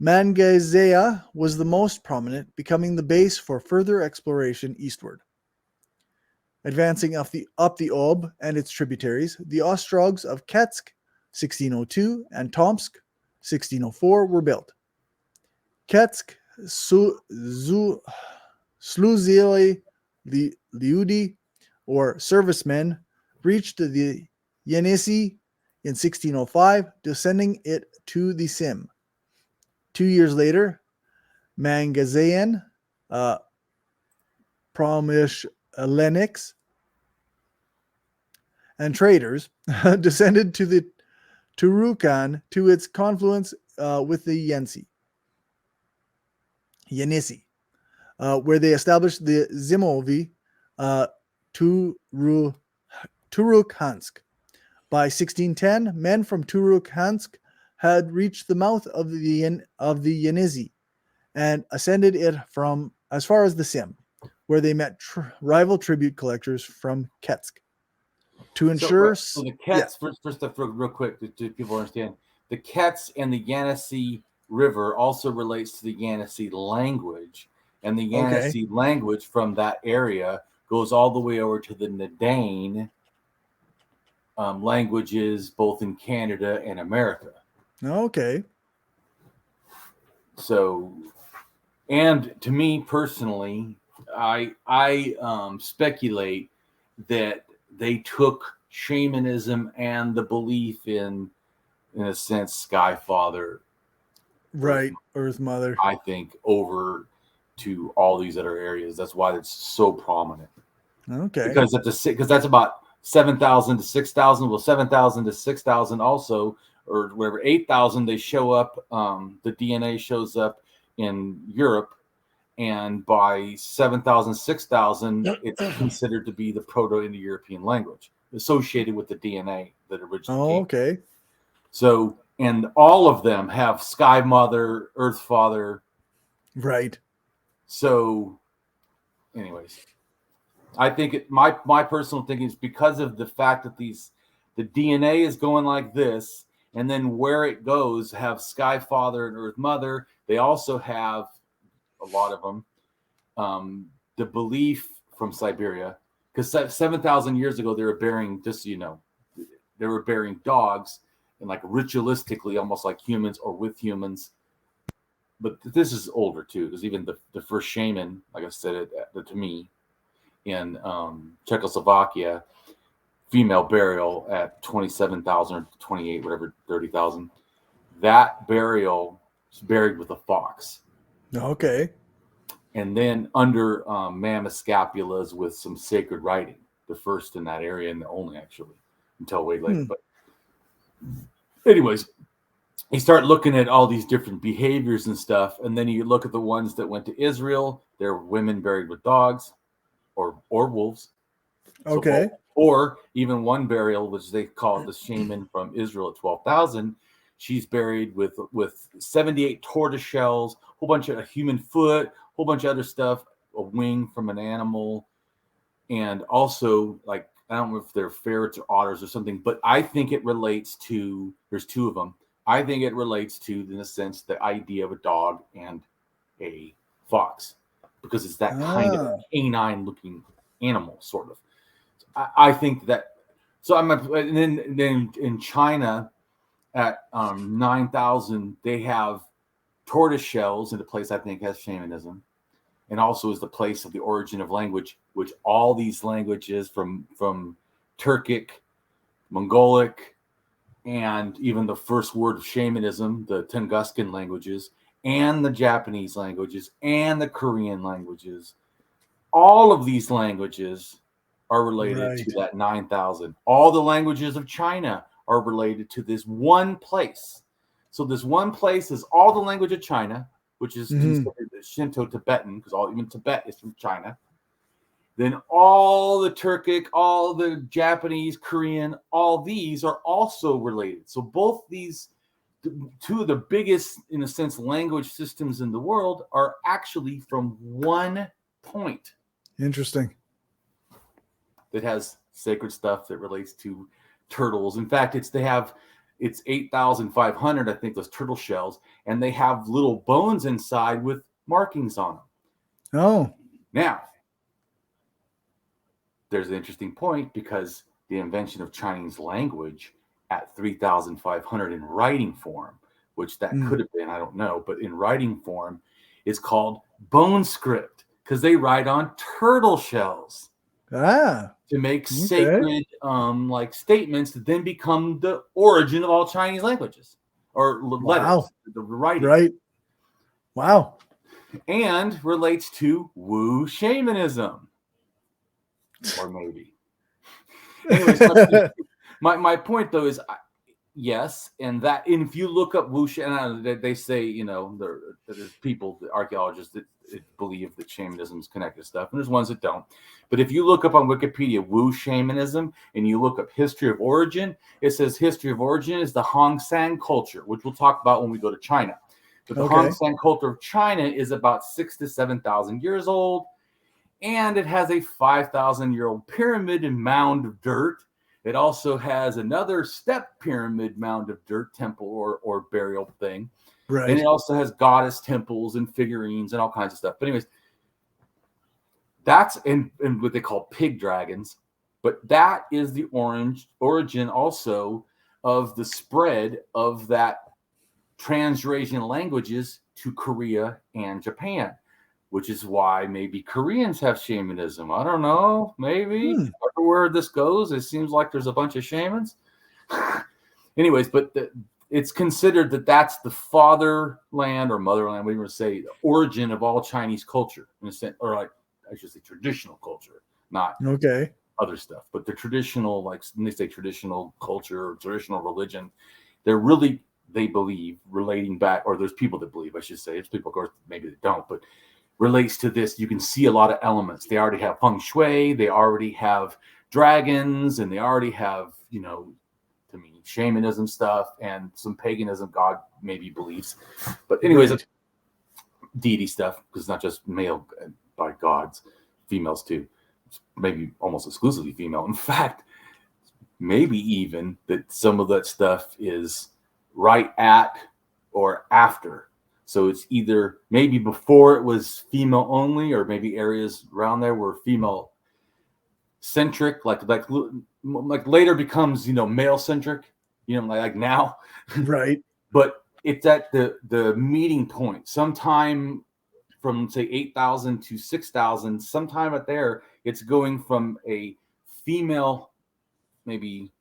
Mangazea was the most prominent, becoming the base for further exploration eastward. Advancing up the Ob and its tributaries, the Ostrogs of Ketsk, 1602, and Tomsk, 1604, were built. Ketsk, Sluzili Liudi, or servicemen, reached the Yenisei in 1605, descending it to the Sim. 2 years later, Mangazean, Promyshlenik, and traders descended to the Turukan to its confluence with the Yenisei, where they established the Zimovi Turukhansk. By 1610, men from Turukhansk had reached the mouth of the Yenisei and ascended it from as far as the Sim, where they met rival tribute collectors from Ketsk. To ensure, so the Ketz, first up, real quick, to people understand, the Ketz and the Yenisei River also relates to the Yenisei language, and the Yenisei language from that area goes all the way over to the Nedane languages, both in Canada and America. Okay. So, and to me personally, I speculate that they took shamanism and the belief in a sense, Skyfather, right, Earth Mother, I think, over to all these other areas. That's why it's so prominent. Okay. Because that's about 7,000 to 6,000. Well, 7,000 to 6,000 also, or whatever, 8,000. They show up. The DNA shows up in Europe, and by 7,000, 6,000, it's considered to be the Proto-Indo-European language associated with the DNA that originally came. Okay. So, and all of them have Sky Mother, Earth Father. Right. So, anyways, I think my personal thinking is because of the fact that the DNA is going like this, and then where it goes have Sky Father and Earth Mother. They also have a lot of them the belief from Siberia, because 7,000 years ago they were burying, just so you know, they were burying dogs and like ritualistically, almost like humans or with humans. But this is older too, because even the first shaman, like I said, to me, in Czechoslovakia, female burial at 27,000 or 28, whatever, 30,000. That burial is buried with a fox. Okay. And then under mammoth scapulas with some sacred writing, the first in that area and the only actually until way later. But anyways, you start looking at all these different behaviors and stuff, and then you look at the ones that went to Israel. They're women buried with dogs or wolves. Okay. So, or even one burial, which they call the shaman from Israel at 12,000. She's buried with 78 tortoise shells, a whole bunch of a human foot, a whole bunch of other stuff, a wing from an animal, and also like I don't know if they're ferrets or otters or something, but I think it relates to. There's two of them. I think it relates to, in a sense, the idea of a dog and a fox, because it's that kind of canine-looking animal, sort of. I think that. So and then in China at 9,000, they have tortoise shells in the place I think has shamanism, and also is the place of the origin of language, which all these languages from Turkic, Mongolic, and even the first word of shamanism, the Tunguskan languages, and the Japanese languages, and the Korean languages, all of these languages are related to that 9,000. All the languages of China are related to this one place. So this one place is all the language of China, which is considered the Shinto-Tibetan, because even Tibet is from China. Then all the Turkic, all the Japanese, Korean, all these are also related. So both these two of the biggest, in a sense, language systems in the world are actually from one point. Interesting. That has sacred stuff that relates to turtles. In fact, it's 8,500, I think, those turtle shells, and they have little bones inside with markings on them. Oh. Now, there's an interesting point, because the invention of Chinese language at 3,500 in writing form, which that could have been, I don't know, but in writing form, is called bone script, because they write on turtle shells. To make sacred like statements that then become the origin of all Chinese languages or letters, the writing. Right. Wow. And relates to Wu shamanism. Or maybe. Anyways, my point though is yes, and if you look up Wu shamanism, they say, there's people, the archaeologists that believe that shamanism is connected to stuff, and there's ones that don't. But if you look up on Wikipedia Wu shamanism and you look up history of origin, it says history of origin is the Hongshan culture, which we'll talk about when we go to China. But the Hongshan culture of China is about 6,000 to 7,000 years old, and it has a 5,000-year-old pyramid and mound of dirt. It also has another step pyramid mound of dirt, temple or burial thing. Right. And it also has goddess temples and figurines and all kinds of stuff. But anyways, that's in what they call pig dragons. But that is the origin also of the spread of that Trans-Eurasian languages to Korea and Japan, which is why maybe Koreans have shamanism. I don't know. Maybe. Where this goes, it seems like there's a bunch of shamans. Anyways, but it's considered that that's the fatherland or motherland, whatever you want to say, the origin of all Chinese culture, in a sense, or like I should say traditional culture, not other stuff, but the traditional, like when they say traditional culture or traditional religion, they believe relating back, or there's people that believe, I should say, it's people, of course, maybe they don't, but relates to this. You can see a lot of elements. They already have feng shui, they already have dragons, and they already have, to me, shamanism stuff and some paganism, God maybe beliefs. But anyways, deity stuff, because it's not just male by gods, females too. It's maybe almost exclusively female. In fact, maybe even that some of that stuff is right at or after. So it's either maybe before it was female only, or maybe areas around there were female centric, like later becomes, male centric, like now. Right. But it's at the meeting point, sometime from say 8,000 to 6,000, sometime at there, it's going from a female, maybe,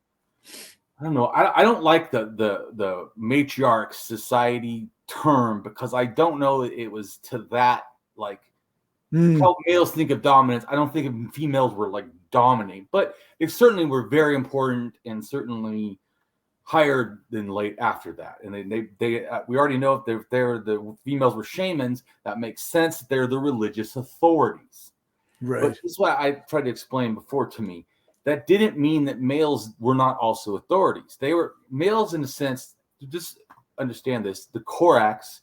I don't know. I don't like the matriarch society term, because I don't know it was to that, like how males think of dominance. I don't think females were like dominating, but they certainly were very important and certainly higher than late after that. And they we already know if they're the females were shamans, that makes sense. They're the religious authorities. Right. But this is what I tried to explain before. To me, that didn't mean that males were not also authorities. They were males in a sense. Just understand this: the Koraks,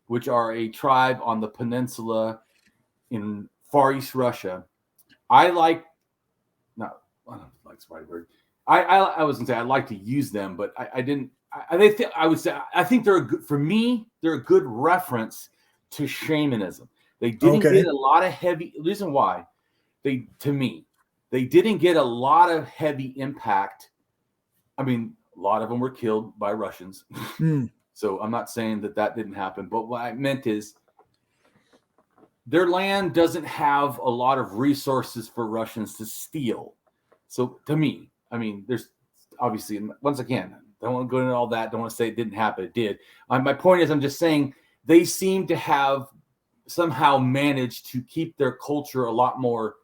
which are a tribe on the peninsula in Far East Russia. I don't know if the right word. I was gonna say I like to use them, but I didn't. I would say I think they're a good reference to shamanism. They didn't get a lot of heavy. The reason why they didn't get a lot of heavy impact. I mean, a lot of them were killed by Russians. So I'm not saying that didn't happen, but what I meant is their land doesn't have a lot of resources for Russians to steal. So to me, I mean, there's obviously, once again, don't want to go into all that. Don't want to say it didn't happen. It did. My point is, I'm just saying they seem to have somehow managed to keep their culture a lot more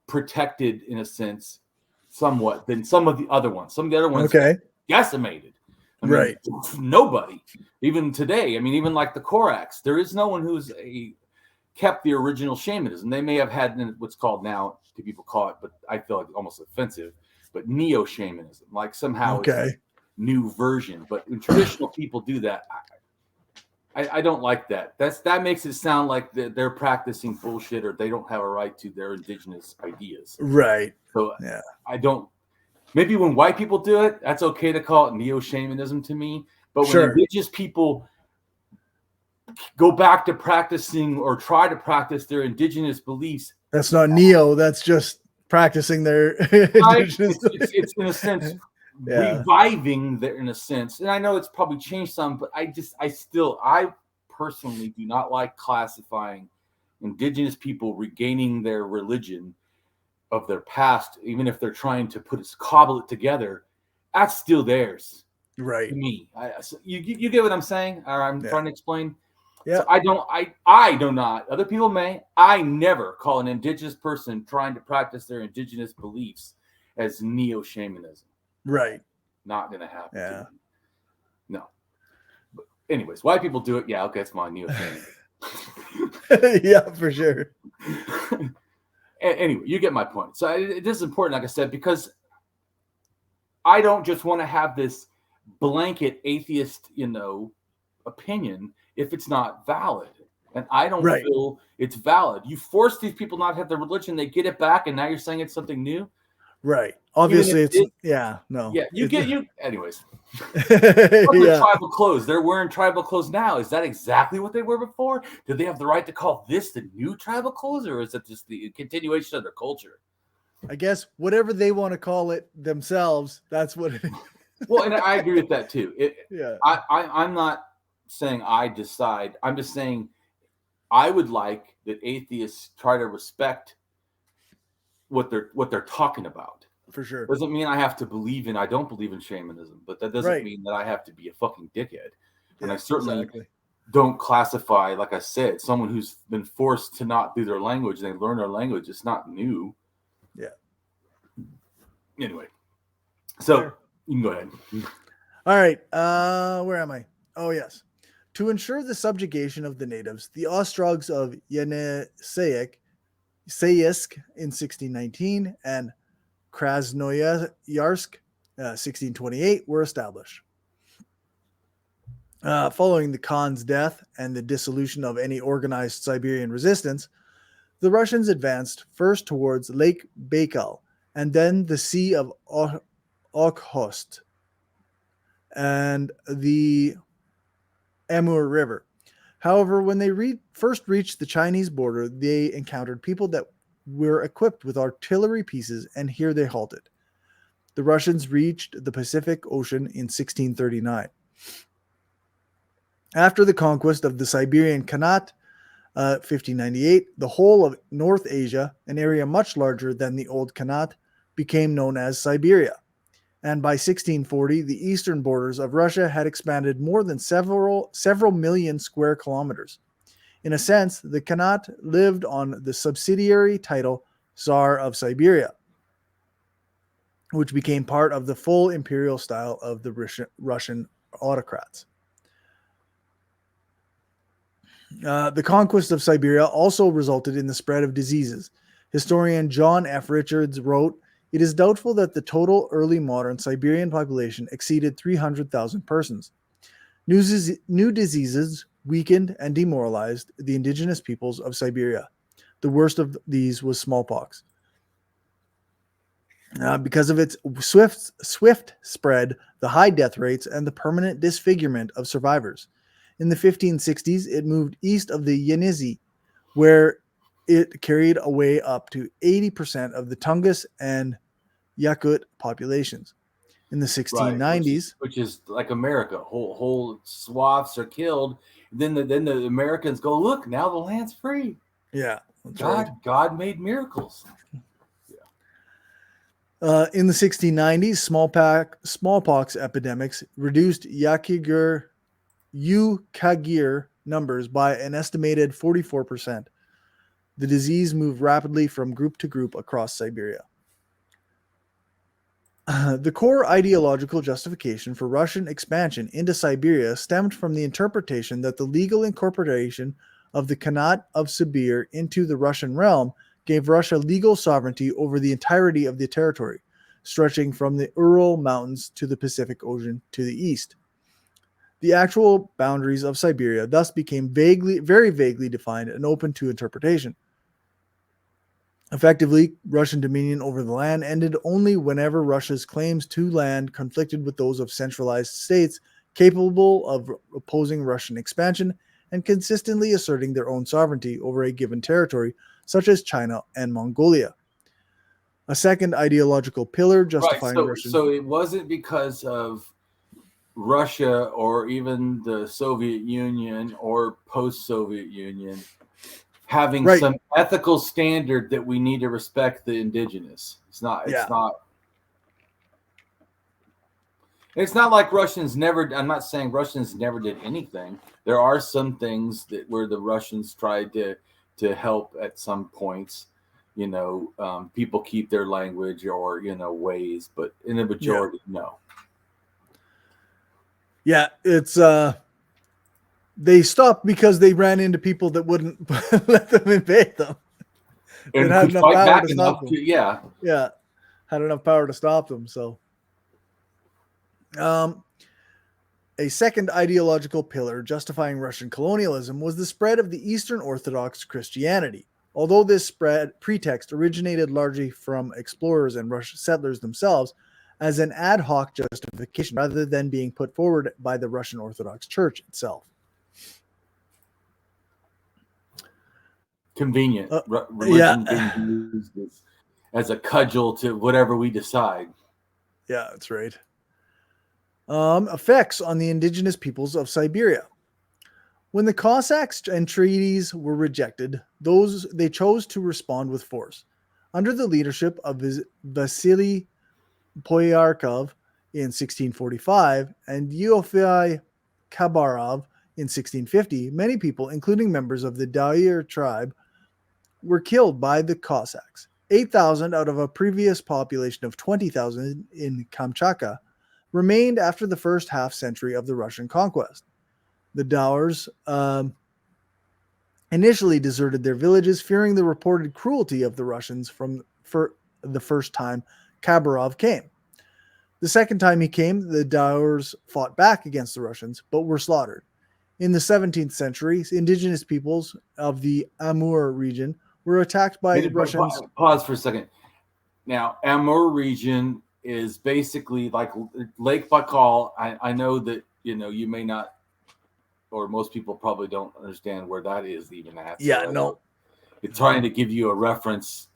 protected, in a sense, somewhat, than some of the other ones. Some of the other ones decimated. I mean, nobody, even today. I mean, even like the Koraks, there is no one who's kept the original shamanism. They may have had what's called now, people call it, but I feel like almost offensive, but neo-shamanism. Like somehow new version. But when traditional people do that, I don't like that. That makes it sound like they're practicing bullshit, or they don't have a right to their indigenous ideas. Right. So yeah, I don't. Maybe when white people do it, that's okay to call it neo-shamanism to me. But when indigenous people go back to practicing or try to practice their indigenous beliefs, that's not neo. That's just practicing their indigenous. It's in a sense reviving there in a sense. And I know it's probably changed some, but I personally do not like classifying indigenous people regaining their religion of their past, even if they're trying to cobble it together. That's still theirs, right? To me, you get what I'm saying? Or I'm trying to explain. Yeah, so I do not. Other people may. I never call an indigenous person trying to practice their indigenous beliefs as neo-shamanism. Right. Not gonna happen. Yeah. No. But anyways, white people do it. Yeah, okay, it's my neo-shamanism. Yeah, for sure. Anyway, you get my point. So it is important, like I said, because I don't just want to have this blanket atheist, opinion if it's not valid. And I don't feel it's valid. You force these people not to have their religion, they get it back, and now you're saying it's something new? Right. Obviously, no. Yeah, anyways. The tribal clothes. They're wearing tribal clothes now. Is that exactly what they were before? Do they have the right to call this the new tribal clothes, or is it just the continuation of their culture? I guess whatever they want to call it themselves, that's what it is. Well, and I agree with that too. I'm not saying I decide. I'm just saying I would like that atheists try to respect what they're talking about. For sure. Doesn't mean I don't believe in shamanism, but that doesn't mean that I have to be a fucking dickhead. And I certainly don't classify, like I said, someone who's been forced to not do their language, they learn their language. It's not new. Yeah. Anyway, so you can go ahead. All right. Where am I? Oh, yes. To ensure the subjugation of the natives, the Ostrogs of Yeniseisk in 1619 and Krasnoyarsk 1628 were established. Following the Khan's death and the dissolution of any organized Siberian resistance, the Russians advanced first towards Lake Baikal and then the Sea of Okhotsk and the Amur River. However, when they first reached the Chinese border, they encountered people that were equipped with artillery pieces, and here they halted. The Russians reached the Pacific Ocean in 1639. After the conquest of the Siberian Khanate, 1598, the whole of North Asia, an area much larger than the old Khanate, became known as Siberia. And by 1640, the eastern borders of Russia had expanded more than several million square kilometers. In a sense, the Khanate lived on the subsidiary title Tsar of Siberia, which became part of the full imperial style of the Russian autocrats. The conquest of Siberia also resulted in the spread of diseases. Historian John F. Richards wrote, "It is doubtful that the total early modern Siberian population exceeded 300,000 persons. New diseases weakened and demoralized the indigenous peoples of Siberia. The worst of these was smallpox. Because of its swift spread, the high death rates, and the permanent disfigurement of survivors. In the 1560s, it moved east of the Yenisei, where it carried away up to 80% of the Tungus and Yakut populations. In the 1690s, which is like America, whole swaths are killed. Then the Americans go, look, now the land's free. Yeah, God made miracles. In the 1690s, smallpox epidemics reduced Yakagir numbers by an estimated 44%. The disease moved rapidly from group to group across Siberia. The core ideological justification for Russian expansion into Siberia stemmed from the interpretation that the legal incorporation of the Khanate of Sibir into the Russian realm gave Russia legal sovereignty over the entirety of the territory. stretching from the Ural Mountains to the Pacific Ocean to the east. The actual boundaries of Siberia thus became very vaguely defined and open to interpretation. Effectively, Russian dominion over the land ended only whenever Russia's claims to land conflicted with those of centralized states capable of opposing Russian expansion and consistently asserting their own sovereignty over a given territory, such as China and Mongolia. A second ideological pillar justifying Russian... So it wasn't because of Russia or even the Soviet Union or post-Soviet Union having some ethical standard that we need to respect the indigenous. It's not like Russians never, I'm not saying Russians never did anything. There are some things that where the Russians tried to help at some points, people keep their language or, ways, but in the majority, no. Yeah, it's they stopped because they ran into people that wouldn't let them invade them. And had enough power to stop them. Yeah, had enough power to stop them. So, a second ideological pillar justifying Russian colonialism was the spread of the Eastern Orthodox Christianity. Although this pretext originated largely from explorers and Russian settlers themselves as an ad hoc justification rather than being put forward by the Russian Orthodox Church itself. Convenient. Religion being used as a cudgel to whatever we decide. Yeah, that's right. Effects on the indigenous peoples of Siberia. When the Cossacks and treaties were rejected, they chose to respond with force. Under the leadership of Vasily Poyarkov in 1645 and Yofei Khabarov in 1650, many people, including members of the Dair tribe, were killed by the Cossacks. 8,000 out of a previous population of 20,000 in Kamchatka remained after the first half-century of the Russian conquest. The Dairs initially deserted their villages, fearing the reported cruelty of the Russians for the first time Khabarov came. The second time he came, the Dairs fought back against the Russians, but were slaughtered. In the 17th century, indigenous peoples of the Amur region were attacked by Russians. Pause for a second. Now, Amur region is basically like Lake Baikal. I know that, you may not, or most people probably don't understand where that is even at. Yeah, so no. It's trying to give you a reference.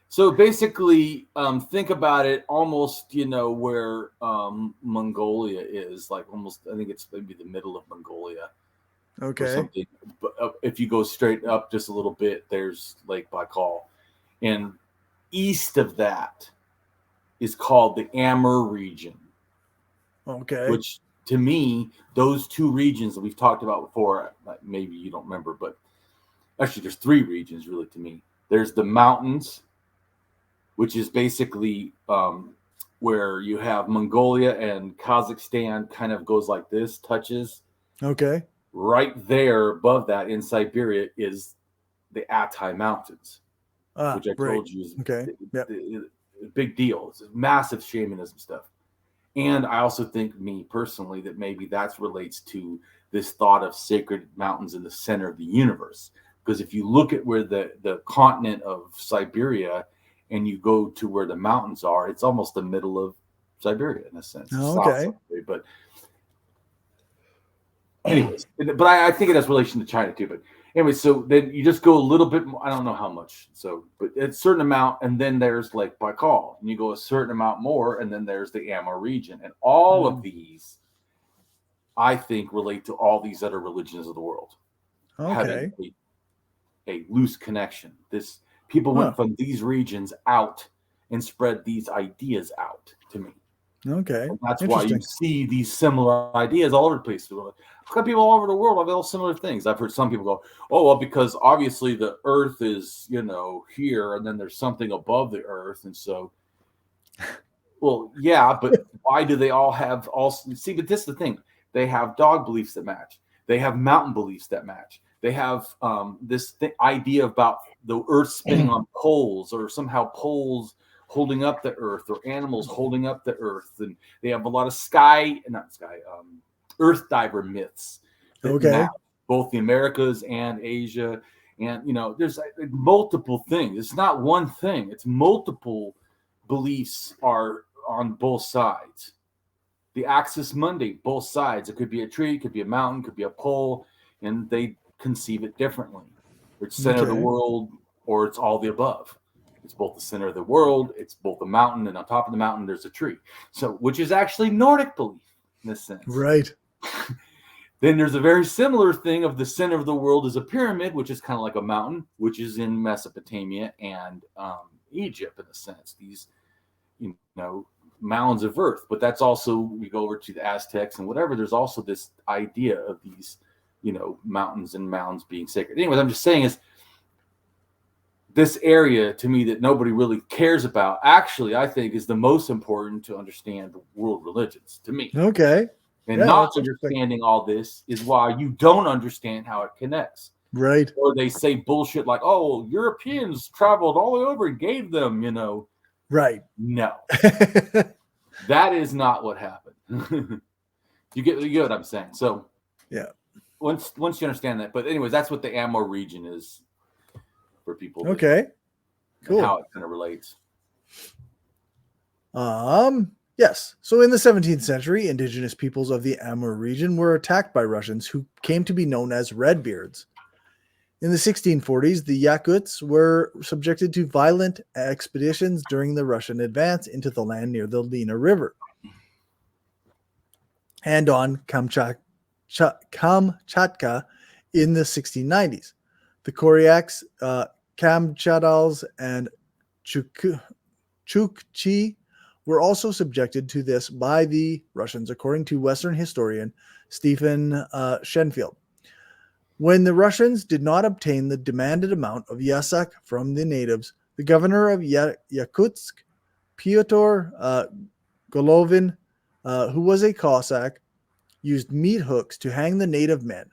So basically, think about it almost, where Mongolia is, like almost, I think it's maybe the middle of Mongolia. Okay. Or something. But if you go straight up just a little bit, there's Lake Baikal. And east of that is called the Amur region. Okay. Which, to me, those two regions that we've talked about before, maybe you don't remember, but actually there's three regions really to me. There's the mountains, which is basically where you have Mongolia and Kazakhstan kind of goes like this, touches. Okay. Right there above that in Siberia is the Altai Mountains, which I told you is a big deal. It's a massive shamanism stuff. And I also think, me personally, that maybe that relates to this thought of sacred mountains in the center of the universe. Because if you look at where the continent of Siberia and you go to where the mountains are, it's almost the middle of Siberia in a sense. Okay. But anyways, but I think it has relation to China too. But anyway, so then you just go a little bit more, I don't know how much. So, but it's a certain amount, and then there's Lake Baikal, and you go a certain amount more, and then there's the Amur region. And all of these, I think, relate to all these other religions of the world. Okay. Having a loose connection. People went from these regions out and spread these ideas out to me. Okay. And that's why you see these similar ideas all over the place. I've got people all over the world have all similar things. I've heard some people go, oh, well, because obviously the earth is, here, and then there's something above the earth. And so, well, yeah, but why do they all see, but this is the thing. They have dog beliefs that match. They have mountain beliefs that match. They have this idea about the earth spinning on poles, or somehow poles holding up the earth, or animals holding up the earth. And they have a lot of earth diver myths that map both the Americas and Asia. And, there's multiple things. It's not one thing. It's multiple beliefs are on both sides. The Axis Mundi, both sides. It could be a tree, it could be a mountain, it could be a pole, and they conceive it differently. It's center of the world, or it's all the above. It's both the center of the world, it's both a mountain, and on top of the mountain there's a tree. So, which is actually Nordic belief in this sense. Right. Then there's a very similar thing of the center of the world is a pyramid, which is kind of like a mountain, which is in Mesopotamia and Egypt in a sense. These, mounds of earth. But that's also, we go over to the Aztecs and whatever, there's also this idea of these, mountains and mounds being sacred. Anyways, I'm just saying is this area to me that nobody really cares about, actually, I think is the most important to understand the world religions to me. Okay. And not understanding all this is why you don't understand how it connects. Right. Or they say bullshit like, oh, Europeans traveled all the way over and gave them, Right. No. That is not what happened. You get what I'm saying? So yeah. Once you understand that. But anyways, that's what the Amur region is for people. Okay. Cool. How it kind of relates. Yes. So in the 17th century, indigenous peoples of the Amur region were attacked by Russians who came to be known as Redbeards. In the 1640s, the Yakuts were subjected to violent expeditions during the Russian advance into the land near the Lena River and on Kamchatka in the 1690s. The Koryaks, Kamchadals, and Chukchi were also subjected to this by the Russians, according to Western historian Stephen Shenfield. When the Russians did not obtain the demanded amount of yasak from the natives, the governor of Yakutsk, Pyotr Golovin, who was a Cossack, used meat hooks to hang the native men.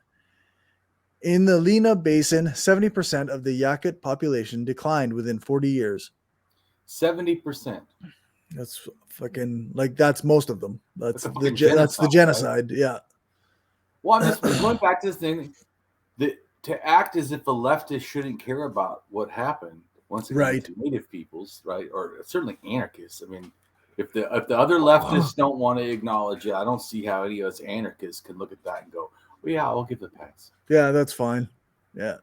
In the Lena Basin, 70% of the Yakut population declined within 40 years. 70%. That's fucking, that's most of them. That's the genocide. Right? Yeah. Well, I'm just going back to this thing that to act as if the leftists shouldn't care about what happened once again to native peoples, right? Or certainly anarchists. I mean, if the other leftists don't want to acknowledge it, I don't see how any of us anarchists can look at that and go, well, yeah, I'll give the pass. Yeah, that's fine. Yeah.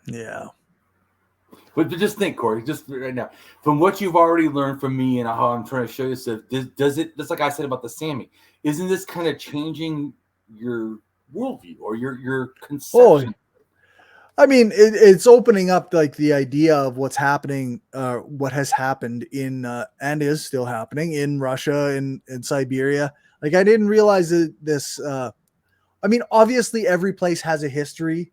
Yeah. But just think, Cory, just right now, from what you've already learned from me and how I'm trying to show you stuff, does it, just like I said about the Sami, isn't this kind of changing your worldview or your conception? I mean, it's opening up the idea of what's happening, what has happened in and is still happening in Russia and in Siberia. I didn't realize that this. I mean, obviously, every place has a history,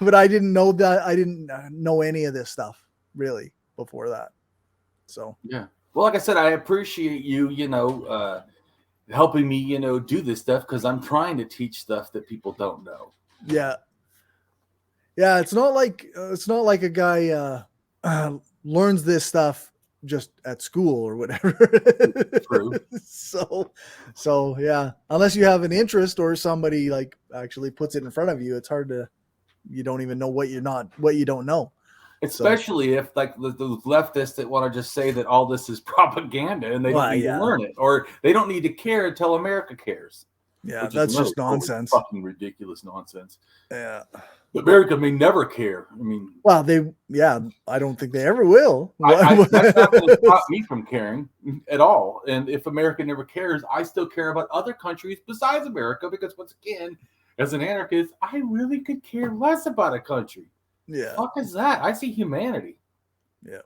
but I didn't know that. I didn't know any of this stuff really before that. So yeah. Well, like I said, I appreciate you. Helping me, do this stuff because I'm trying to teach stuff that people don't know. Yeah. Yeah, it's not like a guy learns this stuff just at school or whatever. True. So yeah, unless you have an interest or somebody actually puts it in front of you, it's hard to. You don't even know what you don't know. Especially if those leftists that want to just say that all this is propaganda and they don't need to learn it, or they don't need to care until America cares. Yeah, that's just nonsense. Fucking ridiculous nonsense. Yeah. America may never care. I mean, well, I don't think they ever will. That's not going to stop me from caring at all. And if America never cares, I still care about other countries besides America because, once again, as an anarchist, I really could care less about a country. Yeah. Fuck is that? I see humanity. Yeah.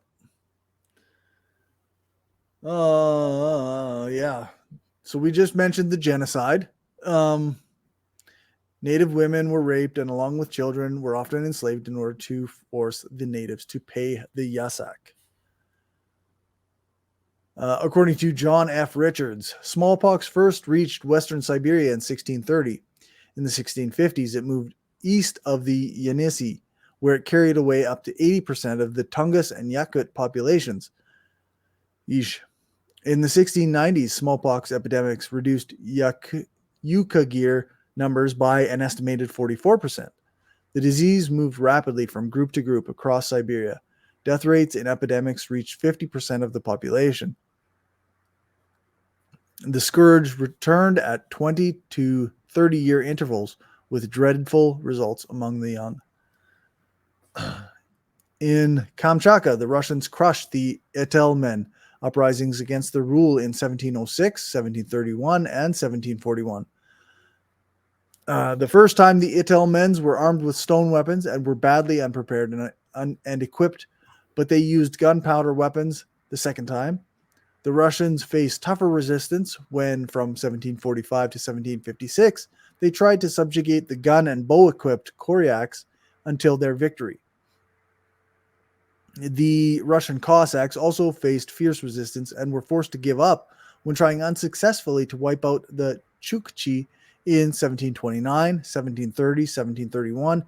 Yeah. So we just mentioned the genocide. Native women were raped and, along with children, were often enslaved in order to force the natives to pay the yasak. According to John F. Richards, smallpox first reached Western Siberia in 1630. In the 1650s, it moved east of the Yenisei, where it carried away up to 80% of the Tungus and Yakut populations. Yeesh. In the 1690s, smallpox epidemics reduced Yukagir numbers by an estimated 44%. The disease moved rapidly from group to group across Siberia. Death rates in epidemics reached 50% of the population. The scourge returned at 20 to 30-year intervals with dreadful results among the young. In Kamchatka, the Russians crushed the Etel men, uprisings against their rule in 1706, 1731, and 1741. The first time the Etel men were armed with stone weapons and were badly unprepared and equipped, but they used gunpowder weapons the second time. The Russians faced tougher resistance when, from 1745 to 1756, they tried to subjugate the gun and bow-equipped Koryaks until their victory. The Russian Cossacks also faced fierce resistance and were forced to give up when trying unsuccessfully to wipe out the Chukchi in 1729, 1730, 1731,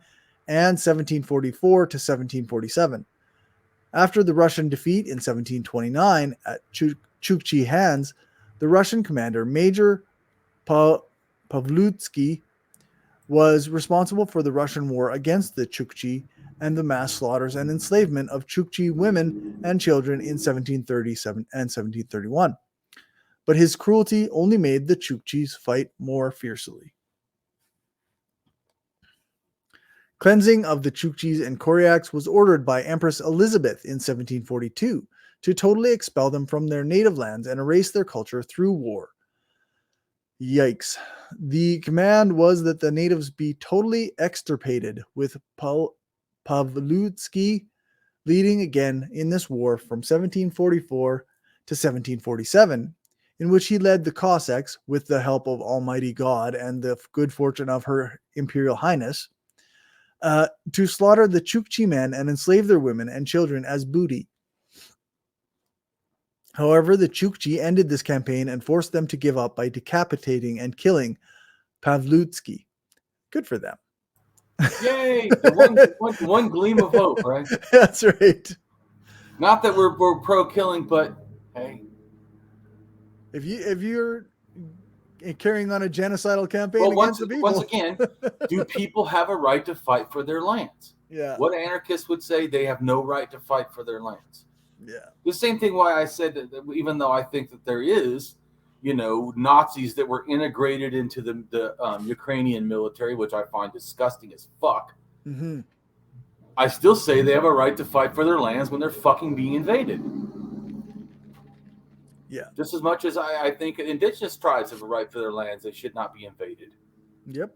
and 1744 to 1747. After the Russian defeat in 1729 at Chukchi hands, the Russian commander, Major Pavlutsky, was responsible for the Russian war against the Chukchi and the mass slaughters and enslavement of Chukchi women and children in 1737 and 1731. But his cruelty only made the Chukchis fight more fiercely. Cleansing of the Chukchis and Koryaks was ordered by Empress Elizabeth in 1742 to totally expel them from their native lands and erase their culture through war. Yikes. The command was that the natives be totally extirpated, with Pavlutsky leading again in this war from 1744 to 1747, in which he led the Cossacks, with the help of Almighty God and the good fortune of Her Imperial Highness, to slaughter the Chukchi men and enslave their women and children as booty. However, the Chukchi ended this campaign and forced them to give up by decapitating and killing Pavlutsky. Good for them. Yay! The one gleam of hope, right? That's right. Not that we're pro-killing, but hey. If you're carrying on a genocidal campaign against the people. Once again, do people have a right to fight for their lands? Yeah. What anarchists would say, they have no right to fight for their lands. Yeah. The same thing why I said that even though I think that there is, Nazis that were integrated into the Ukrainian military, which I find disgusting as fuck. Mm-hmm. I still say they have a right to fight for their lands when they're fucking being invaded. Yeah. Just as much as I think indigenous tribes have a right for their lands, they should not be invaded. Yep.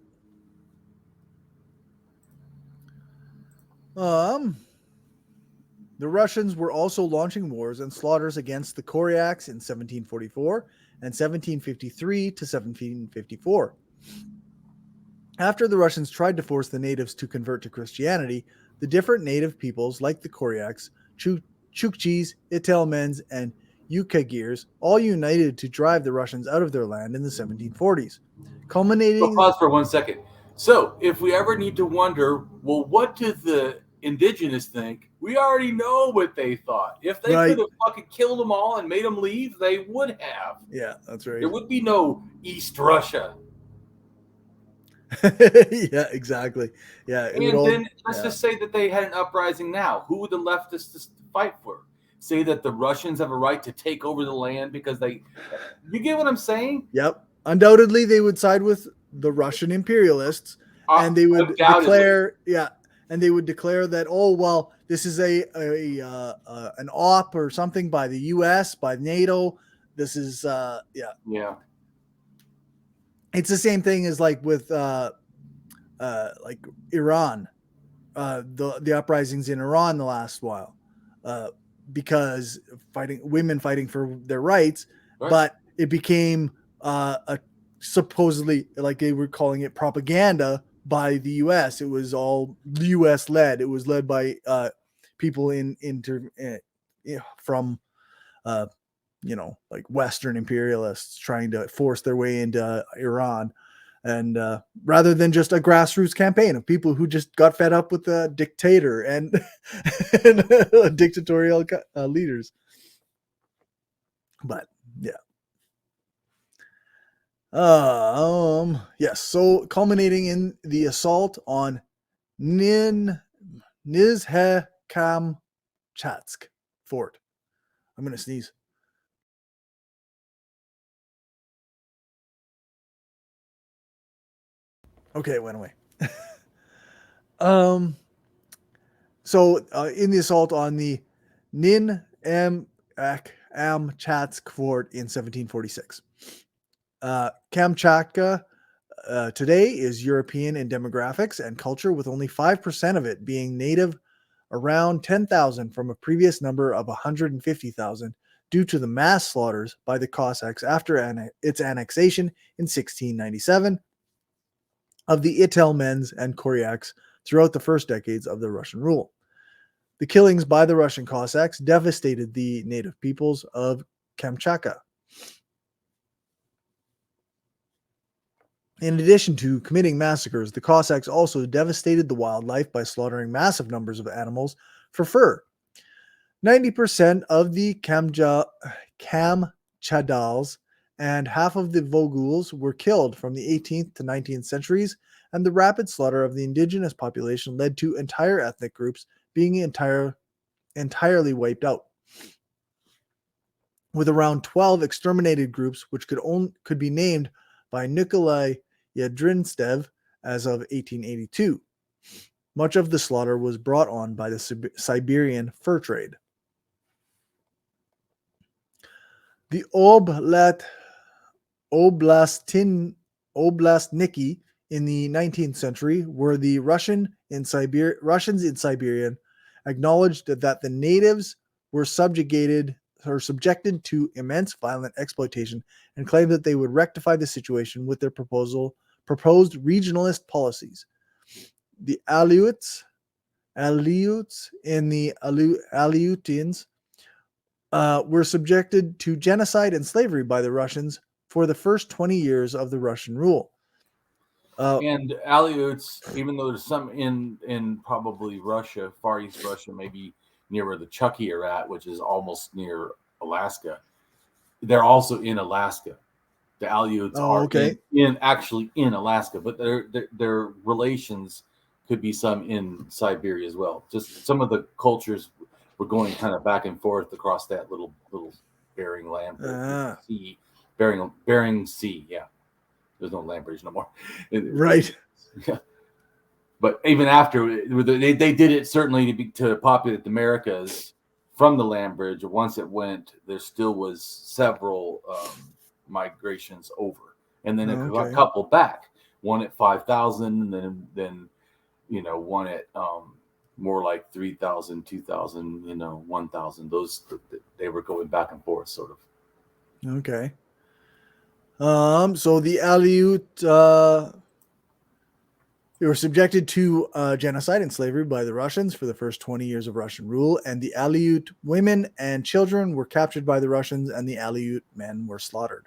The Russians were also launching wars and slaughters against the Koryaks in 1744 and 1753 to 1754. After the Russians tried to force the natives to convert to Christianity, the different native peoples like the Koryaks, Chukchis, Itelmens, and Yukagirs all united to drive the Russians out of their land in the 1740s, culminating... Pause for 1 second. So, if we ever need to wonder, well, what do the indigenous think? We already know what they thought. If they could have fucking killed them all and made them leave, they would have. Yeah, that's right. There would be no East Russia. Yeah, exactly. Yeah. And then let's just say that they had an uprising now. Who would the leftists fight for? Say that the Russians have a right to take over the land because they... You get what I'm saying? Yep. Undoubtedly, they would side with the Russian imperialists, and they would declare... Yeah. And they would declare that, oh, well, this is an op or something by the U.S., by NATO. This is, Yeah. It's the same thing as like with like Iran, the uprisings in Iran the last while, because women fighting for their rights, right. But it became a supposedly, like they were calling it, propaganda by the U.S. It was all U.S. led. It was led by people from like Western imperialists trying to force their way into Iran. And rather than just a grassroots campaign of people who just got fed up with the dictator and dictatorial leaders. But yeah. Yes. So culminating in the assault on Nizhnekamchatsk fort. I'm going to sneeze. Okay, it went away. So in the assault on the Kamchatsk fort in 1746. Kamchatka today is European in demographics and culture, with only 5% of it being native, around 10,000 from a previous number of 150,000 due to the mass slaughters by the Cossacks after its annexation in 1697 of the Itelmens and Koryaks throughout the first decades of the Russian rule. The killings by the Russian Cossacks devastated the native peoples of Kamchatka. In addition to committing massacres, the Cossacks also devastated the wildlife by slaughtering massive numbers of animals for fur. 90% of the Kamchadals and half of the Volguls were killed from the 18th to 19th centuries, and the rapid slaughter of the indigenous population led to entire ethnic groups being entirely wiped out, with around 12 exterminated groups which could be named by Nikolai Yadrinstev as of 1882. Much of the slaughter was brought on by the Siberian fur trade. The Oblastniki in the 19th century were the Russians in Siberia acknowledged that the natives were subjected to immense violent exploitation and claimed that they would rectify the situation with their proposed regionalist policies. The Aleuts in the Aleutians were subjected to genocide and slavery by the Russians for the first 20 years of the Russian rule. And Aleuts, even though there's some in probably Russia, Far East Russia, maybe near where the Chucky are at, which is almost near Alaska, they're also in Alaska. The Aleuts are actually in Alaska, but their relations could be some in Siberia as well. Just some of the cultures were going kind of back and forth across that little Bering land, sea, Bering Sea. Yeah, there's no land bridge no more. Right. Yeah. But even after they did it certainly to populate the Americas from the land bridge. Once it went, there still was several migrations over, and then a couple back. One at 5,000, and then one at more like 3,000, 2,000, 1,000. Those they were going back and forth, sort of. Okay. So the Aleut, they were subjected to genocide and slavery by the Russians for the first 20 years of Russian rule, and the Aleut women and children were captured by the Russians, and the Aleut men were slaughtered.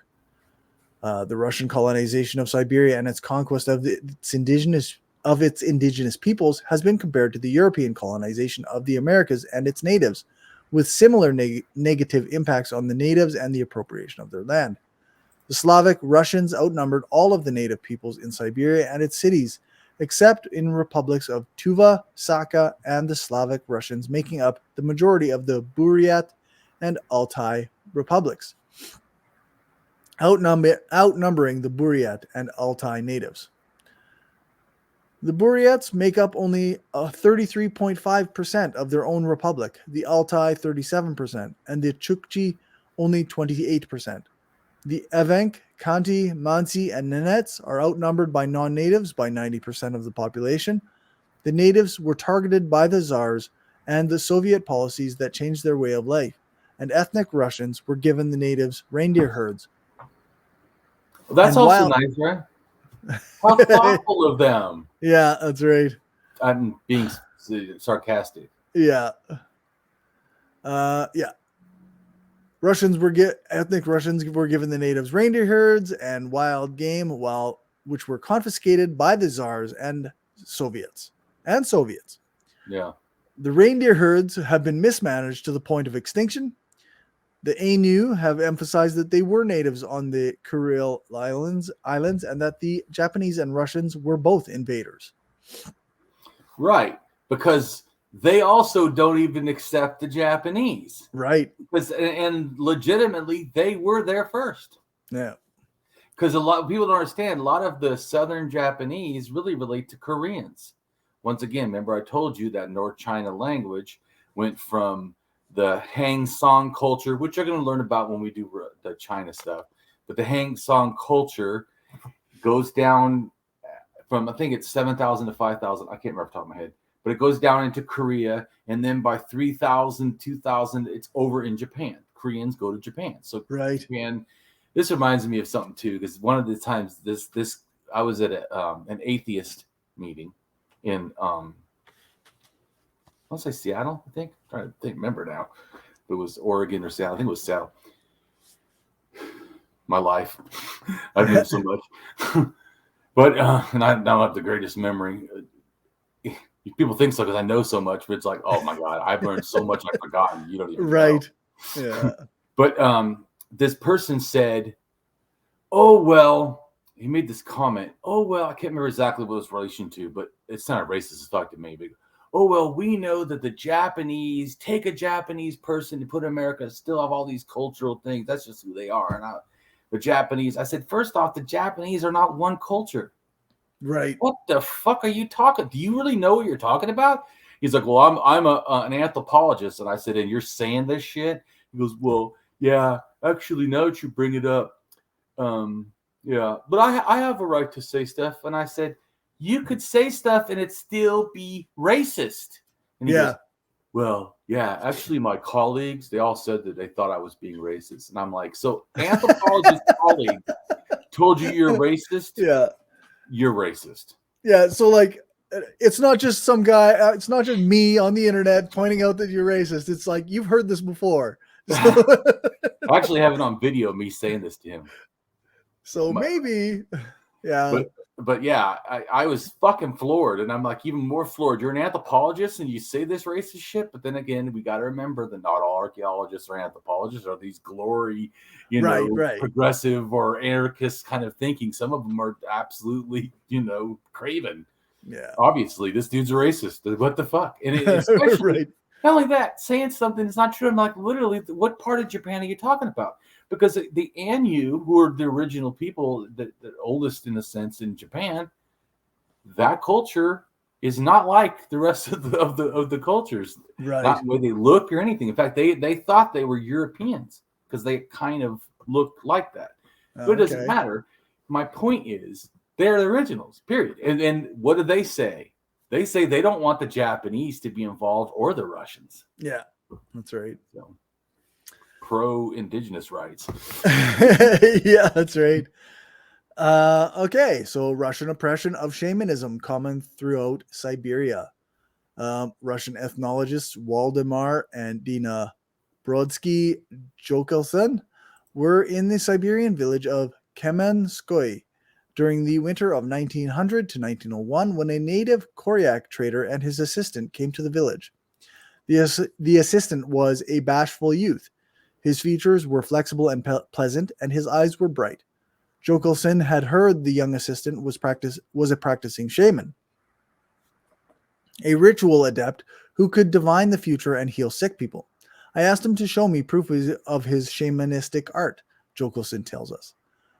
The Russian colonization of Siberia and its conquest of its indigenous peoples has been compared to the European colonization of the Americas and its natives, with similar negative impacts on the natives and the appropriation of their land. The Slavic Russians outnumbered all of the native peoples in Siberia and its cities, except in republics of Tuva, Sakha, and the Slavic Russians, making up the majority of the Buryat and Altai republics, outnumbering the Buryat and Altai natives. The Buryats make up only 33.5% of their own republic, the Altai 37%, and the Chukchi only 28%. The Evenk, Khanty, Mansi, and Nenets are outnumbered by non-natives by 90% of the population. The natives were targeted by the Tsars and the Soviet policies that changed their way of life, and ethnic Russians were given the natives reindeer herds. Well, that's also nice, right? How thoughtful of them. Yeah, that's right. I'm being sarcastic. Yeah. Yeah. ethnic Russians were given the natives reindeer herds and wild game, which were confiscated by the Tsars and Soviets. Yeah. The reindeer herds have been mismanaged to the point of extinction. The Ainu have emphasized that they were natives on the Kuril Islands, and that the Japanese and Russians were both invaders. Right, because they also don't even accept the Japanese. Right. And legitimately, they were there first. Yeah. Because a lot of people don't understand, a lot of the Southern Japanese really relate to Koreans. Once again, remember I told you that North China language went from the Hang Song culture, which you're going to learn about when we do the China stuff. But the Hang Song culture goes down from, I think it's 7,000 to 5,000. I can't remember off the top of my head. But it goes down into Korea. And then by 3,000, 2,000, it's over in Japan. Koreans go to Japan. So right. Japan, this reminds me of something too, because one of the times I was at an atheist meeting in I'll say Seattle, I think. I'm trying to remember now. If it was Oregon or Seattle. I think it was Seattle. My life. I've been so much. But and I don't have the greatest memory. People think so because I know so much, but it's like, oh my God, I've learned so much I've forgotten. You don't even right. know. Yeah. But this person said, oh, well, he made this comment. Oh, well, I can't remember exactly what it was in relation to, but it sounded racist as fuck to me. But, oh, well, we know that the Japanese take a Japanese person to put in America, still have all these cultural things. That's just who they are. And the Japanese, I said, first off, the Japanese are not one culture. Right. What the fuck are you talking? Do you really know what you're talking about? He's like, well, I'm an anthropologist. And I said, and you're saying this shit? He goes, well, yeah, actually, now that you bring it up, yeah, but I have a right to say stuff. And I said, you could say stuff and it still be racist. And he goes, well, yeah, actually, my colleagues, they all said that they thought I was being racist. And I'm like, so anthropologist colleagues told you you're racist? Yeah. You're racist. Yeah. So, like, it's not just some guy, it's not just me on the internet pointing out that you're racist. It's like, you've heard this before. I actually have it on video, me saying this to him. So maybe, yeah. But yeah, I was fucking floored, and I'm like even more floored. You're an anthropologist, and you say this racist shit. But then again, we got to remember that not all archaeologists or anthropologists are these glory, progressive or anarchist kind of thinking. Some of them are absolutely, craven. Yeah. Obviously, this dude's a racist. What the fuck? And especially not only that, saying something that's not true. I'm like, literally, what part of Japan are you talking about? Because the Ainu, who are the original people, the oldest in a sense in Japan, that culture is not like the rest of the cultures. Right. Not the way they look or anything. In fact, they thought they were Europeans because they kind of looked like that. But it doesn't matter. My point is, they're the originals, period. And what do they say? They say they don't want the Japanese to be involved or the Russians. Yeah, that's right. So, pro-indigenous rights. Yeah, that's right. Okay, so Russian oppression of shamanism common throughout Siberia. Russian ethnologists Waldemar and Dina Brodsky-Jokelson were in the Siberian village of Kamenskoye during the winter of 1900 to 1901 when a native Koryak trader and his assistant came to the village. The assistant was a bashful youth. His features were flexible and pleasant, and his eyes were bright. Jokelson had heard the young assistant was a practicing shaman, a ritual adept who could divine the future and heal sick people. I asked him to show me proof of his shamanistic art, Jokelson tells us.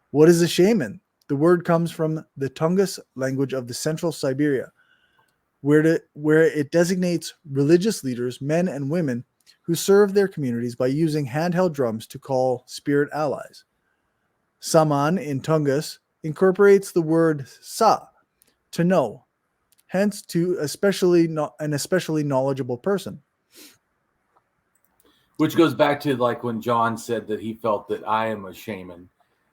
What is a shaman? The word comes from the Tungus language of the central Siberia, where it designates religious leaders, men and women, who serve their communities by using handheld drums to call spirit allies. Saman in Tungus incorporates the word sa, to know, hence to an especially knowledgeable person. Which goes back to like when John said that he felt that I am a shaman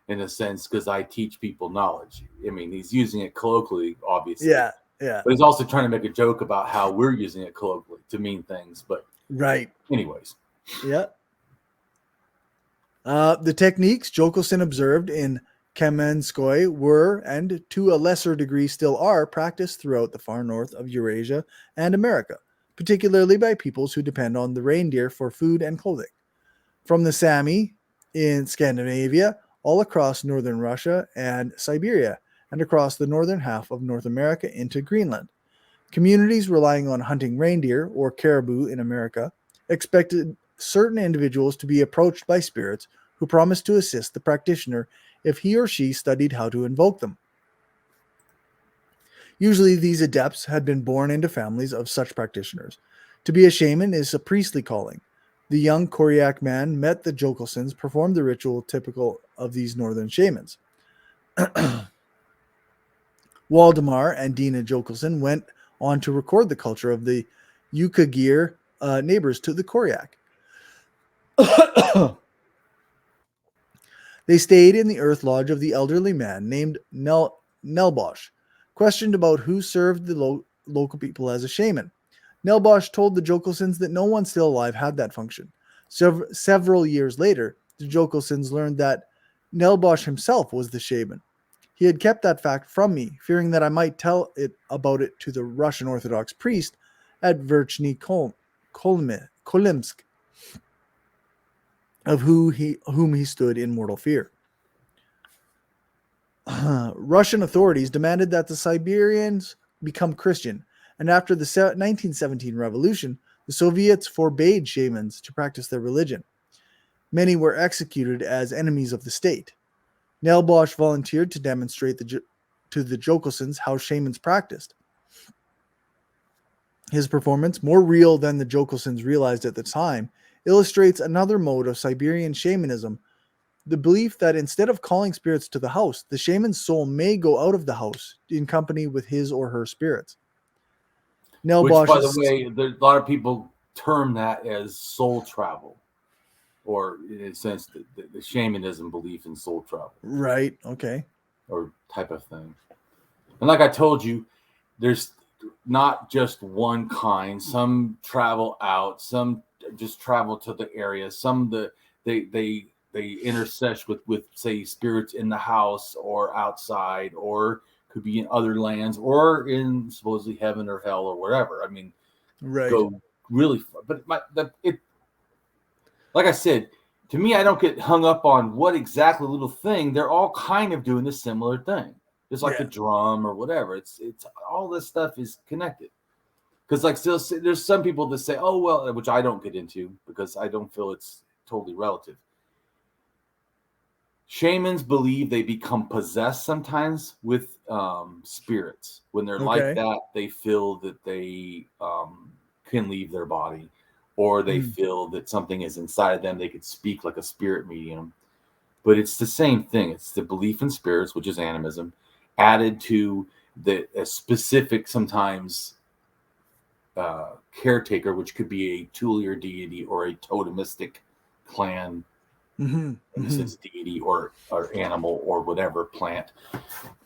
in a sense because I teach people knowledge. I mean, he's using it colloquially, obviously. Yeah. But he's also trying to make a joke about how we're using it colloquially to mean things. But right. Anyways. Yeah. The techniques Jokelson observed in Kamenskoye were, and to a lesser degree still are, practiced throughout the far north of Eurasia and America, particularly by peoples who depend on the reindeer for food and clothing. From the Sami in Scandinavia, all across northern Russia and Siberia, and across the northern half of North America into Greenland. Communities relying on hunting reindeer or caribou in America expected certain individuals to be approached by spirits who promised to assist the practitioner if he or she studied how to invoke them. Usually these adepts had been born into families of such practitioners. To be a shaman is a priestly calling. The young Koryak man met the Jokelsons, performed the ritual typical of these northern shamans. Waldemar and Dina Jokelson went on to record the culture of the Yukagir neighbors to the Koryak. They stayed in the earth lodge of the elderly man named Nelbosh, questioned about who served the local people as a shaman. Nelbosh told the Jokelsons that no one still alive had that function. Several years later, the Jokelsons learned that Nelbosh himself was the shaman. He had kept that fact from me, fearing that I might tell about it to the Russian Orthodox priest at Verchny Kolimsk, of whom he stood in mortal fear. Russian authorities demanded that the Siberians become Christian, and after the 1917 revolution, the Soviets forbade shamans to practice their religion. Many were executed as enemies of the state. Nelbosh volunteered to demonstrate to the Jokelsons how shamans practiced. His performance, more real than the Jokelsons realized at the time, illustrates another mode of Siberian shamanism, the belief that instead of calling spirits to the house, the shaman's soul may go out of the house in company with his or her spirits. Which, by the way, a lot of people term that as soul travel, or in a sense, the shamanism belief in soul travel. Right, okay. Or type of thing. And like I told you, there's not just one kind. Some travel out, some just travel to the area, some they intersect with say spirits in the house or outside, or could be in other lands, or in supposedly heaven or hell or wherever. I mean, right. Go really far. But like I said, to me, I don't get hung up on what exactly little thing. They're all kind of doing a similar thing. It's like the drum or whatever. It's all this stuff is connected. Because like still, there's some people that say, oh, well, which I don't get into because I don't feel it's totally relative. Shamans believe they become possessed sometimes with spirits. When they're like that, they feel that they can leave their body, or they feel that something is inside of them. They could speak like a spirit medium. But it's the same thing. It's the belief in spirits, which is animism, added to a specific, sometimes caretaker, which could be a Tulier deity or a totemistic clan, in the sense deity or animal or whatever plant.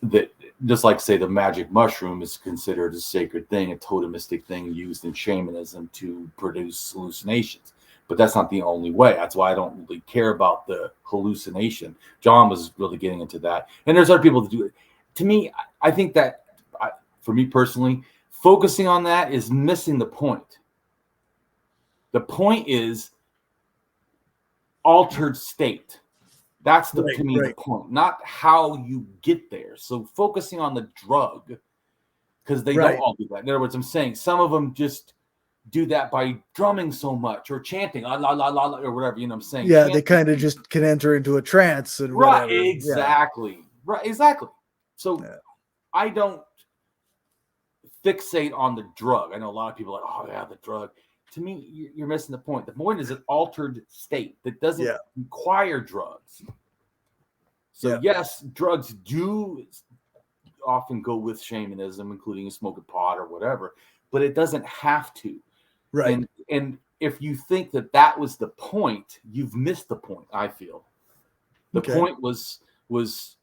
That just like say the magic mushroom is considered a sacred thing, a totemistic thing used in shamanism to produce hallucinations. But that's not the only way. That's why I don't really care about the hallucination. John was really getting into that. And there's other people that do it. To me, I think that, for me personally, focusing on that is missing the point. The point is altered state. That's to me the point, not how you get there. So focusing on the drug, because they don't all do that. In other words, I'm saying some of them just do that by drumming so much or chanting la la la la or whatever, you know what I'm saying? Yeah, they kind of just can enter into a trance and whatever. Exactly. Yeah. Right, exactly. So I don't fixate on the drug. I know a lot of people are like, oh yeah, the drug. To me, you're missing the point. The point is an altered state that doesn't require drugs. So yes, drugs do often go with shamanism, including smoking pot or whatever, but it doesn't have to. Right. And if you think that was the point, you've missed the point. I feel the point was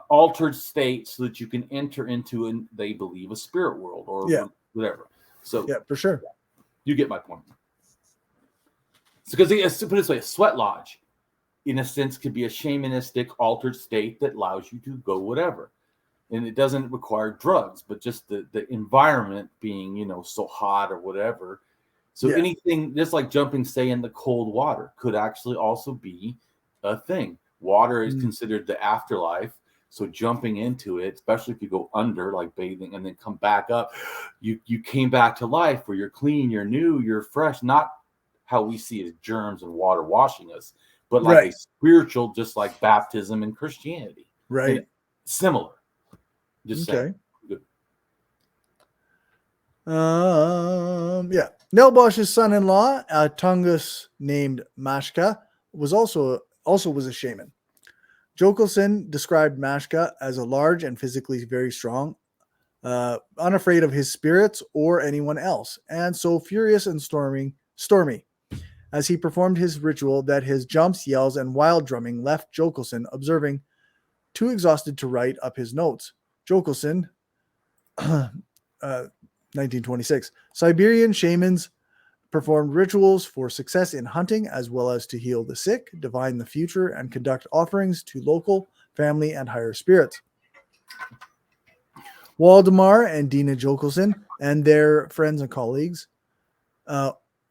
altered state so that you can enter into they believe a spirit world or whatever. So for sure. You get my point. Because put it this way, a sweat lodge. in a sense, could be a shamanistic altered state that allows you to go whatever. And it doesn't require drugs, but just the environment being, so hot or whatever. So anything, just like jumping, say, in the cold water, could actually also be a thing. Water is considered the afterlife. So jumping into it, especially if you go under, like bathing, and then come back up, you came back to life where you're clean, you're new, you're fresh. Not how we see as germs and water washing us, but like a spiritual, just like baptism in Christianity. Right. And similar. Just okay. Saying. Nelbosh's son-in-law, a Tungus named Mashka, was also was a shaman. Jokelson described Mashka as a large and physically very strong, unafraid of his spirits or anyone else, and so furious and stormy as he performed his ritual that his jumps, yells, and wild drumming left Jokelson observing, too exhausted to write up his notes. Jokelson, 1926. Siberian shamans performed rituals for success in hunting as well as to heal the sick, divine the future, and conduct offerings to local, family, and higher spirits. Waldemar and Dina Jokelson and their friends and colleagues,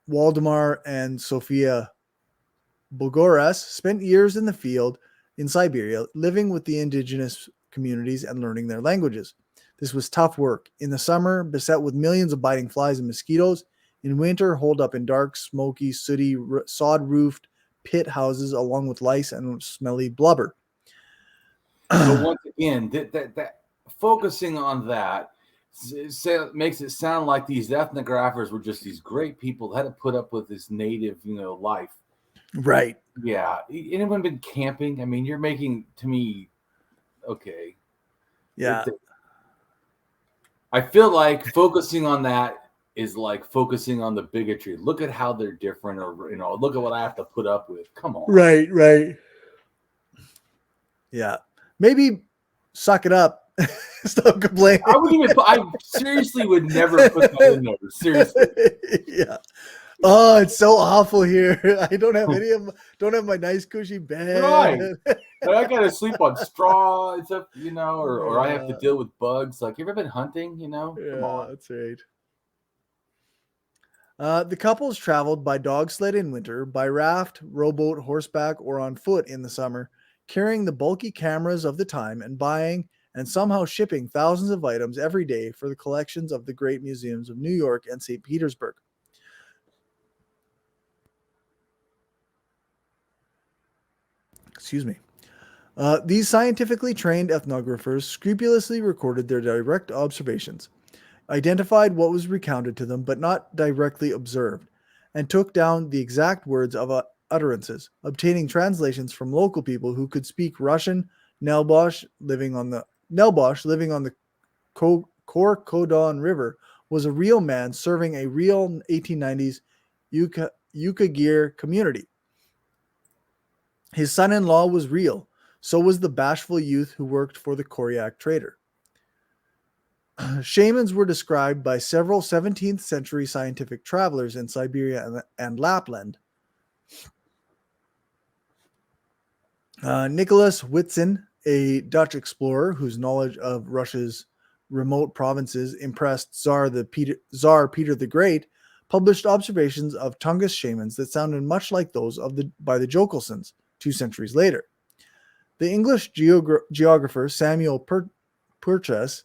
Waldemar and Sofia Bogoras, spent years in the field in Siberia, living with the indigenous communities and learning their languages. This was tough work. In the summer, beset with millions of biting flies and mosquitoes. In winter, holed up in dark, smoky, sooty, sod-roofed pit houses along with lice and smelly blubber. So once again, that focusing on that makes it sound like these ethnographers were just these great people that had to put up with this native, life. Right. Yeah. Anyone been camping? I mean, you're making, to me, okay. Yeah. I feel like focusing on that is like focusing on the bigotry. Look at how they're different, or look at what I have to put up with. Come on. Right. Yeah. Maybe suck it up. Stop complaining. I seriously would never put that in there. Seriously. Yeah. Oh, it's so awful here. I don't have my nice cushy bed. Right. I gotta sleep on straw and stuff, or I have to deal with bugs. Like, you ever been hunting? Come on. That's right. The couples traveled by dog sled in winter, by raft, rowboat, horseback, or on foot in the summer, carrying the bulky cameras of the time and buying and somehow shipping thousands of items every day for the collections of the great museums of New York and St. Petersburg. Excuse me. These scientifically trained ethnographers scrupulously recorded their direct observations, identified what was recounted to them but not directly observed, and took down the exact words of utterances, obtaining translations from local people who could speak Russian. Nelbosh, living on the Korkodon River, was a real man serving a real 1890s Yukagir community. His son-in-law was real. So was the bashful youth who worked for the Koryak trader. Shamans were described by several 17th century scientific travelers in Siberia and Lapland. Nicholas Whitson, a Dutch explorer whose knowledge of Russia's remote provinces impressed Tsar Peter the Great, published observations of Tungus shamans that sounded much like those by the Jokelsons 2 centuries later. The English geographer Samuel Purchas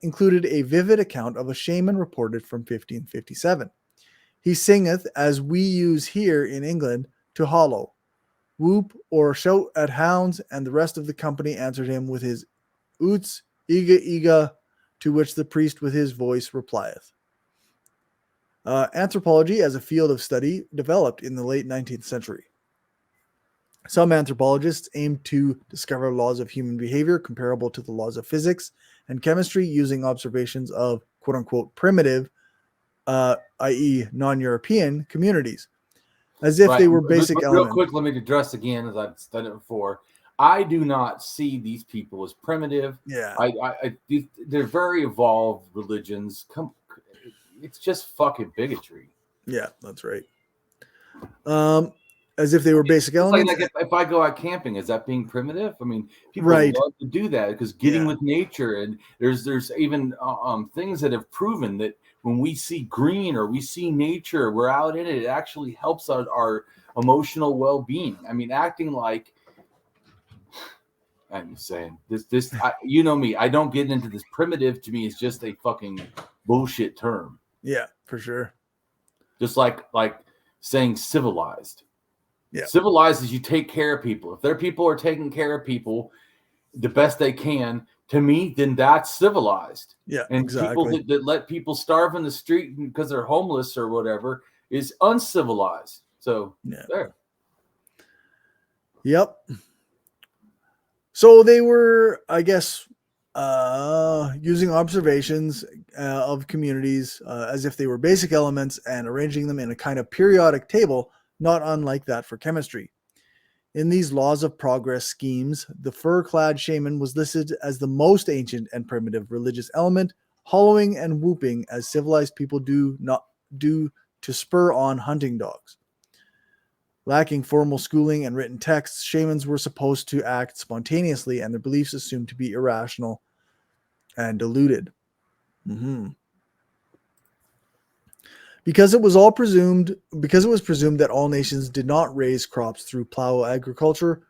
included a vivid account of a shaman reported from 1557. He singeth, as we use here in England, to hollow, whoop, or shout at hounds, and the rest of the company answered him with his oots, iga, to which the priest with his voice replieth. Anthropology as a field of study developed in the late 19th century. Some anthropologists aimed to discover laws of human behavior comparable to the laws of physics and chemistry using observations of quote-unquote primitive, i.e. non-European communities, as if they were basic elements. Real quick, let me address again, as I've done it before. I do not see these people as primitive. Yeah. They're very evolved religions. It's just fucking bigotry. Yeah, that's right. as if they were basic It's like, elements. if I go out camping, is that being primitive? I mean, people Right. love to do that because getting with nature, and there's even things that have proven that when we see green or we see nature, we're out in it, it actually helps our emotional well-being. I mean, acting like, I'm just saying this, you know me, I don't get into this. Primitive to me is just a fucking bullshit term. Yeah, for sure. Just like saying civilized. Yeah. Civilized is you take care of people. If their people are taking care of people the best they can, to me, then that's civilized. Yeah, and exactly. People that let people starve in the street because they're homeless or whatever is uncivilized. So there. Yep. So they were, I guess, using observations of communities as if they were basic elements and arranging them in a kind of periodic table, not unlike that for chemistry. In these laws of progress schemes, the fur-clad shaman was listed as the most ancient and primitive religious element, hollowing and whooping as civilized people do to spur on hunting dogs. Lacking formal schooling and written texts, shamans were supposed to act spontaneously and their beliefs assumed to be irrational and deluded. Because it was presumed that all nations did not raise crops through plow agriculture.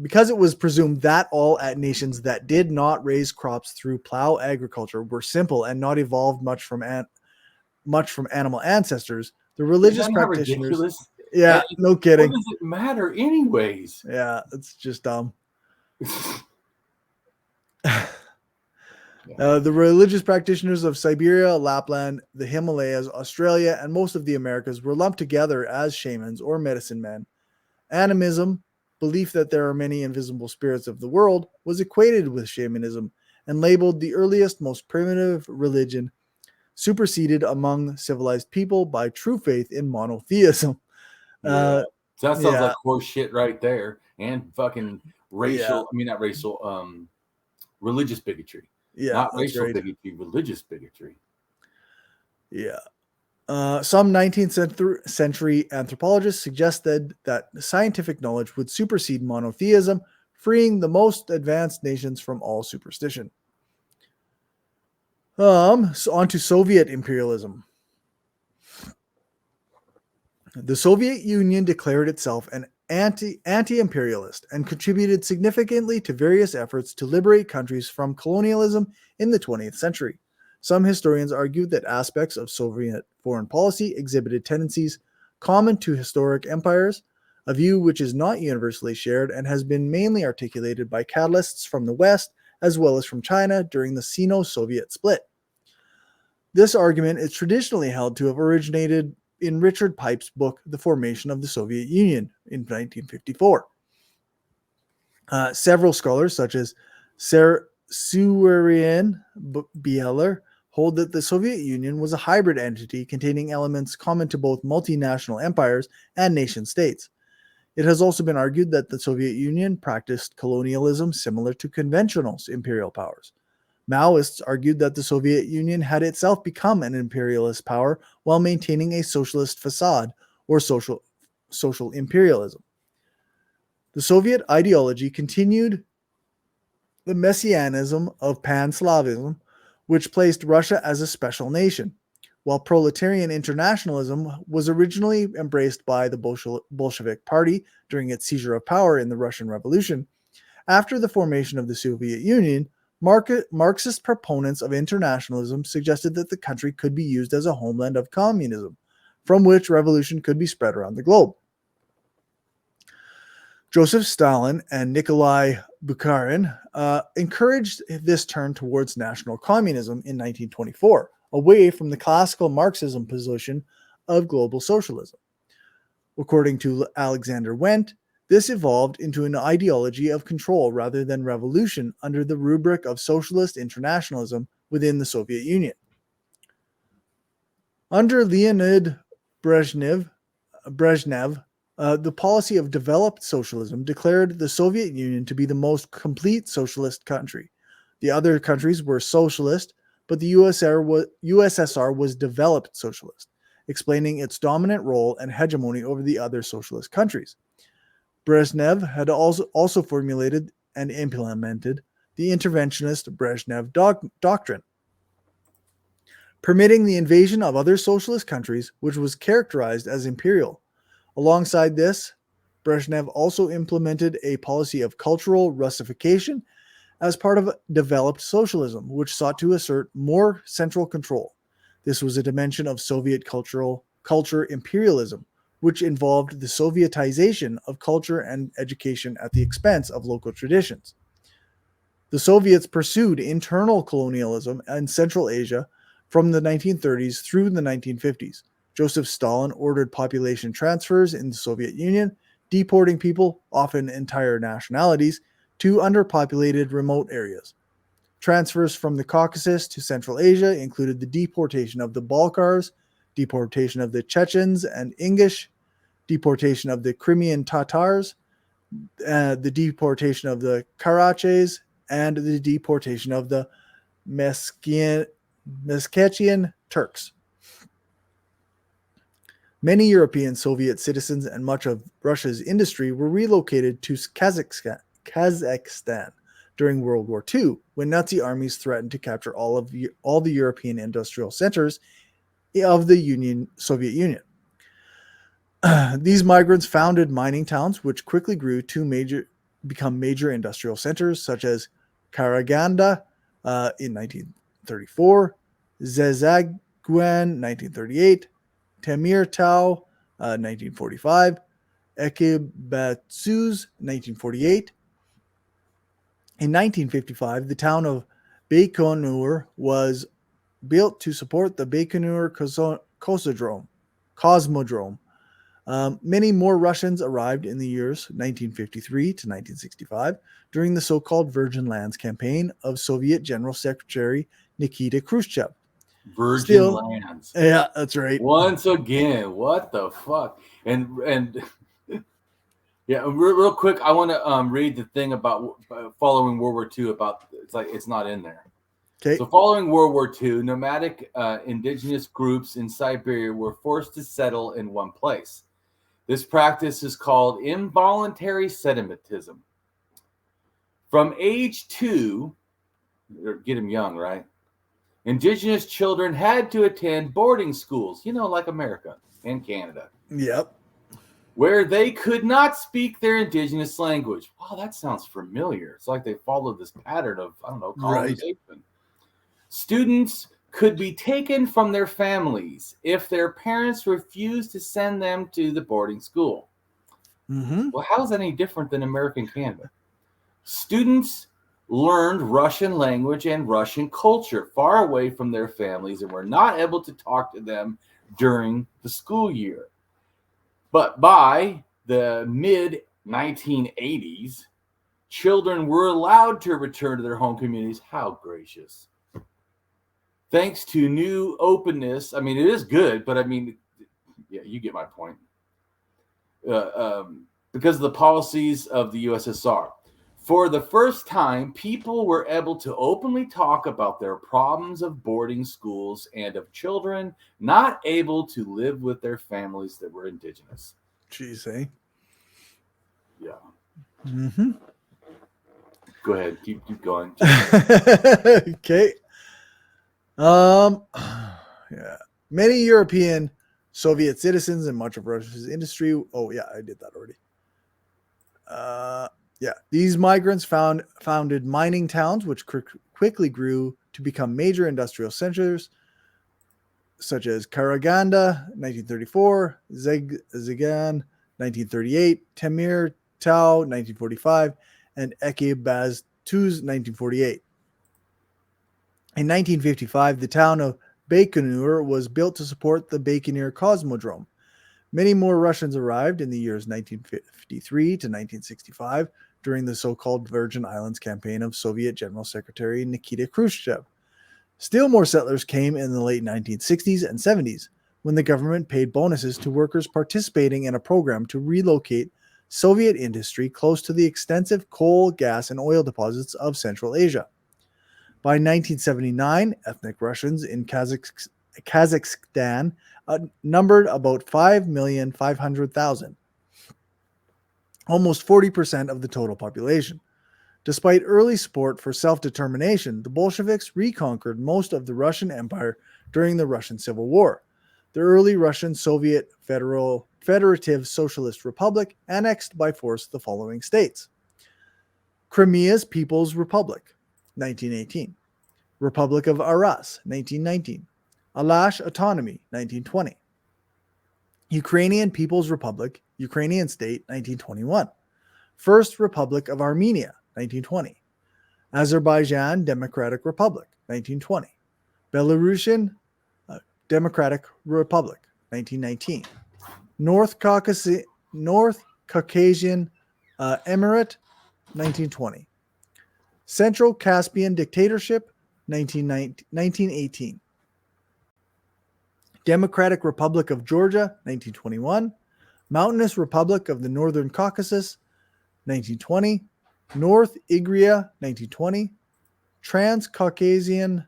Because it was presumed that all nations that did not raise crops through plow agriculture were simple and not evolved much from animal ancestors. The religious practitioners. Ridiculous? Yeah, no kidding. What does it matter, anyways? Yeah, it's just dumb. The religious practitioners of Siberia, Lapland, the Himalayas, Australia, and most of the Americas were lumped together as shamans or medicine men. Animism, belief that there are many invisible spirits of the world, was equated with shamanism and labeled the earliest, most primitive religion, superseded among civilized people by true faith in monotheism. So that sounds like horse shit right there, and fucking racial. I mean, not racial. Religious bigotry. Yeah, not racial bigotry, religious bigotry. Yeah. Some 19th century anthropologists suggested that scientific knowledge would supersede monotheism, freeing the most advanced nations from all superstition. So on to Soviet imperialism. The Soviet Union declared itself an anti-imperialist and contributed significantly to various efforts to liberate countries from colonialism in the 20th century. Some historians argued that aspects of Soviet foreign policy exhibited tendencies common to historic empires, a view which is not universally shared and has been mainly articulated by catalysts from the West as well as from China during the Sino-Soviet split. This argument is traditionally held to have originated in Richard Pipe's book, The Formation of the Soviet Union, in 1954. Several scholars, such as Surian Bieler, hold that the Soviet Union was a hybrid entity containing elements common to both multinational empires and nation-states. It has also been argued that the Soviet Union practiced colonialism similar to conventional imperial powers. Maoists argued that the Soviet Union had itself become an imperialist power while maintaining a socialist facade, or social imperialism. The Soviet ideology continued the messianism of pan-Slavism, which placed Russia as a special nation. While proletarian internationalism was originally embraced by the Bolshevik Party during its seizure of power in the Russian Revolution, after the formation of the Soviet Union, Marxist proponents of internationalism suggested that the country could be used as a homeland of communism, from which revolution could be spread around the globe. Joseph Stalin and Nikolai Bukharin encouraged this turn towards national communism in 1924, away from the classical Marxism position of global socialism. According to Alexander Wendt, this evolved into an ideology of control rather than revolution under the rubric of socialist internationalism within the Soviet Union. Under Leonid Brezhnev, the policy of developed socialism declared the Soviet Union to be the most complete socialist country. The other countries were socialist, but the USSR was developed socialist. explaining its dominant role and hegemony over the other socialist countries. Brezhnev had also formulated and implemented the interventionist Brezhnev doctrine, permitting the invasion of other socialist countries, which was characterized as imperial. Alongside this, Brezhnev also implemented a policy of cultural Russification as part of developed socialism, which sought to assert more central control. This was a dimension of Soviet culture imperialism, which involved the Sovietization of culture and education at the expense of local traditions. The Soviets pursued internal colonialism in Central Asia from the 1930s through the 1950s. Joseph Stalin ordered population transfers in the Soviet Union, deporting people, often entire nationalities, to underpopulated remote areas. Transfers from the Caucasus to Central Asia included the deportation of the Balkars, deportation of the Chechens and Ingish, deportation of the Crimean Tatars, the deportation of the Karaches, and the deportation of the Meskhetian Turks. Many European Soviet citizens and much of Russia's industry were relocated to Kazakhstan during World War II, when Nazi armies threatened to capture all the European industrial centers of the Soviet Union. These migrants founded mining towns, which quickly grew to become major industrial centers, such as Karaganda in 1934, Zezaguen 1938, Temirtau 1945, Ekibatsuz 1948. In 1955, the town of Baikonur was built to support the Baikonur Cosmodrome. Many more Russians arrived in the years 1953 to 1965 during the so-called Virgin Lands campaign of Soviet General Secretary Nikita Khrushchev. Virgin Lands. Yeah, that's right. Once again, what the fuck? And yeah, real quick, I want to read the thing about following World War II. It's not in there. Okay. So following World War II, nomadic indigenous groups in Siberia were forced to settle in one place. This practice is called involuntary sedimentism. From age 2, get them young, right? Indigenous children had to attend boarding schools, like America and Canada. Yep. Where they could not speak their indigenous language. Wow, that sounds familiar. It's like they followed this pattern of, colonization. Right. Students could be taken from their families if their parents refused to send them to the boarding school. Mm-hmm. Well, how is that any different than American Canada? Students learned Russian language and Russian culture far away from their families and were not able to talk to them during the school year. But by the mid-1980s, children were allowed to return to their home communities. How gracious. Thanks to new openness. I mean, it is good, but yeah, you get my point. Because of the policies of the USSR. For the first time, people were able to openly talk about their problems of boarding schools and of children not able to live with their families that were indigenous. Jeez, eh? Yeah. Mm-hmm. Go ahead. Keep going. Okay. Yeah. Many European Soviet citizens and much of Russia's industry. Oh, yeah, I did that already. Yeah, these migrants founded mining towns, which quickly grew to become major industrial centers, such as Karaganda, 1934, Zegan, 1938, Temirtau, 1945, and Ekibastuz, 1948. In 1955, the town of Baikonur was built to support the Baikonur Cosmodrome. Many more Russians arrived in the years 1953 to 1965 during the so-called Virgin Islands campaign of Soviet General Secretary Nikita Khrushchev. Still more settlers came in the late 1960s and 70s, when the government paid bonuses to workers participating in a program to relocate Soviet industry close to the extensive coal, gas, and oil deposits of Central Asia. By 1979, ethnic Russians in Kazakhstan numbered about 5,500,000, almost 40% of the total population. Despite early support for self-determination, the Bolsheviks reconquered most of the Russian Empire during the Russian Civil War. The early Russian Soviet Federative Socialist Republic annexed by force the following states: Crimea's People's Republic, 1918. Republic of Aras, 1919. Alash Autonomy, 1920. Ukrainian People's Republic, Ukrainian State, 1921. First Republic of Armenia, 1920. Azerbaijan Democratic Republic, 1920. Belarusian Democratic Republic, 1919. North Caucasian Emirate, 1920. Central Caspian Dictatorship, 1918. Democratic Republic of Georgia, 1921. Mountainous Republic of the Northern Caucasus, 1920. North Igria, 1920. Transcaucasian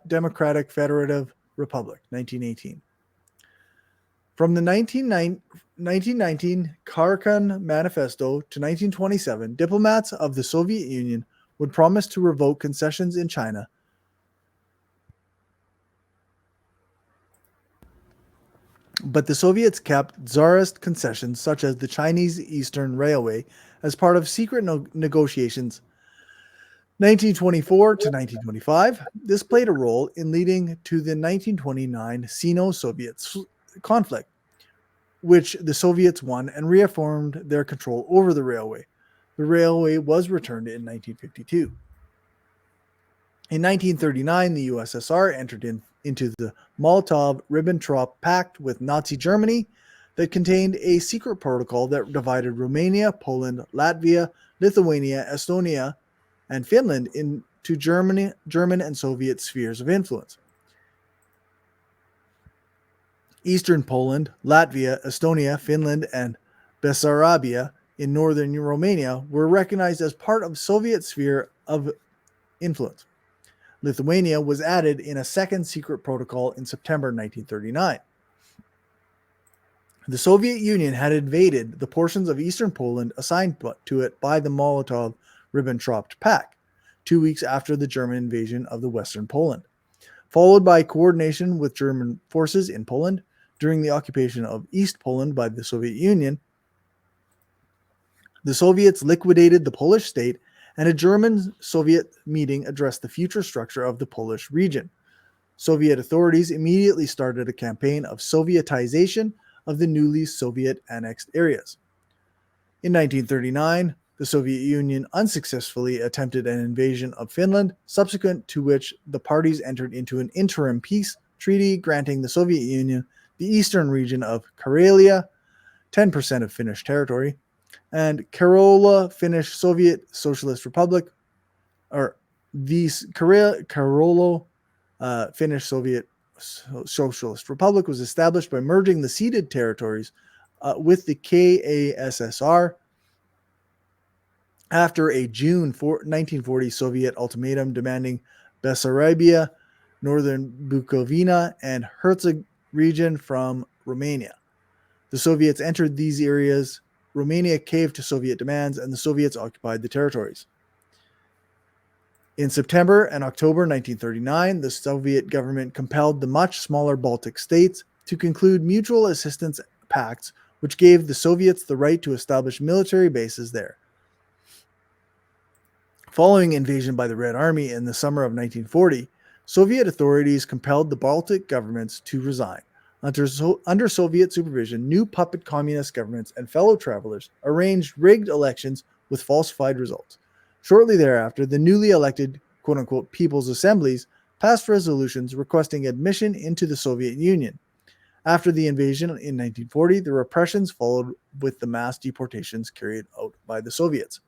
Democratic Federative Republic, 1918. From the 1919 Kharkhin Manifesto to 1927, diplomats of the Soviet Union would promise to revoke concessions in China, but the Soviets kept Tsarist concessions such as the Chinese Eastern Railway as part of secret negotiations. 1924 to 1925, this played a role in leading to the 1929 Sino-Soviet conflict, which the Soviets won and reaffirmed their control over the railway. The railway was returned in 1952. In 1939, the USSR entered into the Molotov-Ribbentrop Pact with Nazi Germany that contained a secret protocol that divided Romania, Poland, Latvia, Lithuania, Estonia, and Finland into German and Soviet spheres of influence. Eastern Poland, Latvia, Estonia, Finland, and Bessarabia in northern Romania were recognized as part of Soviet sphere of influence. Lithuania was added in a second secret protocol in September 1939. The Soviet Union had invaded the portions of eastern Poland assigned to it by the Molotov-Ribbentrop Pact 2 weeks after the German invasion of the western Poland, followed by coordination with German forces in Poland during the occupation of East Poland by the Soviet Union. The Soviets liquidated the Polish state, and a German-Soviet meeting addressed the future structure of the Polish region. Soviet authorities immediately started a campaign of Sovietization of the newly Soviet annexed areas. In 1939, the Soviet Union unsuccessfully attempted an invasion of Finland, subsequent to which the parties entered into an interim peace treaty granting the Soviet Union the eastern region of Karelia, 10% of Finnish territory, and Karola Finnish Soviet Socialist Republic, or the Karola Finnish Soviet Socialist Republic was established by merging the ceded territories with the KASSR after a June 1940 Soviet ultimatum demanding Bessarabia, northern Bukovina, and Herzegovina region from Romania. The Soviets entered these areas. Romania caved to Soviet demands, and the Soviets occupied the territories. In September and October 1939, the Soviet government compelled the much smaller Baltic states to conclude mutual assistance pacts, which gave the Soviets the right to establish military bases there. Following invasion by the Red Army in the summer of 1940, Soviet authorities compelled the Baltic governments to resign. Under Soviet supervision, new puppet communist governments and fellow travelers arranged rigged elections with falsified results. Shortly thereafter, the newly elected quote-unquote People's Assemblies passed resolutions requesting admission into the Soviet Union. After the invasion in 1940, the repressions followed with the mass deportations carried out by the Soviets.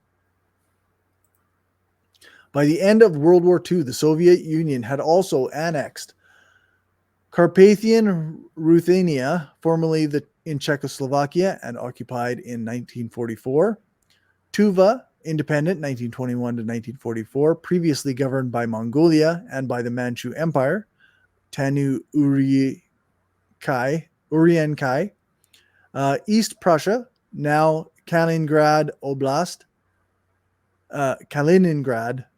By the end of World War II, the Soviet Union had also annexed Carpathian Ruthenia, formerly in Czechoslovakia and occupied in 1944, Tuva independent 1921 to 1944, previously governed by Mongolia and by the Manchu Empire, Tanu Urienkai. East Prussia, now Kaliningrad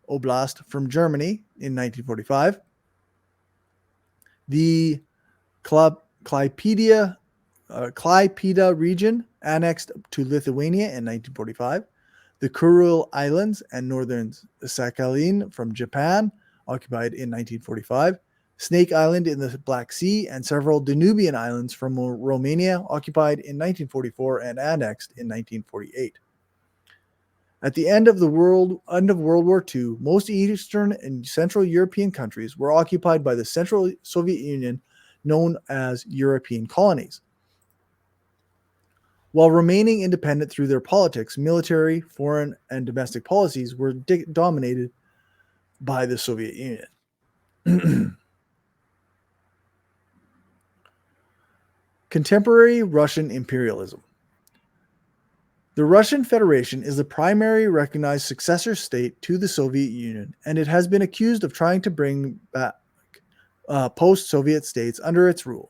Oblast from Germany in 1945. The Klaipeda region annexed to Lithuania in 1945. The Kuril Islands and northern Sakhalin from Japan, occupied in 1945. Snake Island in the Black Sea and several Danubian islands from Romania, occupied in 1944 and annexed in 1948. At the end of World War II, most Eastern and Central European countries were occupied by the Central Soviet Union, known as European colonies. While remaining independent through their politics, military, foreign, and domestic policies were dominated by the Soviet Union. Contemporary Russian imperialism. The Russian Federation is the primary recognized successor state to the Soviet Union, and it has been accused of trying to bring back post-Soviet states under its rule.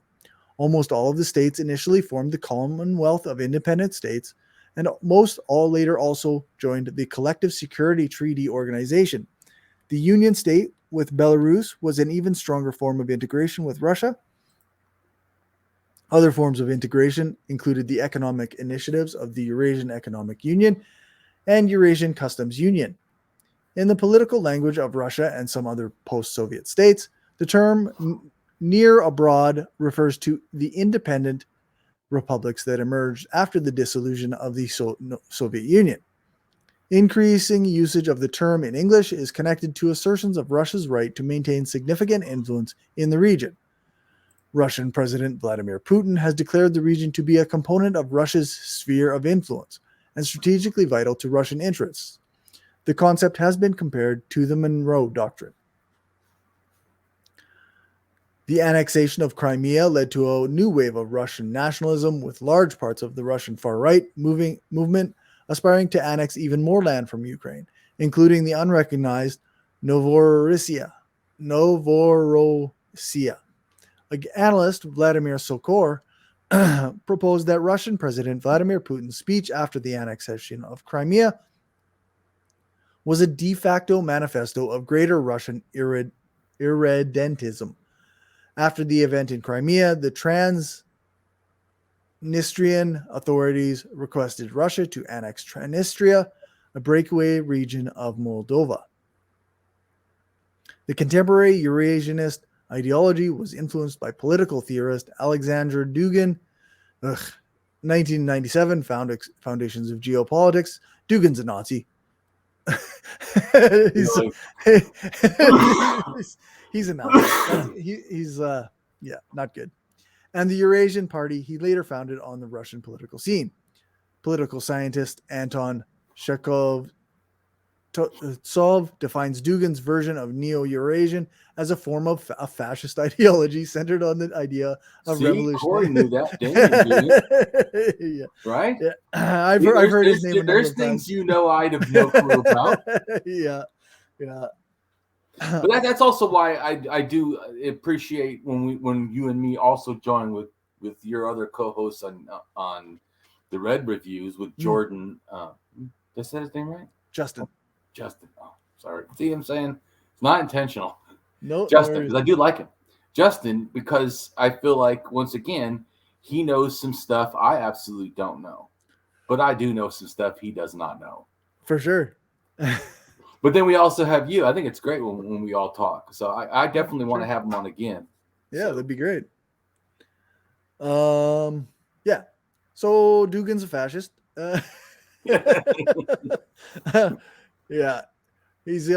Almost all of the states initially formed the Commonwealth of Independent States, and most all later also joined the Collective Security Treaty Organization. The Union state with Belarus was an even stronger form of integration with Russia. Other forms of integration included the economic initiatives of the Eurasian Economic Union and Eurasian Customs Union. In the political language of Russia and some other post-Soviet states, the term near abroad refers to the independent republics that emerged after the dissolution of the Soviet Union. Increasing usage of the term in English is connected to assertions of Russia's right to maintain significant influence in the region. Russian President Vladimir Putin has declared the region to be a component of Russia's sphere of influence and strategically vital to Russian interests. The concept has been compared to the Monroe Doctrine. The annexation of Crimea led to a new wave of Russian nationalism, with large parts of the Russian far-right movement aspiring to annex even more land from Ukraine, including the unrecognized Novorossiya. Analyst Vladimir Sokor proposed that Russian President Vladimir Putin's speech after the annexation of Crimea was a de facto manifesto of greater Russian irredentism. After the event in Crimea, the Transnistrian authorities requested Russia to annex Transnistria, a breakaway region of Moldova. The contemporary Eurasianist ideology was influenced by political theorist Alexander Dugin. 1997, Foundations of Geopolitics. Dugin's a Nazi. he's a Nazi. He's not good. And the Eurasian Party he later founded on the Russian political scene. Political scientist Anton Chekhov defines Dugin's version of Neo-Eurasian as a form of a fascist ideology centered on the idea of revolution. Cory knew that, didn't you? Yeah. Right? Yeah. I've heard his name. There's things I'd have no clue about. Yeah. But that's also why I do appreciate when you and me also join with your other co-hosts on the Red Reviews with Jordan. Did I say his name right? Justin. Oh, sorry. See what I'm saying? It's not intentional. No, Justin, because I do like him. Justin, because I feel like, once again, he knows some stuff I absolutely don't know. But I do know some stuff he does not know. For sure. But then we also have you. I think it's great when we all talk. So I definitely want to have him on again. Yeah, that'd be great. Yeah. So Dugin's a fascist. Yeah. He's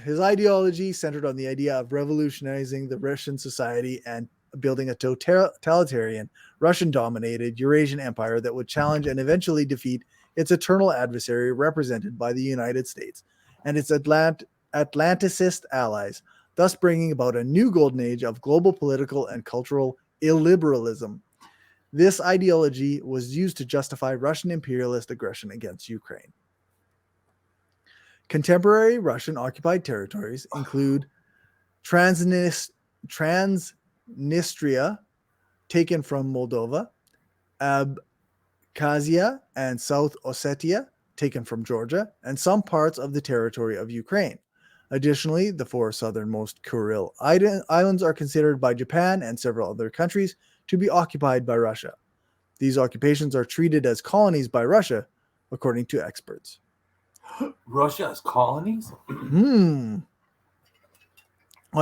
his ideology centered on the idea of revolutionizing the Russian society and building a totalitarian, Russian-dominated Eurasian empire that would challenge and eventually defeat its eternal adversary represented by the United States and its Atlanticist allies, thus bringing about a new golden age of global political and cultural illiberalism. This ideology was used to justify Russian imperialist aggression against Ukraine. Contemporary Russian occupied territories include Transnistria, taken from Moldova, Abkhazia and South Ossetia, taken from Georgia, and some parts of the territory of Ukraine. Additionally, the 4 southernmost Kuril islands are considered by Japan and several other countries to be occupied by Russia. These occupations are treated as colonies by Russia, according to experts. Russia has colonies? On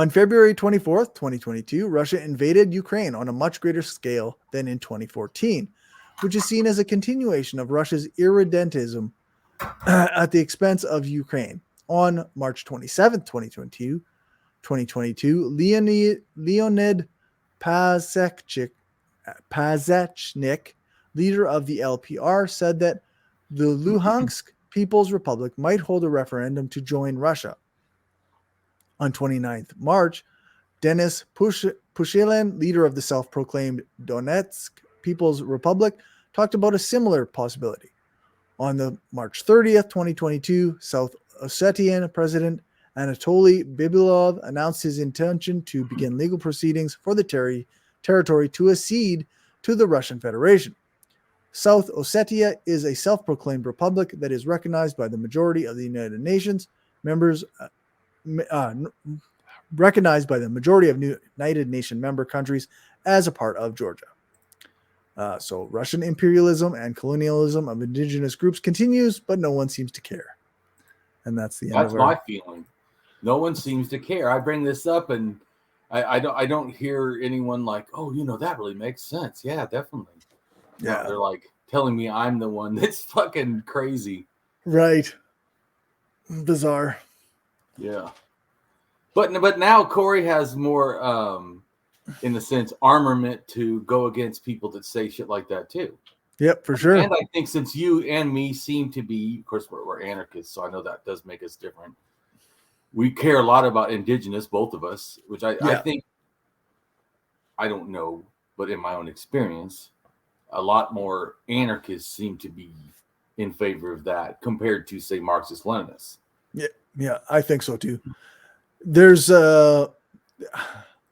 February 24th, 2022, Russia invaded Ukraine on a much greater scale than in 2014, which is seen as a continuation of Russia's irredentism at the expense of Ukraine. On March 27th, 2022, Leonid Pazechnik, leader of the LPR, said that the Luhansk People's Republic might hold a referendum to join Russia. On 29th March, Denis Pushilin, leader of the self-proclaimed Donetsk People's Republic, talked about a similar possibility. On the March 30th, 2022, South Ossetian President Anatoly Bibilov announced his intention to begin legal proceedings for the territory to accede to the Russian Federation. South Ossetia is a self-proclaimed republic that is recognized by the majority of the United Nations members, recognized by the majority of United Nations member countries as a part of Georgia. So Russian imperialism and colonialism of indigenous groups continues, but no one seems to care. And that's the end. That's my feeling. No one seems to care. I bring this up, and I don't hear anyone like, oh, that really makes sense. Yeah, definitely. Yeah, no, they're like telling me I'm the one that's fucking crazy. Right. Bizarre. Yeah. But now Cory has more, in a sense, armament to go against people that say shit like that too. Yep, for sure. And I think since you and me seem to be, of course, we're anarchists, so I know that does make us different. We care a lot about indigenous, both of us, which I think, I don't know, but in my own experience, a lot more anarchists seem to be in favor of that compared to, say, Marxist-Leninists. Yeah, I think so too. There's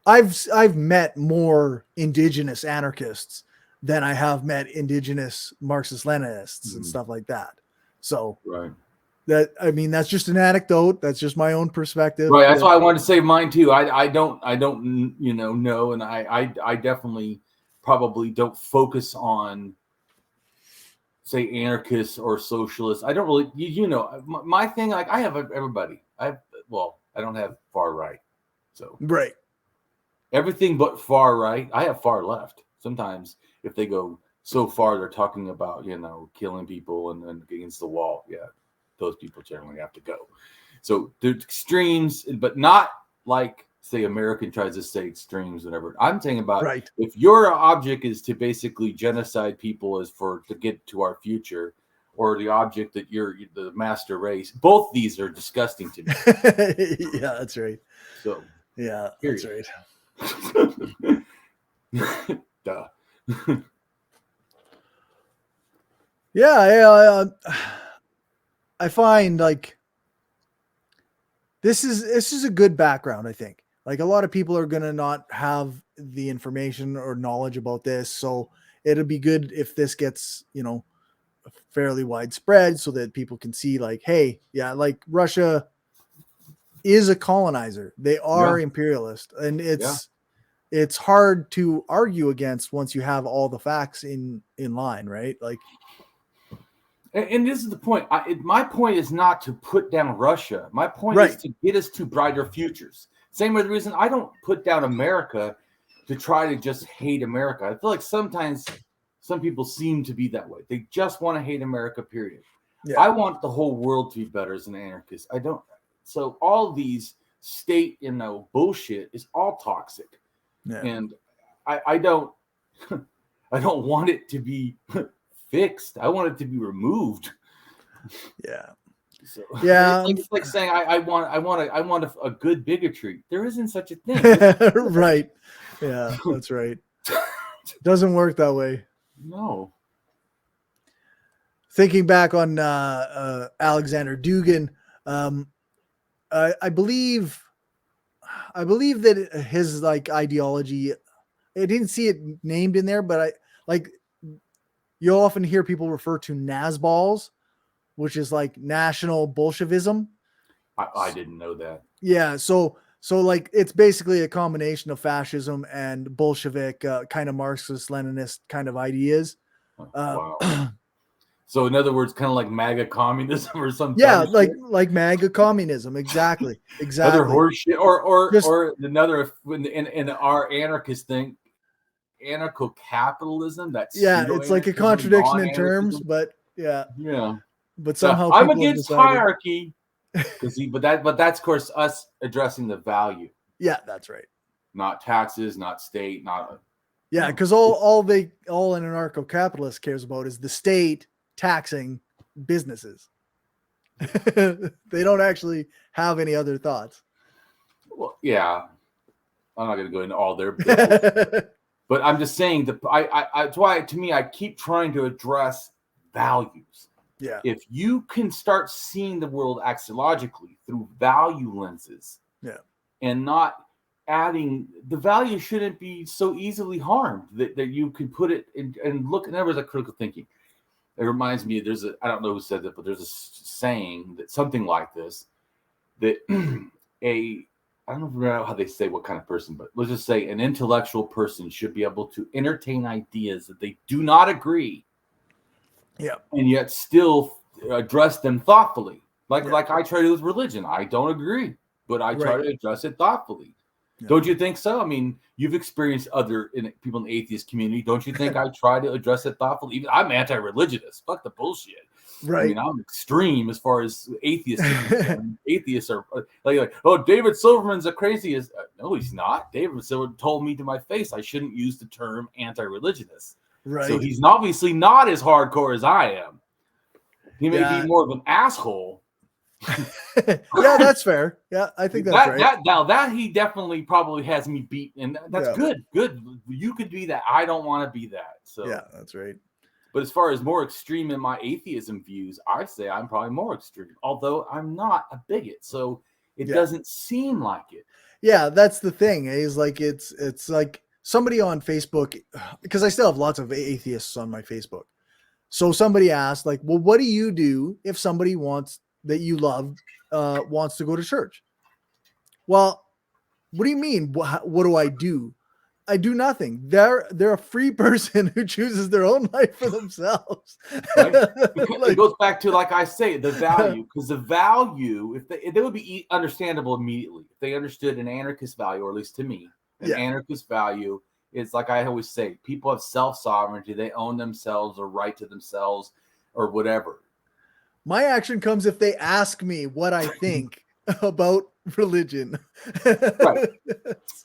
I've met more indigenous anarchists than I have met indigenous Marxist-Leninists and stuff like that. So right. That's just an anecdote. That's just my own perspective. Right. That's why I wanted to say mine too. I don't know, and I definitely probably don't focus on, say, anarchists or socialists. I don't really, my thing. Like I have everybody. I don't have far right, so right. Everything but far right. I have far left. Sometimes if they go so far, they're talking about killing people and then against the wall. Yeah. Those people generally have to go. So the extremes, but not like, say, American tries to say extremes, whatever. I'm saying about if your object is to basically genocide people to get to our future, or the object that you're the master race, both these are disgusting to me. Yeah, that's right. So yeah, period. That's right. Duh. Yeah, I find like this is a good background. I think like a lot of people are gonna not have the information or knowledge about this, so it'll be good if this gets fairly widespread so that people can see like, hey, yeah, like Russia is a colonizer. They are imperialist, and it's hard to argue against once you have all the facts in line, right? Like. And this is the point. My point is not to put down Russia. My point is to get us to brighter futures. Same with the reason I don't put down America to try to just hate America. I feel like sometimes some people seem to be that way. They just want to hate America, period. Yeah. I want the whole world to be better as an anarchist. I don't. So all these state, bullshit is all toxic. Yeah. And I don't I don't want it to be fixed. I want it to be removed. Yeah. So, yeah. It's like saying I want a good bigotry. There isn't such a thing. Right. Yeah, that's right. Doesn't work that way. No. Thinking back on Alexander Dugin, I believe that his like ideology, I didn't see it named in there, but you'll often hear people refer to Nazballs, which is like National Bolshevism. I didn't know that. Yeah, so like it's basically a combination of fascism and Bolshevik kind of Marxist Leninist kind of ideas. Wow. So in other words, kind of like MAGA communism or something. Yeah, like MAGA communism, exactly. Other horseshit, or another in our anarchist thing, anarcho-capitalism. It's like a contradiction in terms, but yeah. But somehow I'm against hierarchy. But that's of course us addressing the value. Yeah, that's right. Not taxes, not state, not. Yeah, because all an anarcho-capitalist cares about is the state taxing businesses. They don't actually have any other thoughts. Well, yeah, I'm not going to go into all their, but I'm just saying that that's why to me I keep trying to address values. Yeah. If you can start seeing the world axiologically through value lenses, and not adding the value shouldn't be so easily harmed that you can put it in and look. In other words, like critical thinking. It reminds me, I don't know who said it, but there's a saying that something like this, that I don't know how they say what kind of person, but let's just say an intellectual person should be able to entertain ideas that they do not agree. Yeah. And yet still address them thoughtfully. Like I try to do with religion. I don't agree, but I try to address it thoughtfully. Yeah. Don't you think so? I mean, you've experienced other people in the atheist community. Don't you think I try to address it thoughtfully? Even I'm anti-religionist. Fuck the bullshit. Right. I mean, I'm extreme as far as atheists. Atheists are like, oh, David Silverman's the craziest. No, he's not. David Silverman told me to my face I shouldn't use the term anti-religionist. Right. So he's obviously not as hardcore as I am. He may be more of an asshole. Yeah, that's fair. Yeah, I think that's right. That he definitely probably has me beat, and that's good. Good. You could be that. I don't want to be that. So yeah, that's right. But as far as more extreme in my atheism views, I'd say I'm probably more extreme, although I'm not a bigot. So it doesn't seem like it. Yeah, that's the thing. Is like it's like somebody on Facebook, because I still have lots of atheists on my Facebook. So somebody asked, like, well, what do you do if somebody that you love wants to go to church? Well, what do you mean? What do I do? I do nothing. They're a free person who chooses their own life for themselves. Right? It goes back to, like I say, the value, because the value, if they would be understandable immediately if they understood an anarchist value, or at least to me, an anarchist value is, like I always say, people have self-sovereignty. They own themselves or right to themselves or whatever. My action comes if they ask me what I think about religion. Right.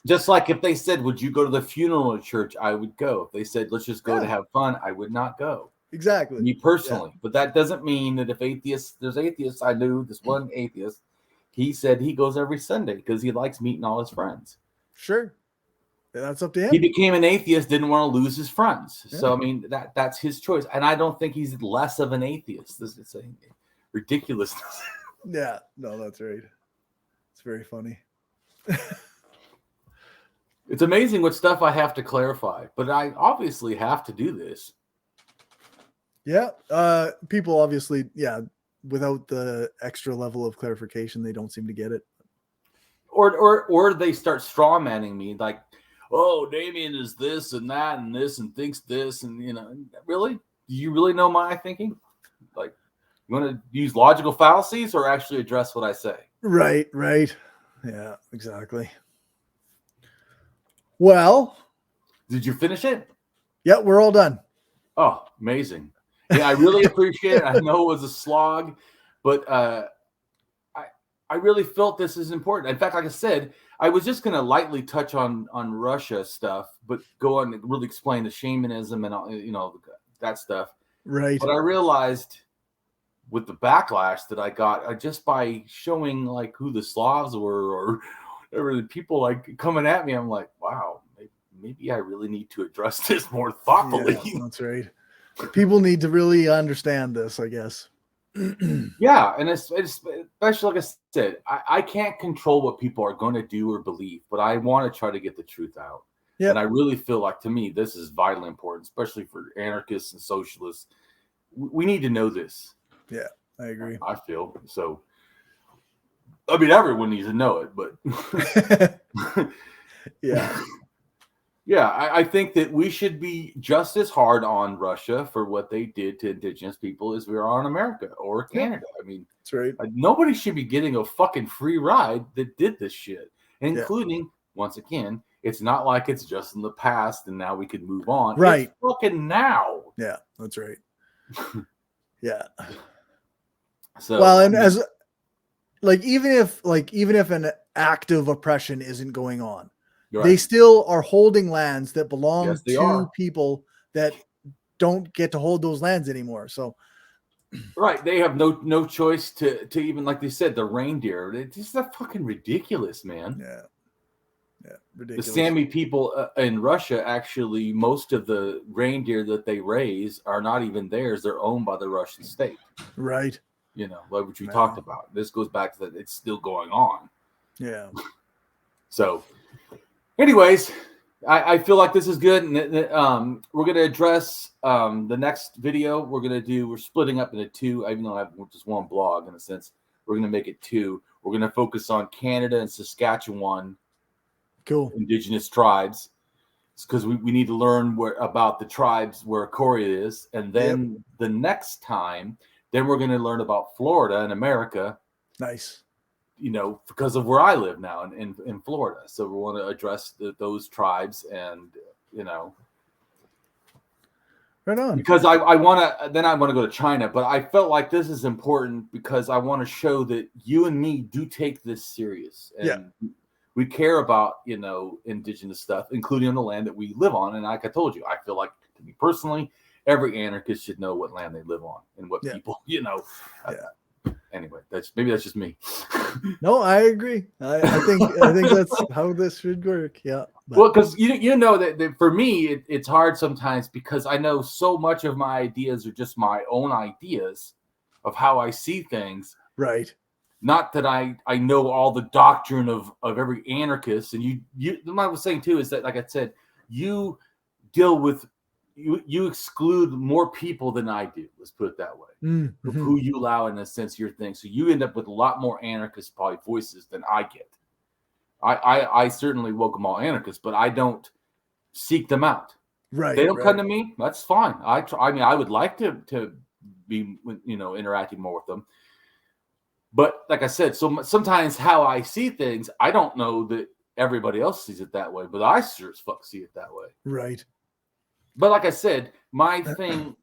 Just like if they said, would you go to the funeral at church? I would go. If they said, let's just go to have fun, I would not go. Exactly. Me personally. Yeah. But that doesn't mean that if there's atheists, I knew this one atheist, he said he goes every Sunday because he likes meeting all his friends. Sure. Yeah, that's up to him. He became an atheist, didn't want to lose his friends. Yeah. So, I mean, that's his choice. And I don't think he's less of an atheist. This is ridiculousness. Yeah, no, that's right. It's very funny. It's amazing what stuff I have to clarify, but I obviously have to do this. Yeah, people obviously, without the extra level of clarification, they don't seem to get it. Or they start straw manning me, like, oh, Damien is this and that and this and thinks this, and really? Do you really know my thinking? Like, you want to use logical fallacies or actually address what I say? Right. Yeah, exactly. Well, did you finish it? Yeah, we're all done. Oh, amazing. Yeah, I really appreciate it. I know it was a slog, but I really felt this is important. In fact, like I said, I was just going to lightly touch on Russia stuff, but go on and really explain the shamanism and all, that stuff. Right. But I realized with the backlash that I got just by showing like who the Slavs were or the people like coming at me, I'm like, wow, maybe I really need to address this more thoughtfully. Yeah, that's right. People need to really understand this, I guess. Yeah, and it's especially like I said, I can't control what people are going to do or believe, but I want to try to get the truth out. Yep. And I really feel like, to me, this is vitally important, especially for anarchists and socialists. We need to know this. Yeah, I agree. I feel so. I mean, everyone needs to know it, but yeah. Yeah, I think that we should be just as hard on Russia for what they did to indigenous people as we are on America or Canada. I mean, that's right. Nobody should be getting a fucking free ride that did this shit, including, once again, it's not like it's just in the past and now we can move on. Right. It's fucking now. Yeah, that's right. Yeah. So, well, and as even if an act of oppression isn't going on, they still are holding lands that belong to people that don't get to hold those lands anymore. So, right, they have no choice to even, like they said, the reindeer. It's just fucking ridiculous, man. Yeah, ridiculous. The Sami people in Russia, actually, most of the reindeer that they raise are not even theirs; they're owned by the Russian state. Right. You know, like what we talked about. This goes back to that; it's still going on. Yeah. So. Anyways, I feel like this is good, and we're going to address the next video. We're splitting up into two, even though I have just one blog in a sense. We're going to make it two. We're going to focus on Canada and Saskatchewan, indigenous tribes, because we need to learn about the tribes where Cory is, and then the next time, then we're going to learn about Florida and America. Nice. You know, because of where I live now in Florida. So we want to address those tribes and, you know. Right on. Because I want to go to China, but I felt like this is important because I want to show that you and me do take this serious. And we care about, you know, indigenous stuff, including on the land that we live on. And like I told you, I feel like, to me personally, every anarchist should know what land they live on and what people, you know. Anyway, that's just me. No, I agree. I think that's how this should work. Yeah. But. Well, because you know that for me it's hard sometimes because I know so much of my ideas are just my own ideas of how I see things. Right. Not that I know all the doctrine of every anarchist. And you what I was saying too is that, like I said, you deal with. You exclude more people than I do. Let's put it that way. Mm-hmm. Who you allow in a sense your thing. So you end up with a lot more anarchist probably voices than I get. I certainly welcome all anarchists, but I don't seek them out. Right. They don't come to me. That's fine. I mean, I would like to be, you know, interacting more with them. But like I said, so sometimes how I see things, I don't know that everybody else sees it that way, but I sure as fuck see it that way. Right. But like I said, my thing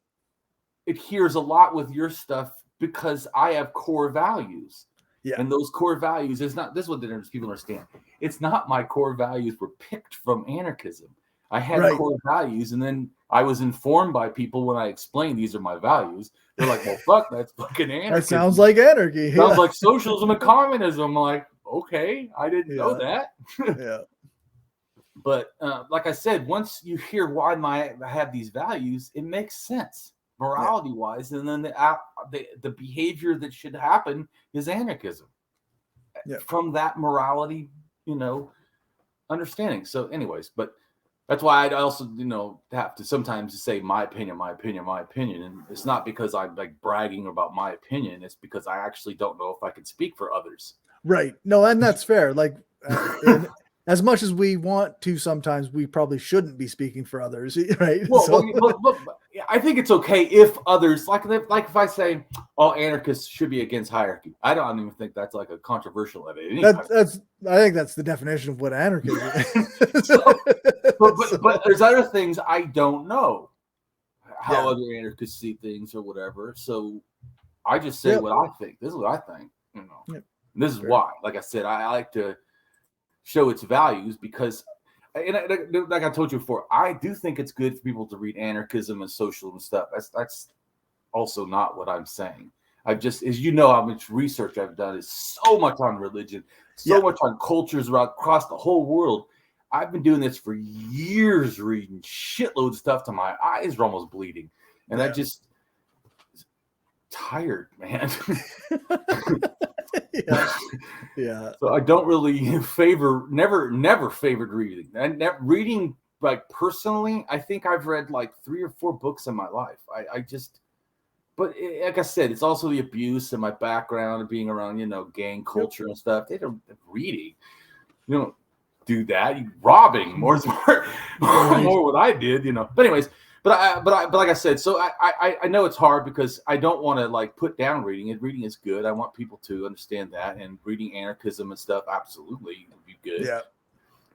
adheres a lot with your stuff because I have core values. Yeah. And those core values is not, this is what people understand. It's not my core values were picked from anarchism. I had core values, and then I was informed by people when I explained these are my values. They're like, well, fuck, that's fucking anarchy. That sounds like anarchy. Sounds like socialism and communism. I'm like, okay, I didn't know that. Yeah. But like I said, once you hear why I have these values, it makes sense morality-wise, and then the behavior that should happen is anarchism. From that morality, you know, understanding. So, anyways, but that's why I also, you know, have to sometimes say my opinion, and it's not because I'm like bragging about my opinion. It's because I actually don't know if I can speak for others. Right. No, and that's fair. Like. As much as we want to, sometimes we probably shouldn't be speaking for others, right? Well, I think it's okay if others, like if I say all anarchists should be against hierarchy. I don't even think that's like a controversial idea. I think that's the definition of what anarchism is. but there's other things I don't know how other anarchists see things or whatever. So I just say what I think. This is what I think. You know, and this is why. Like I said, I like to show its values because, and like I told you before, I do think it's good for people to read anarchism and socialism and stuff. That's also not what I'm saying. I've just, as you know, how much research I've done is so much on religion, so much on cultures across the whole world. I've been doing this for years, reading shitloads of stuff to my eyes are almost bleeding. And tired, man. Yeah. So I don't really never favored reading. And reading, like, personally, I think I've read like 3 or 4 books in my life. But like I said, it's also the abuse and my background and being around, gang culture and stuff. They don't reading. You don't do that. You robbing more what I did, But anyways, but like I said, so I know it's hard because I don't want to like put down reading. Reading is good. I want people to understand that, and reading anarchism and stuff absolutely would be good. Yeah.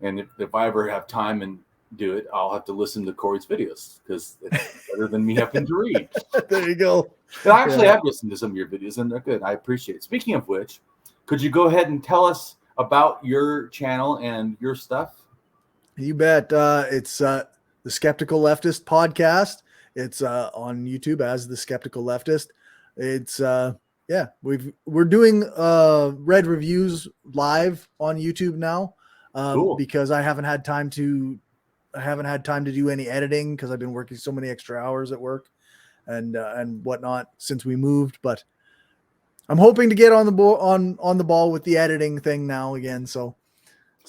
And if I ever have time and do it, I'll have to listen to Cory's videos because it's better than me having to read. There you go. And I actually have listened to some of your videos, and they're good. I appreciate it. Speaking of which, could you go ahead and tell us about your channel and your stuff? You bet. It's the Skeptical Leftist podcast. It's on YouTube as the Skeptical Leftist. It's we're doing read reviews live on YouTube now Cool. because I haven't had time to do any editing because I've been working so many extra hours at work and whatnot since we moved. But I'm hoping to get on the ball with the editing thing now again.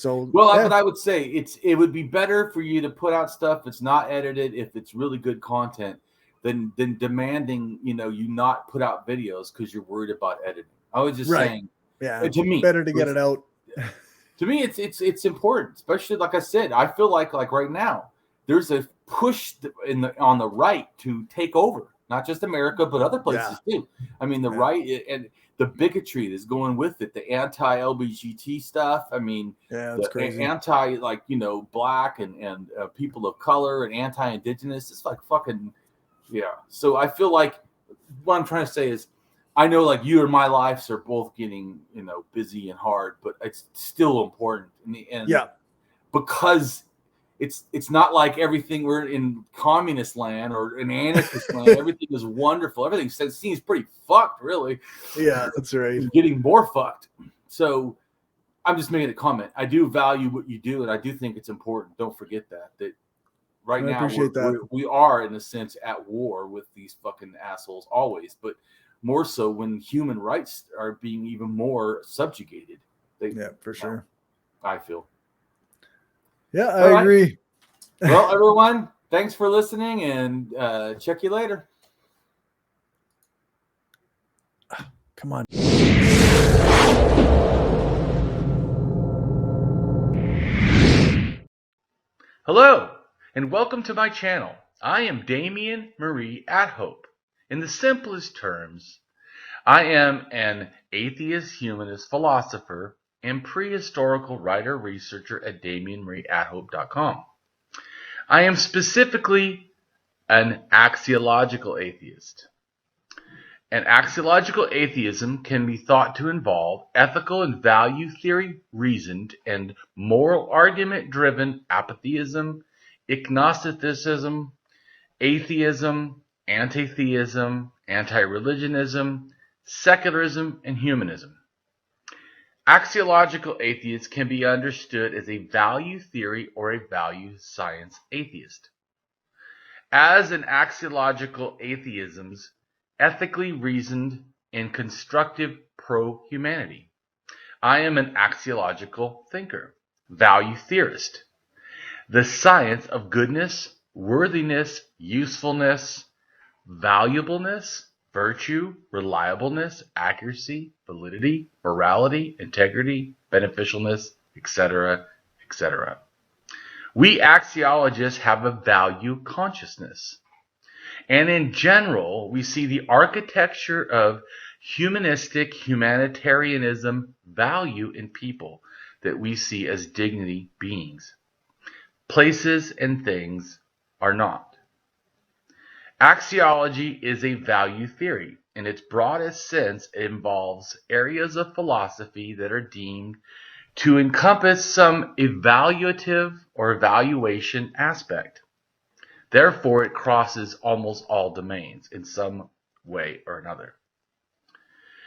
But I would say it would be better for you to put out stuff that's not edited if it's really good content than demanding you not put out videos because you're worried about editing. I was just saying, to me, better to get it out. To me, it's important, especially like I said. I feel like right now there's a push on the right to take over, not just America but other places too. I mean, the right and the bigotry that's going with it, the anti-LGBT stuff. I mean, that's crazy. Anti, black and people of color and anti-indigenous. It's like fucking So I feel like what I'm trying to say is, I know like you and my lives are both getting busy and hard, but it's still important in the end. Yeah, because it's not like everything we're in communist land or in anarchist land. Everything is wonderful. Everything seems pretty fucked, really. Yeah, that's right. It's getting more fucked. So I'm just making a comment. I do value what you do, and I do think it's important. Don't forget that right now we are in a sense at war with these fucking assholes always, but more so when human rights are being even more subjugated. For sure. I feel. Yeah, I agree. Well, everyone, thanks for listening, and check you later. Come on. Hello, and welcome to my channel. I am Damien Marie AtHope. In the simplest terms, I am an atheist-humanist philosopher and prehistorical writer-researcher at DamienMarieAtHope.com. I am specifically an axiological atheist. An axiological atheism can be thought to involve ethical and value theory reasoned and moral argument-driven apatheism, Ethnocentrism, atheism, antitheism, antireligionism, secularism, and humanism. Axiological atheists can be understood as a value theory or a value science atheist. As an axiological atheism's ethically reasoned and constructive pro-humanity. I am an axiological thinker, value theorist. The science of goodness, worthiness, usefulness, valuableness, virtue, reliableness, accuracy, validity, morality, integrity, beneficialness, etc., etc. We axiologists have a value consciousness. And in general, we see the architecture of humanistic humanitarianism value in people that we see as dignity beings. Places and things are not. Axiology is a value theory. In its broadest sense, it involves areas of philosophy that are deemed to encompass some evaluative or evaluation aspect. Therefore, it crosses almost all domains in some way or another.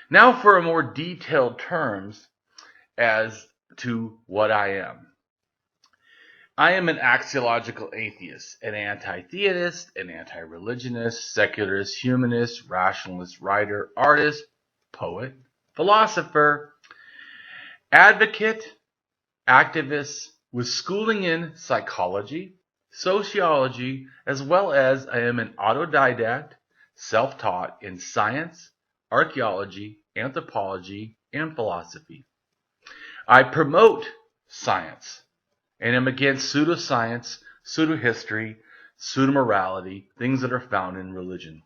Now for a more detailed terms as to what I am. I am an axiological atheist, an anti-theist, an anti-religionist, secularist, humanist, rationalist, writer, artist, poet, philosopher, advocate, activist, with schooling in psychology, sociology, as well as I am an autodidact, self-taught in science, archaeology, anthropology, and philosophy. I promote science and am against pseudoscience, pseudo-history, pseudo-morality, things that are found in religion.